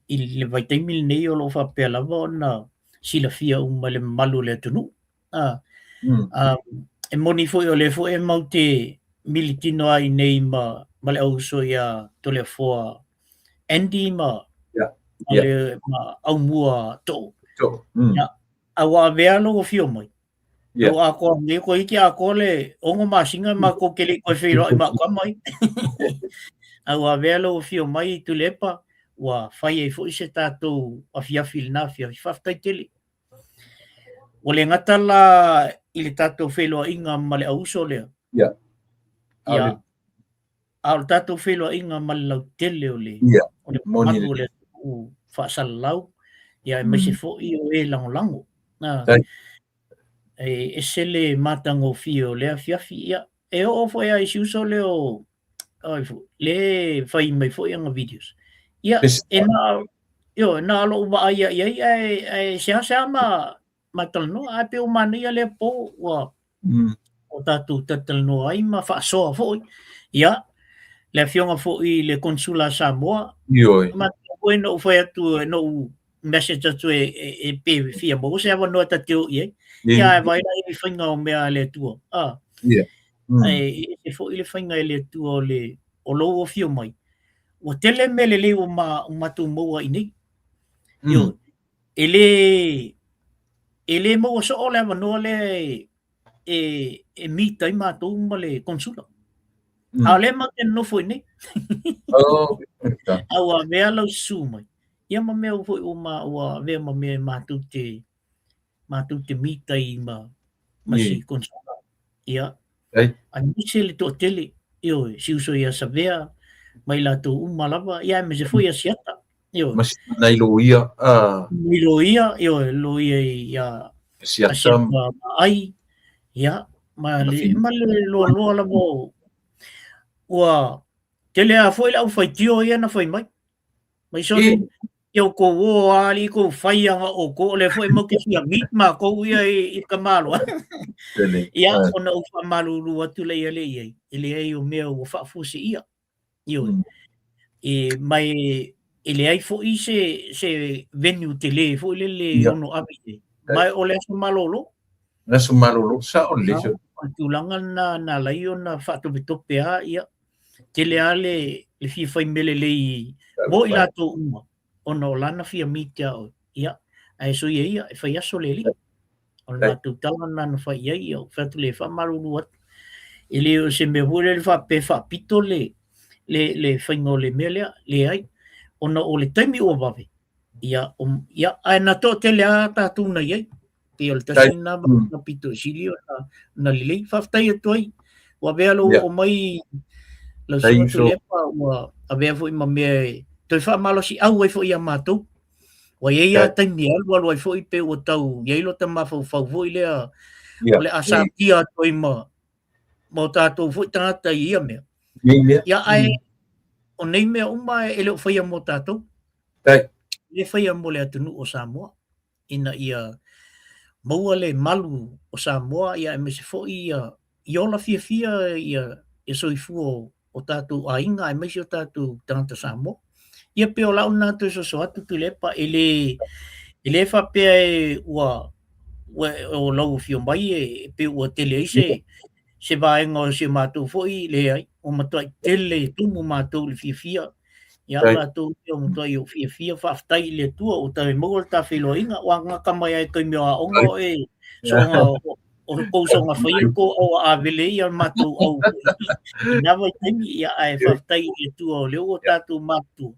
le vai taimi nei o lo whapea lava ona sila fia uma le malu le tunu. E moni foi o le foi e mau te militino ai nei ma le auso ia tole foa Andy ma au mua tō. Awa vea logo fio mai. Lo ako me ko iki ako le ongo masinga ma ko kele ko firo ma ko mai. Awa vea logo fio mai tu lepa wa fai e fo se tato a fia filna fia faftai tele. Ole ngata la ile tato felo inga male auso le. Ya. Al tato felo inga male tele ole. Ole moni le u fa salau. Ya me se fo i o e lango. E sele matango fio le fiafi ia e o fo ia si uso le o le fai mai fo ia videos ia e na lo ba ia e se ma tal no a pe o mania le po wa o tatu tatal no ai ma fa so fo ia le fionga fo I le konsula Samoa Ioi. ma bueno foi atu no message atu e pe fia mo se ava no tateu ia ia vai na I whainga o mea le tua Yeah. e fo I le whainga le tua o lo o fio mai o tele mele le o matu moa I nei yo ele mo so o le no le e mita I matu ma le konsula a le ma ke no foi nei Oh, aua mea lau su mai ia ma mea foi o ma ua vea ma mea matu te mita I ma si konsula ia a nise le to tele io si uso ia sa vea mai la to lava ia me se foi a siata io mas nai lo ia mi lo ia io lo ia siata ai ia ma le lo la mo ua tele a foi la fai tio ia na fai mai sole eu ko o ali ko fai anga o ko le foi mo ke sia mit ma ko ia I kamalo ia ona o fa malu lu atu le ia ele ai o meu o fa fusi ia io e mai ele ai fo I se venue tele fo le ono abi mai o le so malolo na so malolo sa o le so tulanga na lai ona fa to tope a ia tele ale le fi fai mele le mo I lato uma ona lana fi mitia o ia ai so ia e fai aso le li ona tu tala na fai ia o fa tu le fa malolo ele o se me vole le fa pe fa pito le fai ngole mele le ai ona o le taimi o vave ia ai na to tele a tatu na ia pe o tasina na pito sirio na lele fa tai toi wa velo o mai la so tu le pa wa ave foi ma me to fa malo si au foi ia mato wa ia taimi al wa foi pe o tau ia lo tama fa foi le o le asa kia toi ma mo tato foi tata ia me ia ai o nei mea uma e leo whaia mo tātou. Le whaia mo le atunu o Samoa. Ina ia maua le malu o Samoa ia e mese fo ia I ola fia ia e soifua o tātou a inga e mese o tātou tangata Samoa. Ia pe o lau nātou so atu tu lepa ele whapea e ua o lau fio mai e pe ua tele se vaenga o se mātou foi le ai. O matua tele tumu mātou le fia ia mātou o matua I o fia whaftai le tua o tawe mogol ta whiloinga o anga kamai ai kai mea ongo e so nga o kousonga whaia ko o a vele ia mātou au I nawa taimi ia ai whaftai le tua o leo o tātou mātou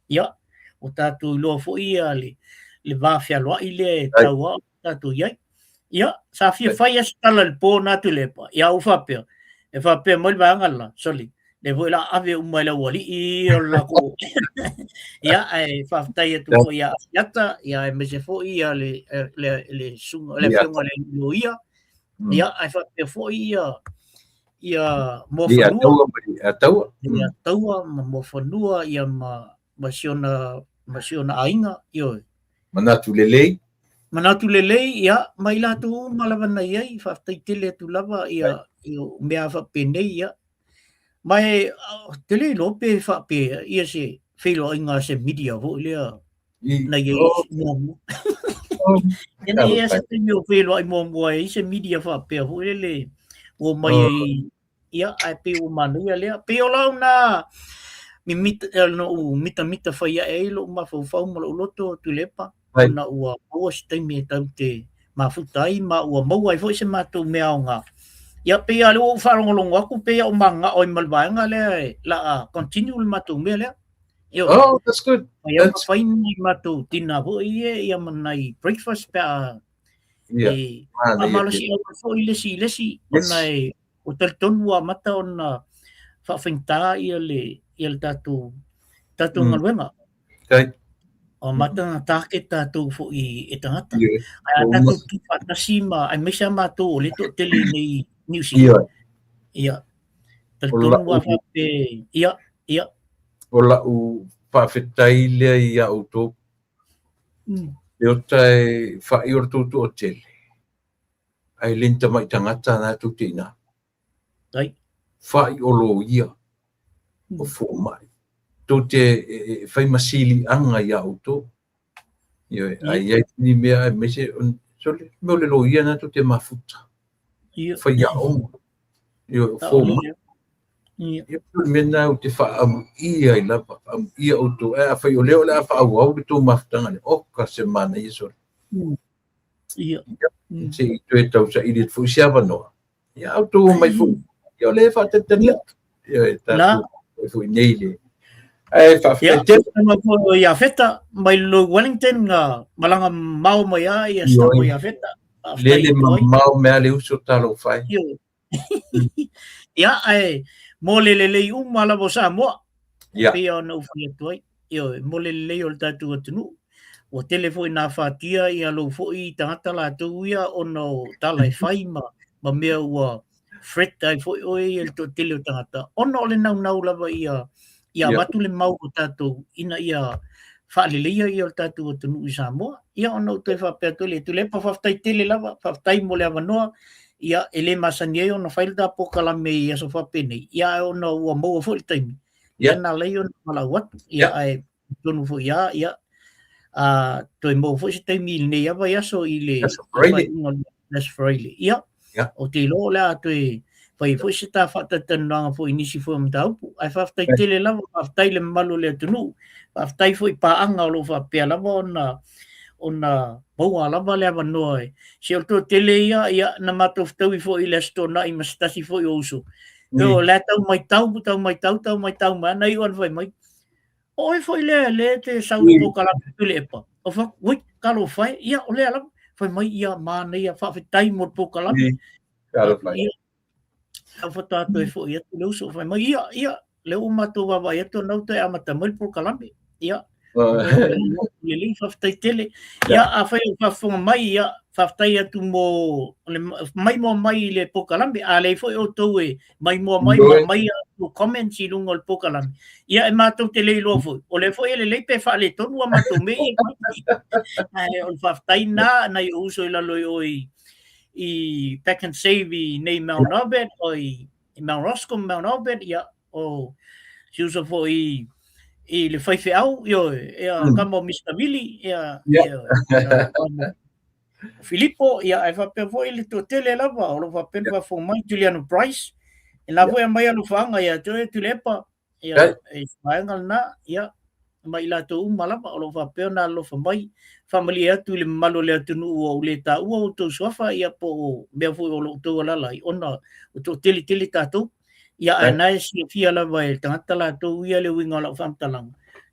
ia o tātou loa foi ia le vāwhia loa I le taua o tātou iai ia sa fia whaia stala le pō nātu lepa ia u whapea e whapea mo le vāngala soli le voi la ave umai la wali I o la ko ia ai whaftai atu ko ia yata ia e mese fo ia le sunga le whiunga le loia ia ai whapea fo ia mo whanua ia taua mo whanua ia ma siona ainga io manatu lelei ia mai la tu malawana ia whaftai tele tu lava ia mea whapenei ia mai tele lope whape ia se whilo inga se media vo lea na ia momu ena ia se temi o whilo ai momu ai se media whape vo le o mai ia ai pe o manu ia lea pe o lau na mi mita whaia e lo ma whau ma lo loto tu lepa na ua ua se temi e tau te mafutai ma ua mau ai vo se matu mea o ngā ia pe ale o wharongolongo aku pe o manga o malvaenga le la continue matu me le oh that's good ia fine matu tina vo ia manai breakfast pa amalo si o fo lesi onai o telton wa mata ona fa finta ia le tatu ngalwenga o mata na take tatu fo I tangata ai tatu ki fatasima ai mesa matu o le to tele nei New Zealand. Ia. Tertun wa fape ia. O la u whawhetai lea I a auto. Leo tai whai o tōtu o tele. Ai lenta mai tangata nā tu tina. Ai. Whai o lo ia. o fo mai to te fai masili anga ia auto io ai ai ni mea me se so le lo ia na to te mafuta fai ia o io fo mai io me na o te fa ia i la ia auto e fai o leo la fa au to mafuta ngale o ka semana iso ia se to e tau sa i fu sia no ia auto mai fu io le fa te tele io e ta fu nei le fa te ma ko ia feta mai lo Wellington nga malanga mau mai ia sta mo ia feta le mau me le uso talo fai ia ai mo le mala bo sa mo ia pe no fai toi io mo le o tatu tunu o telefone na fatia ia lo fo i tangata la tu ia ono tala fai ma me ua fret ai fo o il to tele tangata ono le nau lava ia watu le mau o tatu ina ia fa le ia tatu tunu i Samoa ia ono te fa pe tu le pa faftai tele lava faftai mo le avanoa ia ele masani ono fail da pokala me ia so fa pene ia ono ua mo fo il time ia na le ono mala wat ia ai tonu fo ia to mo fo se te mil ne ava ia so ile that's freely ia o te lo la to fai fo se ta fa ta tanga fo inisi fo mta upu ai fa tai tele la fa tai le malo le tunu fa tai fo pa anga lo fa pe la ona bo ala vale ava noi se o to tele ia na mato fo fo ile sto na i mastasi fo uso no la tau mai tau mana i on vai mai oi foi le te sau po kala pile pa o fa ui kalo fai ia o le ala foi mai ia mana ia fa tai mo po kala kalo fai a foto to fo ia le uso foi mai ia le o mato va ia to no te amata mo po kala ia le li fa tai tele ia a fai fa fo mai ia fa tai atu mo mai le po kala a le foi o to mai o comments i lungo le pokalam ia e matou te leilo fo o le foi le pe fa le tonu matou me ai o faftai na i uso i la loi i back and save i nei Mount Albert o i Mount Roscoe Mount Albert ia o si uso fo i le fai fe au io kamo Mr. Willy ia Filippo ia e fa pe foi le to tele lava o lo fa pen fa fo mai Juliano Price e la foi mai alu fanga ia tu lepa ia e faingal na ia mai la to malapa o lo fa pe na lo fa mai family atu le malo le atu o le ta o to sofa ia po me foi o lo to la lai ona o to tele tatu ia ana si fia la vai tangata la to ia le winga la fam talang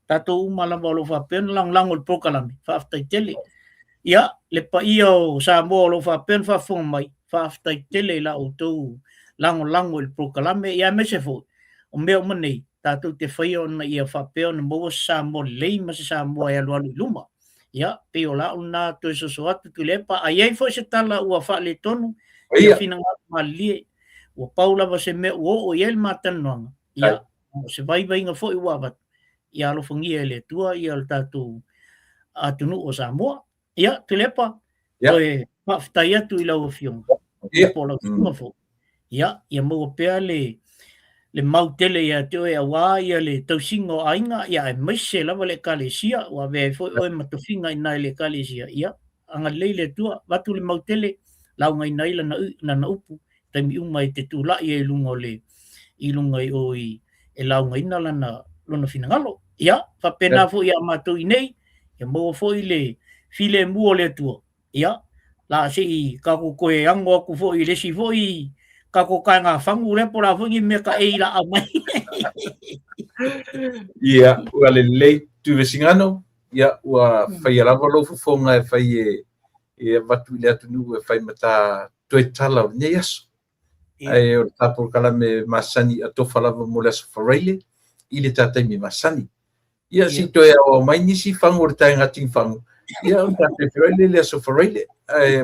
tatu malapa lo fa pe lang o prokalami fa after tele ia le pa ia o sa mo lo fa pen fa fo mai fa after tele la o to lango il prokalame ia me se fo o me o mani tatu te fai ona ia fa pe ona mo sa mo le ma sa mo ia lo luma ia pe o la una to so atu tu le pa ai fo se tala o fa le tonu ia fina mali o paula va se me o el matano ia se vai nga fo i wa ia lo fongi ele tua ia tatu atunu o Samoa ia tu lepa e faftai atu i lau fiong po lau fo ia mo pea le mau tele ia te oe awa ia le tausingo ainga ia e maise lava le kalesia wa ve fo oe matofinga ina le kalesia ia anga leile tua watu le mau tele lau ngai naila na upu taimi umai te tula ia i lunga i oi e lau ngai na lona finangalo ia fa pena fo ia mato inei ia mo fo i le file mua le tua ia la si ka ko koe ango ku fo i le si fo i ka ko ka nga fangu le pora fo i me ka e la mai ia ua le tu vesingano ia ua fai lava lo fo nga fai e vatu le atu nu e fai mata to tala ne yaso ai o tapo kala me masani atofa lava mo le sofarile ile tata mi masani ia si to e o mai ni si fangu ta ngati fangu ia o tape freile le sofarile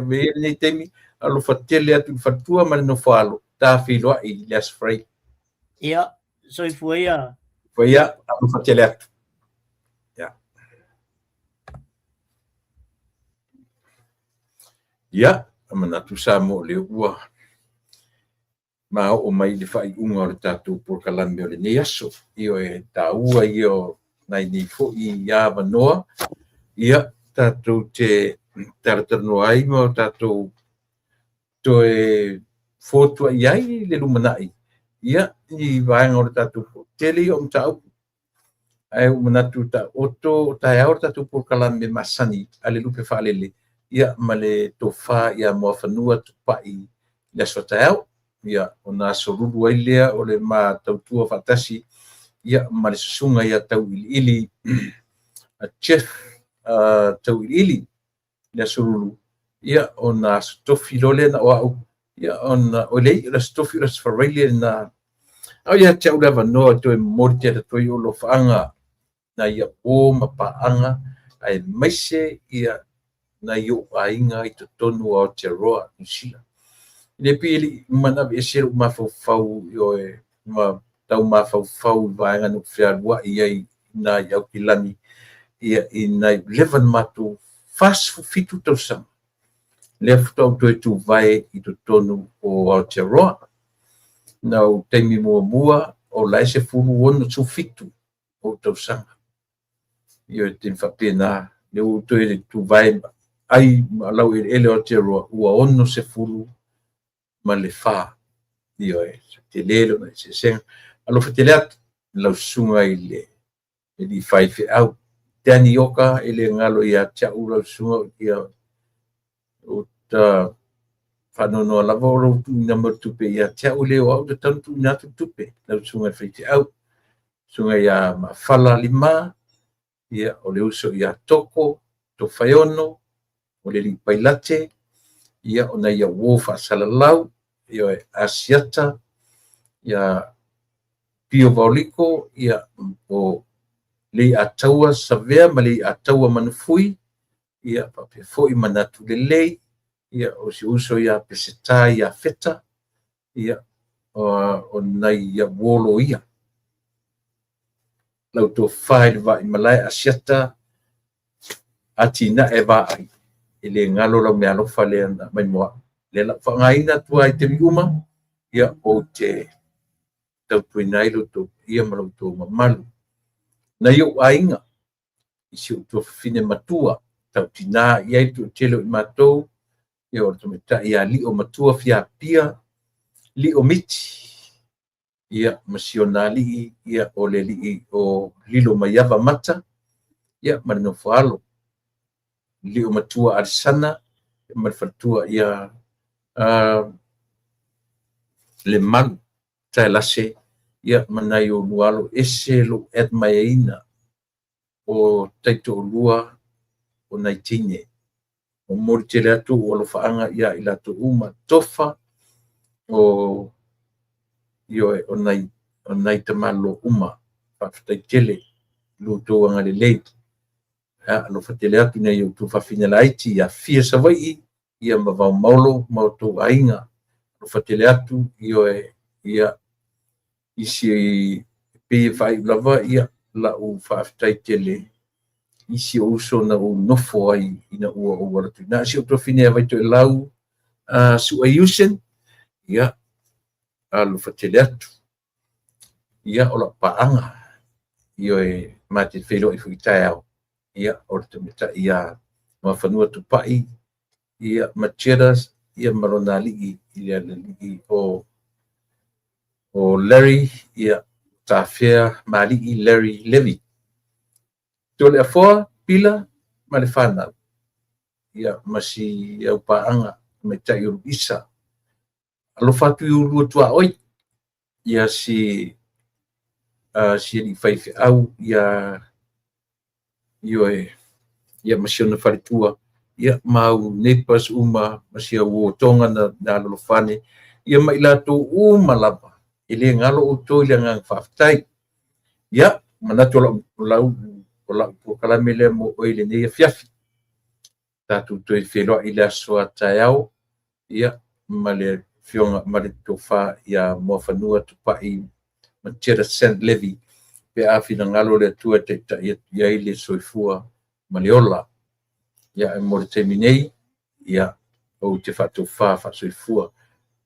me ne temi alo fatele atu fatua ma no falo ta filo i le sofarile ia so foi alo fatele atu ia amana tu sa mo le ua ma o mai le fai unga o le tātou por kalame o le nei aso io e tāua io nai ni fo I ia wanoa ia tātou te taratano ai mo tātou toe fotua iai le lumanai ia I vaenga o le tātou tele o mtau ai o manatu ta oto ta ia o tātou por kalame masani ale lupe whaalele ia ma le tofa ia mo whanua tupai le aswatao ia ona soruru ai lea o le ma tautua fatasi ia ma le susunga ia tau ili a chef tau ili le soruru ia ona stofi lole na o ia ona o le stofi la sfarele na au ia te ula vanoa to morte to yo lo fanga na ia o mapaanga ai maise ia na yo ainga I to tonu o te roa nisila le pili mana be sel ma fau yo ma tau ma fau vaenga no fialua ia na ia kilani ia ina levan matu fast fitu to sam le fto to vai I to tonu o Aotearoa na o temi mua o lai se fulu ono tu fitu o to sam yo tin fa pena le o to tu vai ai lau ele Aotearoa ua ono se fulu ma le fa io te lelo na se sen alo fetelat lau sunga I le di fai fe au tani oka ele ngalo ia cha ura sunga ia o ta fanono lavoro tu number tupe ia cha ule o au tantu na tupe lau sunga fe au sunga ia ma fala lima ia o le uso ia toko to fayono o le pailate ia ona ia wofa salalau ia asiata ia pio vauliko ia o le ataua savea ma le ataua manufui ia pape foi manatu lelei ia o si uso ia peseta ia feta ia o nai ia wolo ia lau to fai va malai asiata atina eva ai ele ngalo la me alo fale na mai mo le la fangaina tu ai te uma ia o te tau puinai lo to ia malo to malu na yo ainga isi to fine matua tau tina ia tu telo mato ia o to meta ia li o matua fia pia li o miti ia masionali ia o le li o lilo mayava mata ia marino falo li o matua arsana marfatua ia le man tailase ia manai o lualo ese lo etmaina o taito lua o naitine o mortele atu o lo faanga ia ila to uma tofa o io o nai tamalo uma fa taitele lo to anga le late lo fatele atu nei o tu fa finalaiti ia fia savai ia mavau maulo mau to ainga lo fatele atu io ia isi pe vai lava ia la u fa taitele isi o so na o nofo ai ina ua o waratu na si o trofine vai to lau su ayusen ia lo fatele atu ia o la paanga io mate felo I fuitao ia o te meta ia ma fanua tupai ia macheras ia maronali ia li o Larry ia tafia mali Larry Levy tole afo pila malefana ia masi au paanga meta yu isa alo fatu yu tua oi ia si li fai au ia ia masiona faritua ia mau nepas uma masia wo tonga na lo fane ia mai lato uma lava ile ngalo o to ile ngang faftai ia manato lau o kalamele mo ile ne fiafi tatu to felo ile so tayao ia male fionga male tofa ia mo fanua tupai manchera Saint Levy pe afina ngalo le tua te ia ile soifua maliola ia mo terminei ia o te fatu fa soifua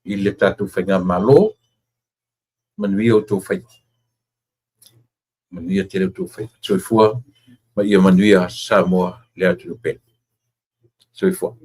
i le tātou whainga malo, manuia o tō whai. Manuia te reo tō whai. Soifua, ma ia manuia Samoa le atu pen. Soifua.